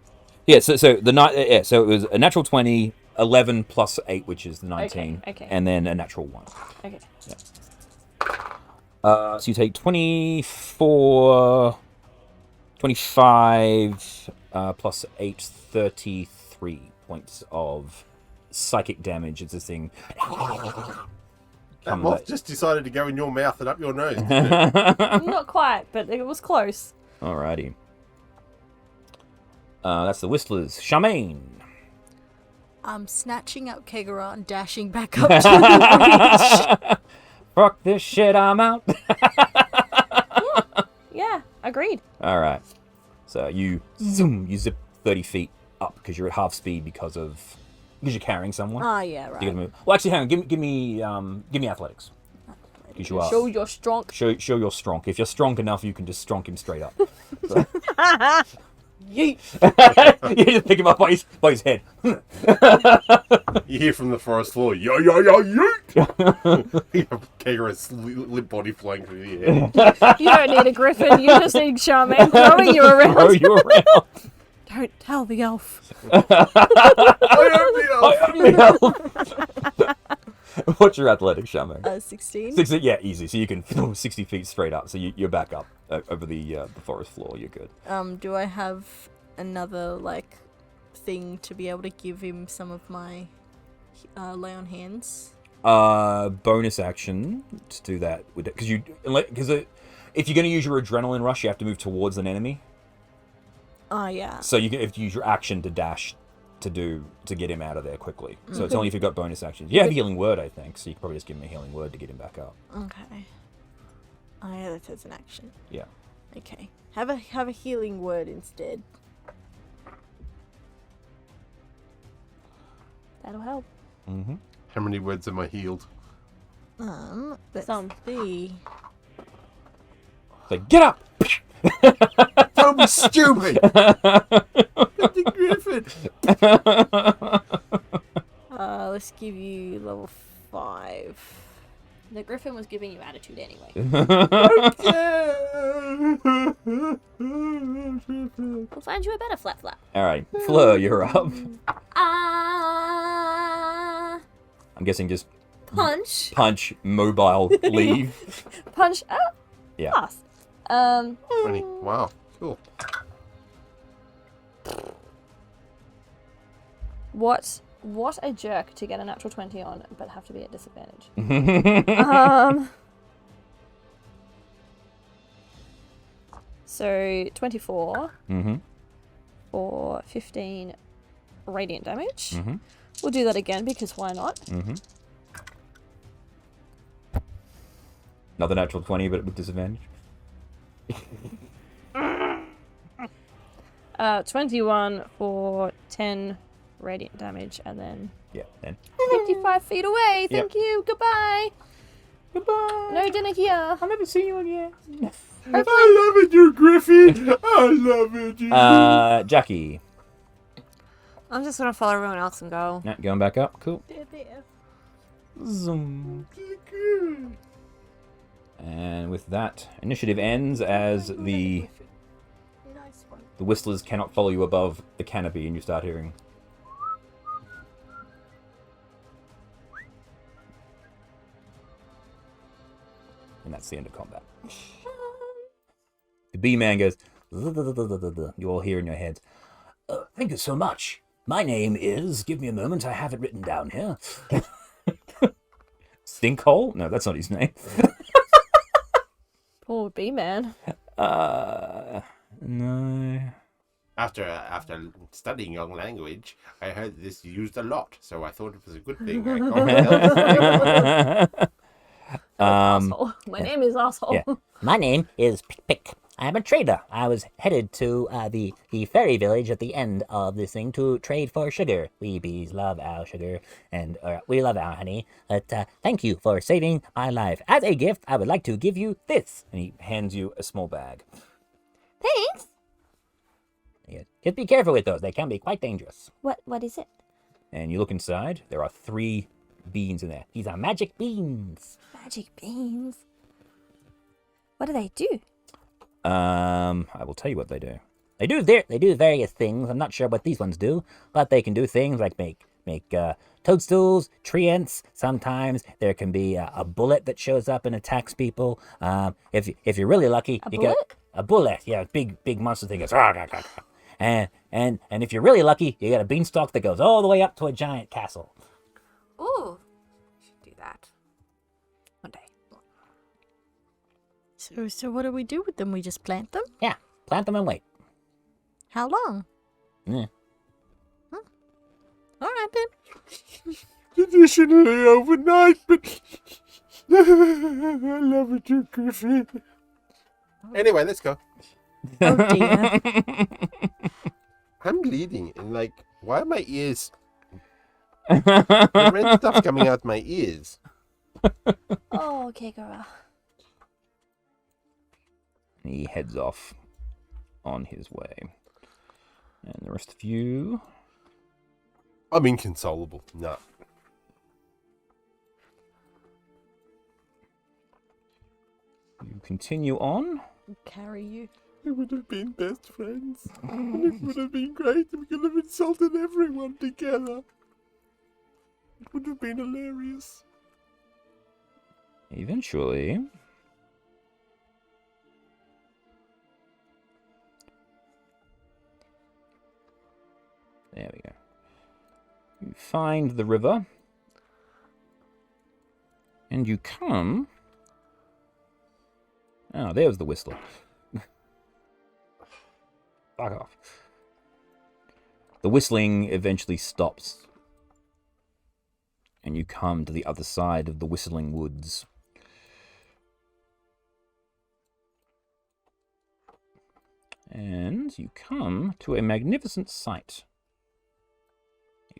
So it was a natural 20, 11 plus 8, which is the 19, Okay. and then a natural 1. Okay. So you take 24, 25 plus 8, 33. 3 points of psychic damage as this thing. That moth just decided to go in your mouth and up your nose, didn't it? Not quite, but it was close. Alrighty. That's the Whistlers. Charmaine. I'm snatching up Kegara and dashing back up to the bridge. Fuck this shit, I'm out. Yeah, agreed. Alright. So you zip 30 feet up because you're at half speed because you're carrying someone. Ah, yeah, You right. gotta move. Well, actually, hang on. Give me athletics. Because you are. Show you're strong. Show you're strong. If you're strong enough, you can just strong him straight up. Yeet. You just pick him up by his head. You hear from the forest floor, yo, yo, yo, yeet! You have Kagura's limp body flying through the air. You don't need a griffin. You just need Charmaine throwing you around. Throw you around. Don't tell the elf. I am the elf! What's your athletics, Charmaine? 16. 60, yeah, easy. So you can 60 feet straight up. So you're back up over the forest floor. You're good. Do I have another, thing to be able to give him some of my lay on hands? Bonus action to do that because if you're going to use your adrenaline rush, you have to move towards an enemy. Oh, yeah. So you have to use your action to dash to get him out of there quickly. So it's only if you've got bonus actions. You have healing word, I think. So you could probably just give him a healing word to get him back up. Okay. Oh, yeah, that says an action. Yeah. Okay. Have a healing word instead. That'll help. Mm-hmm. How many words am I healed? Let's Some. see. So get up. Don't be stupid! The griffin! Let's give you level 5. The griffin was giving you attitude anyway. We'll find you a better flap flap. All right, Fleur, you're up. I'm guessing just Punch. punch, mobile, leave. Punch. Yeah. Pass. 20. Wow, cool. What a jerk to get a natural 20 on, but have to be at disadvantage. So 24 for 15 radiant damage. We'll do that again because why not? Another natural 20, but with disadvantage. 21 for 10 radiant damage, and then Yeah, then. 55 feet away. Thank Yep. you. Goodbye. Goodbye. No dinner here. I'll never see you again. I love it, you Griffin! I love it, you. Jackie. I'm just gonna follow everyone else and go. Yeah, going back up. Cool. There. Zoom. And with that, initiative ends as the Nice one. Whistlers cannot follow you above the canopy, and you start hearing. And that's the end of combat. The bee man goes. You all hear in your heads. Thank you so much. My name is. Give me a moment. I have it written down here. Stinkhole? No, that's not his name. Poor bee man. No. After studying your language, I heard this used a lot, so I thought it was a good thing. I can't help. Asshole. My name is Asshole. Yeah. My name is Pick. I'm a trader. I was headed to the fairy village at the end of this thing to trade for sugar. We bees love our sugar, and we love our honey. But thank you for saving my life. As a gift, I would like to give you this. And he hands you a small bag. Thanks. Yeah. Just be careful with those. They can be quite dangerous. What is it? And you look inside. There are 3 beans in there. These are magic beans. Magic beans. What do they do? I will tell you what they do. They do various things. I'm not sure what these ones do, but they can do things like make toadstools, tree ants. Sometimes there can be a bullet that shows up and attacks people. If you're really lucky, you get bullet? a bullet. Yeah, big monster thing goes. "Rah, rah, rah, rah." And if you're really lucky, you get a beanstalk that goes all the way up to a giant castle. Ooh, should do that one day. So what do we do with them? We just plant them? Yeah, plant them and wait. How long? Yeah. All right then. Traditionally overnight, but I love it too, Griffin. Anyway, let's go. Oh dear. I'm bleeding, and like, why are my ears? The red stuff coming out my ears. Oh, Kigura. He heads off on his way. And the rest of you... I'm inconsolable. No. You continue on. Carry you. We would have been best friends. And it would have been great. We could have insulted everyone together. It would have been hilarious. Eventually... There we go. You find the river. And you come... Oh, there's the whistler. Fuck off. The whistling eventually stops. And you come to the other side of the whistling woods. And you come to a magnificent sight.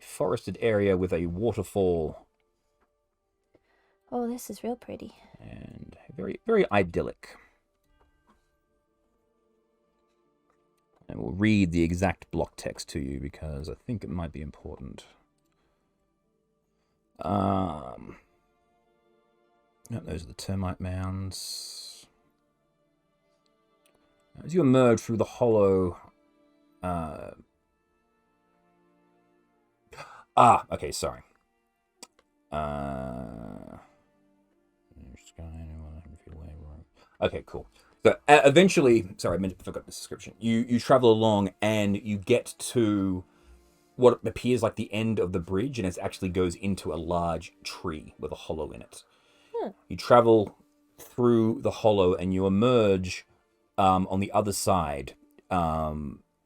A forested area with a waterfall. Oh, this is real pretty. And very, very idyllic. I will read the exact block text to you because I think it might be important. Those are the termite mounds. As you emerge through the hollow... okay, sorry. Okay, cool. So eventually, sorry, I forgot the description. You travel along and you get to what appears like the end of the bridge, and it actually goes into a large tree with a hollow in it. You travel through the hollow and you emerge on the other side. A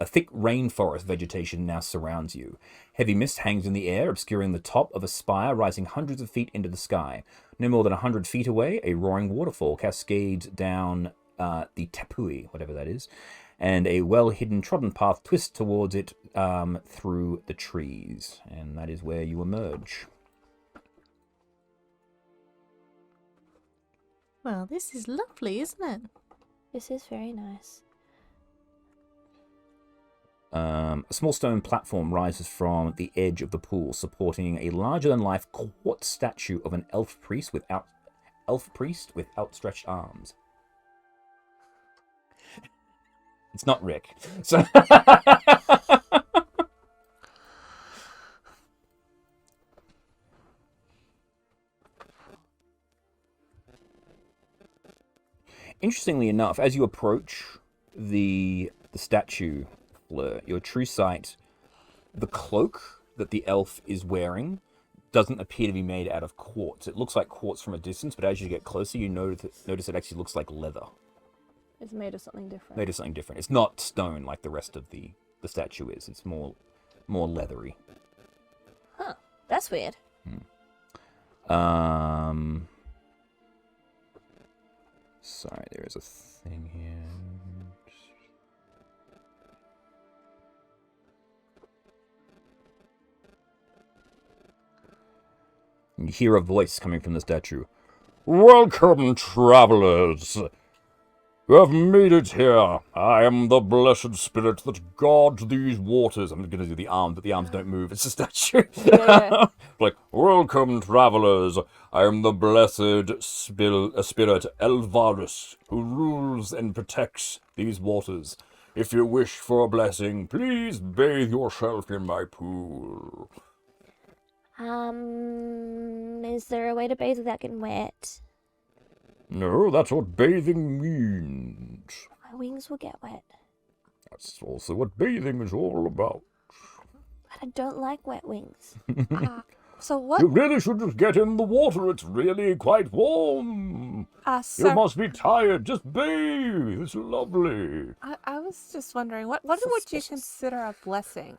thick rainforest vegetation now surrounds you. Heavy mist hangs in the air, obscuring the top of a spire rising hundreds of feet into the sky. No more than 100 feet away, a roaring waterfall cascades down the Tapui, whatever that is, and a well-hidden trodden path twists towards it through the trees. And that is where you emerge. Well, this is lovely, isn't it? This is very nice. A small stone platform rises from the edge of the pool, supporting a larger-than-life quartz statue of an elf priest with outstretched arms. It's not Rick. So interestingly enough, as you approach the statue, Fleur, your true sight, the cloak that the elf is wearing doesn't appear to be made out of quartz. It looks like quartz from a distance, but as you get closer, you notice it actually looks like leather. It's made of something different. Made of something different. It's not stone like the rest of the statue is. It's more leathery. Huh. That's weird. Sorry, there is a thing here. You hear a voice coming from the statue. Welcome, travelers. You have made it here. I am the blessed spirit that guards these waters. I'm going to do the arm, but the arms don't move. It's a statue. Yeah. Like, welcome, travelers. I am the blessed spirit Elvarus, who rules and protects these waters. If you wish for a blessing, please bathe yourself in my pool. Is there a way to bathe without getting wet? No, that's what bathing means. My wings will get wet. That's also what bathing is all about. But I don't like wet wings. So what? You really should just get in the water. It's really quite warm. You Sir, must be tired. Just bathe. It's lovely. I was just wondering, what would you consider a blessing?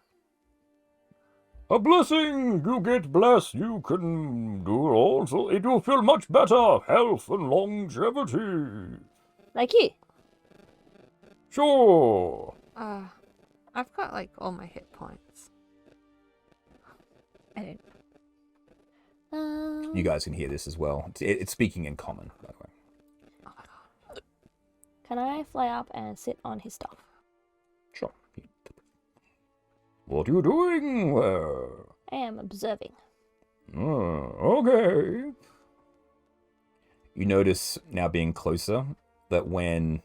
A blessing. You get blessed. You can do all. So it will feel much better. Health and longevity. Like you. Sure. I've got like all my hit points. I don't. You guys can hear this as well. It's speaking in common, by the way. Can I fly up and sit on his stuff? Sure. What are you doing? I am observing. Okay. You notice now being closer that when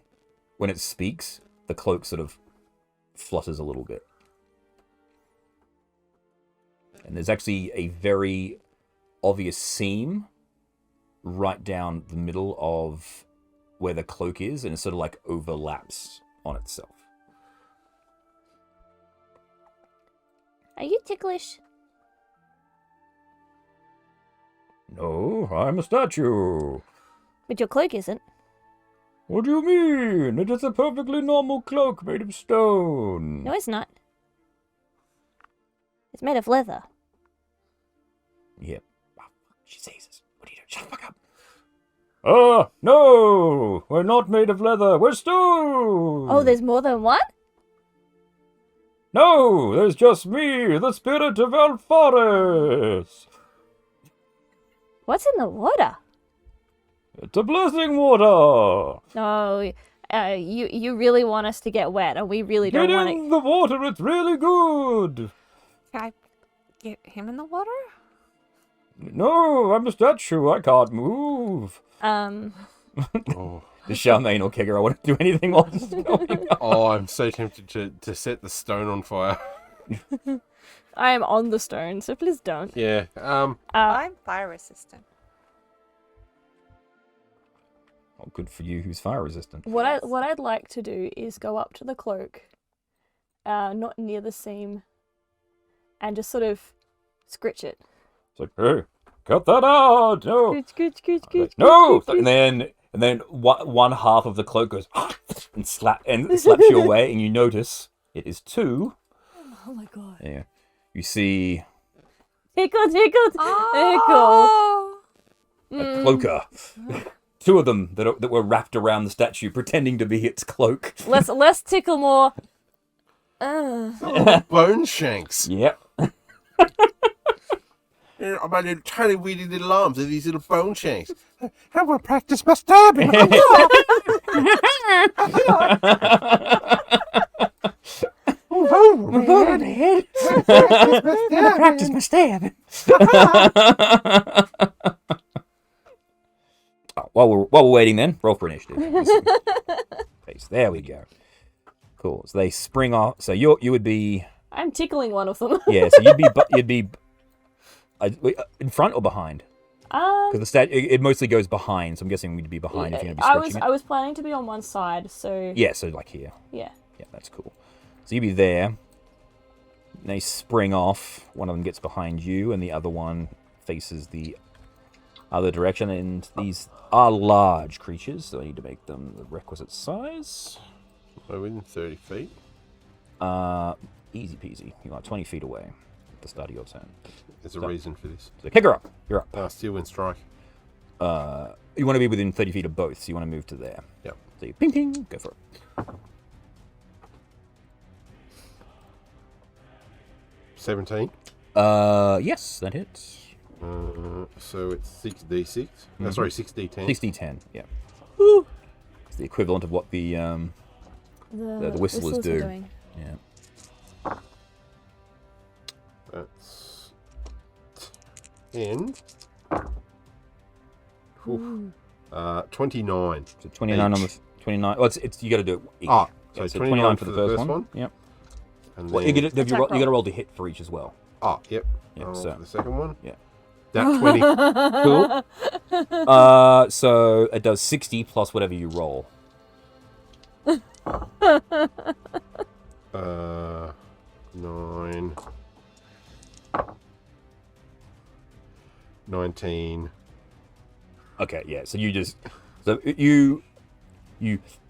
it speaks, the cloak sort of flutters a little bit. And there's actually a very obvious seam right down the middle of where the cloak is, and it sort of like overlaps on itself. Are you ticklish? No, I'm a statue. But your cloak isn't. What do you mean? It is a perfectly normal cloak made of stone. No, it's not. It's made of leather. Yep. Oh, Jesus. What are you doing? Shut the fuck up. No! We're not made of leather. We're stone! Oh, there's more than one? No! There's just me, the spirit of Alfaris. What's in the water? It's a blessing water. No, you really want us to get wet, and we really don't Get want in it. the water. It's really good. Can I get him in the water? No, I'm a statue. I can't move. Oh. The Charmaine or Kegger, I wouldn't do anything else. Oh, I'm so tempted to set the stone on fire. I am on the stone, so please don't. Yeah. I'm fire resistant. Oh, good for you. Who's fire resistant? What I'd like to do is go up to the cloak, not near the seam, and just sort of scritch it. It's like, hey, cut that out. No, Scritch. no. And then one half of the cloak goes and slaps you away, and you notice it is two. Oh my god. Yeah, you see Tickle. Oh! a cloaker. Two of them that were wrapped around the statue, pretending to be its cloak. Less tickle, more. Bone shanks. Yep. I've got tiny weedy little arms and these little bone shanks. How will practice my stabbing? We're going ahead. Practice my stabbing. While we're waiting, then roll for initiative. There we go. Cool. So they spring off. So you would be. I'm tickling one of them. Yeah. So you'd be in front or behind? Because it mostly goes behind. So I'm guessing we'd be behind if you're gonna be stretching I was planning to be on one side, so. Yeah. So like here. Yeah. Yeah, that's cool. So you'd be there. They spring off. One of them gets behind you, and the other one faces the other direction. And these are large creatures, so I need to make them the requisite size. We're within 30 feet. Easy peasy. You're like 20 feet away at the start of your turn. There's a reason for this. So kick her up. You're up. Steal and strike. You want to be within 30 feet of both, so you want to move to there. Yep. So you ping ping, go for it. 17. Yes, that hits. So it's 6d6. No, sorry, 6d10. 6d10, yeah. Woo. It's the equivalent of what the whistlers do. Doing. Yeah. That's 10. Oof. 29. So 29 on the 29. Oh, it's you got to do it each. Ah, Yeah, so 29 for the first one. Yep. And Well, then, you got to roll to hit for each as well. yep. Yeah, I'll roll so- for the second one. Yeah. That 20. Cool. So it does 60 plus whatever you roll. 9, 19. Okay, yeah. So you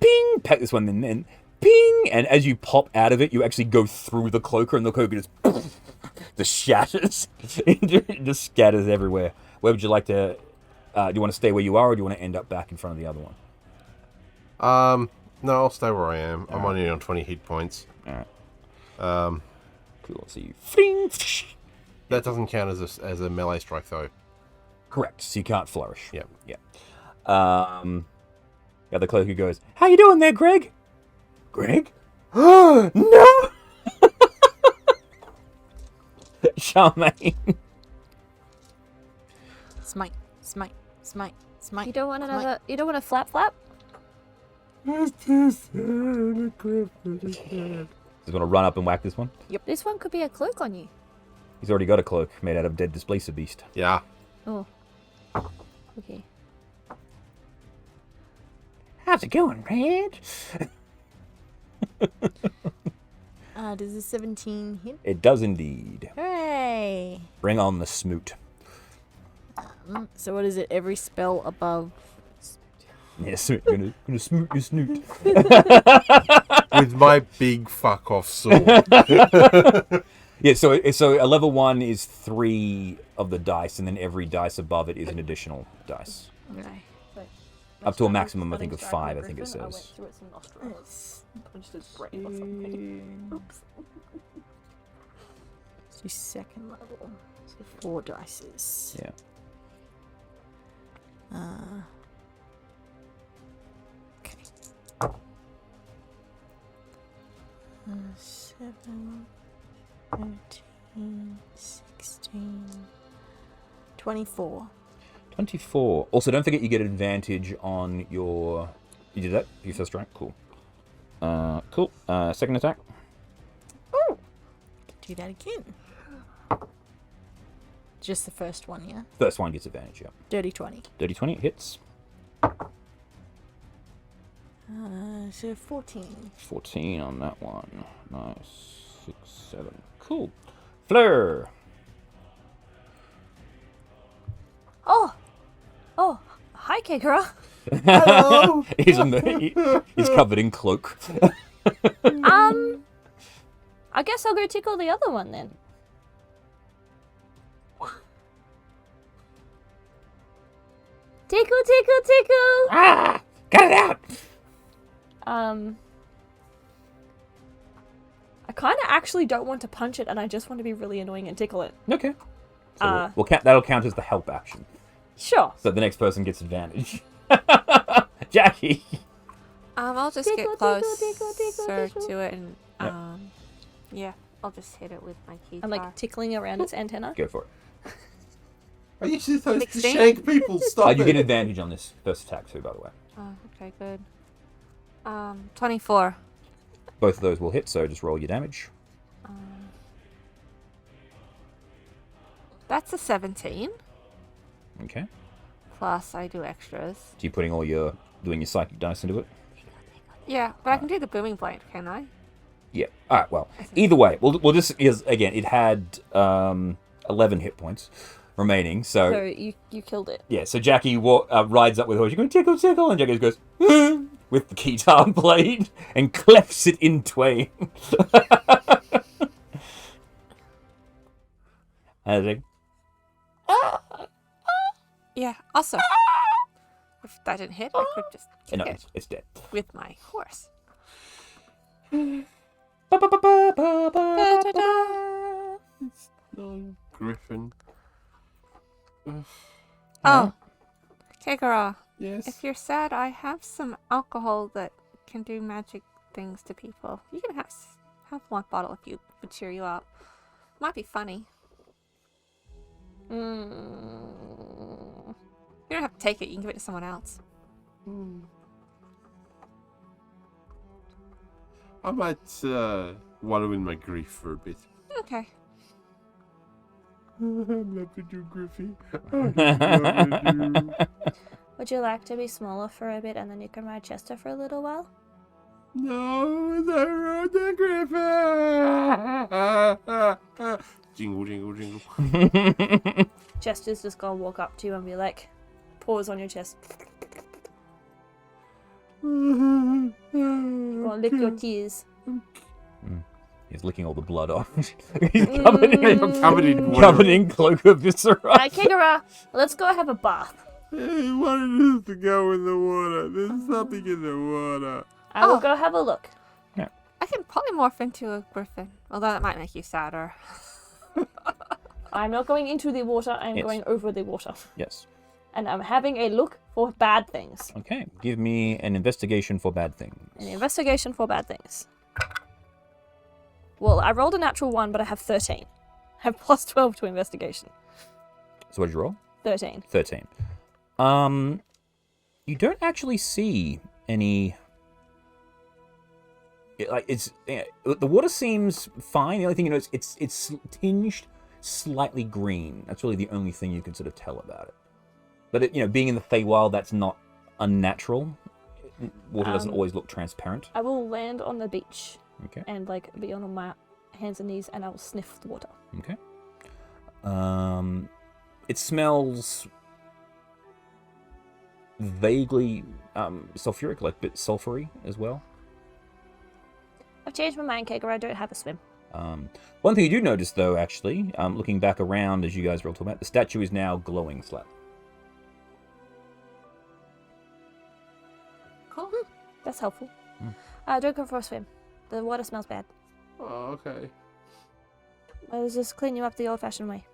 ping, pack this one, and then ping, and as you pop out of it, you actually go through the cloaker, and the cloaker just shatters, it just scatters everywhere. Where would you like to? Do you want to stay where you are, or do you want to end up back in front of the other one? No, I'll stay where I am. I'm only on 20 hit points. All right. Cool. So you fling. That doesn't count as a melee strike, though. Correct. So you can't flourish. Yep. Yeah. The other cloaker goes, "How you doing there, Greg?" Greg? No. Charmaine. Smite, smite, smite, smite. You don't want smite. another. You don't want a flap flap. Just want to run up and whack this one. This one could be a cloak on you. He's already got a cloak made out of dead displacer beast. Yeah. Oh. Okay. How's it going, Red? Does the 17 hit? It does indeed. Hooray! Bring on the smoot. So what is it? Every spell above. Yes, gonna smoot your snoot. With my big fuck off sword. Yeah, so a level 1 is 3 of the dice, and then every dice above it is an additional dice. Okay. Up to a maximum, I think, of 5, I think it I went says. through its nostrils. Punched its brain or something. Oops. So second level. So 4 dices. Yeah. Okay. 7, 13, 16, 24. 24. Also, don't forget you get advantage on your... You did that? Your first strike? Cool. Cool. Second attack? Do that again. Just the first one, yeah? First one gets advantage, yeah. Dirty 20. Dirty 20, it hits. So 14. 14 on that one. Nice. 6, 7. Cool. Fleur! Oh, hi, Kikara. Hello. He's covered in cloak. I guess I'll go tickle the other one then. Tickle, tickle, tickle. Ah! Got it out! I kind of actually don't want to punch it, and I just want to be really annoying and tickle it. Okay. So that'll count as the help action. Sure. So the next person gets advantage. Jackie! I'll just Tickle, get close tickle, tickle, tickle. to it and yeah, I'll just hit it with my key. I'm like tickling around its antenna. Go for it. Are you supposed to 16? shank people? Stop You it. get advantage on this first attack too, by the way. Oh, okay, good. 24. Both of those will hit, so just roll your damage. That's a 17. Okay. Plus, I do extras. So you're putting doing your psychic dice into it? Yeah, but I can do the booming blade, can I? Yeah. All right. Well, either way, we'll just again. It had 11 hit points remaining. So you killed it. Yeah. So Jackie rides up with her. She's going tickle, tickle, and Jackie goes with the guitar blade and clefts it in twain. And it's like, Yeah, also. If that didn't hit, I could just kick no, it it's dead. with my horse. Griffin. Oh, Kegara, Yes. if you're sad, I have some alcohol that can do magic things to people. You can have one bottle if you would cheer you up. Might be funny. Mm. You don't have to take it. You can give it to someone else. I might wallow in my grief for a bit. Okay. I'm loving you, Griffy. Would you like to be smaller for a bit and then you can ride Chester for a little while? No, the road to Griffin. Jingle, jingle, jingle. Chester's just gonna walk up to you and be like, paws on your chest. Gonna lick your tears. He's licking all the blood off. He's covered Covered in in cloak of viscera. Alright, Kigara, let's go have a bath. He wanted us to go in the water. There's something in the water. I will go have a look. I can probably morph into a griffin, although that might make you sadder. I'm not going into the water, I'm Yes. going over the water. Yes. And I'm having a look for bad things. Okay. Give me an investigation for bad things. An investigation for bad things. Well, I rolled a natural 1, but I have 13. I have plus 12 to investigation. So what did you roll? 13. 13. You don't actually see any. The water seems fine. The only thing you know is it's tinged slightly green. That's really the only thing you can sort of tell about it. But being in the Feywild, that's not unnatural. Water doesn't always look transparent. I will land on the beach Okay. and be on my hands and knees, and I will sniff the water. Okay. It smells vaguely sulfuric, like a bit sulfury as well. I've changed my mind, Kegger. I don't have a swim. One thing you do notice, though, actually, looking back around as you guys were all talking about, the statue is now glowing slightly. Cool. That's helpful. Don't go for a swim. The water smells bad. Oh, okay. Let's just clean you up the old-fashioned way.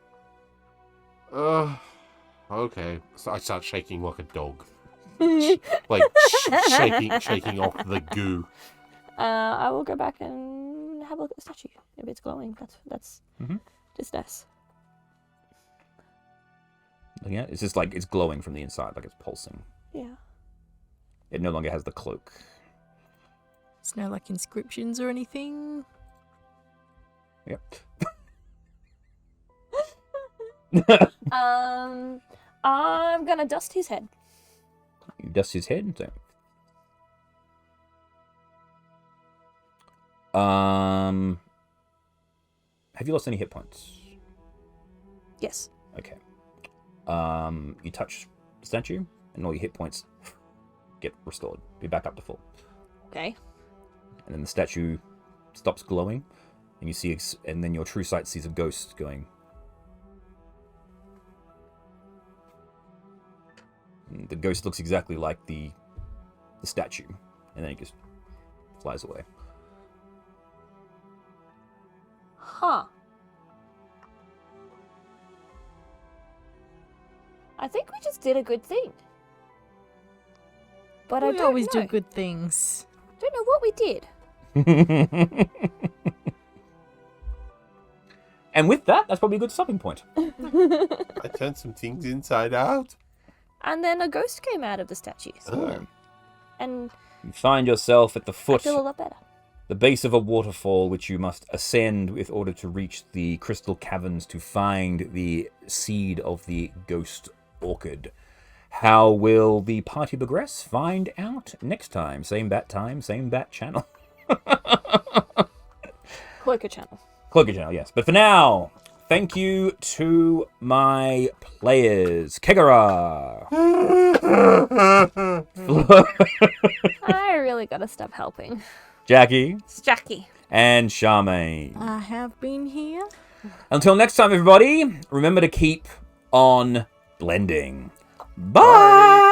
Okay. So I start shaking like a dog. Shaking off the goo. I will go back and have a look at the statue. If it's glowing, that's just nice. Looking at it, it's just like it's glowing from the inside, like it's pulsing. Yeah. It no longer has the cloak. There's no inscriptions or anything. Yep. I'm gonna dust his head. You dust his head. So. Have you lost any hit points? Yes. Okay. You touch the statue, and all your hit points get restored. Be back up to full. Okay. And then the statue stops glowing, and you see, and then your true sight sees a ghost going. And the ghost looks exactly like the statue, and then it just flies away. Huh. I think we just did a good thing. But I We don't always know. do good things. Don't know what we did. And with that, that's probably a good stopping point. I turned some things inside out. And then a ghost came out of the statue. So, And you find yourself at the I foot, feel a lot better. the base of a waterfall, which you must ascend in order to reach the crystal caverns to find the seed of the ghost orchid. How will the party progress? Find out next time. Same bat time, same bat channel. Cloaker channel. Cloaker channel, yes. But for now, thank you to my players. Kegara. I really gotta stop helping. Jackie. It's Jackie. And Charmaine. I have been here. Until next time, everybody, remember to keep on blending. Bye!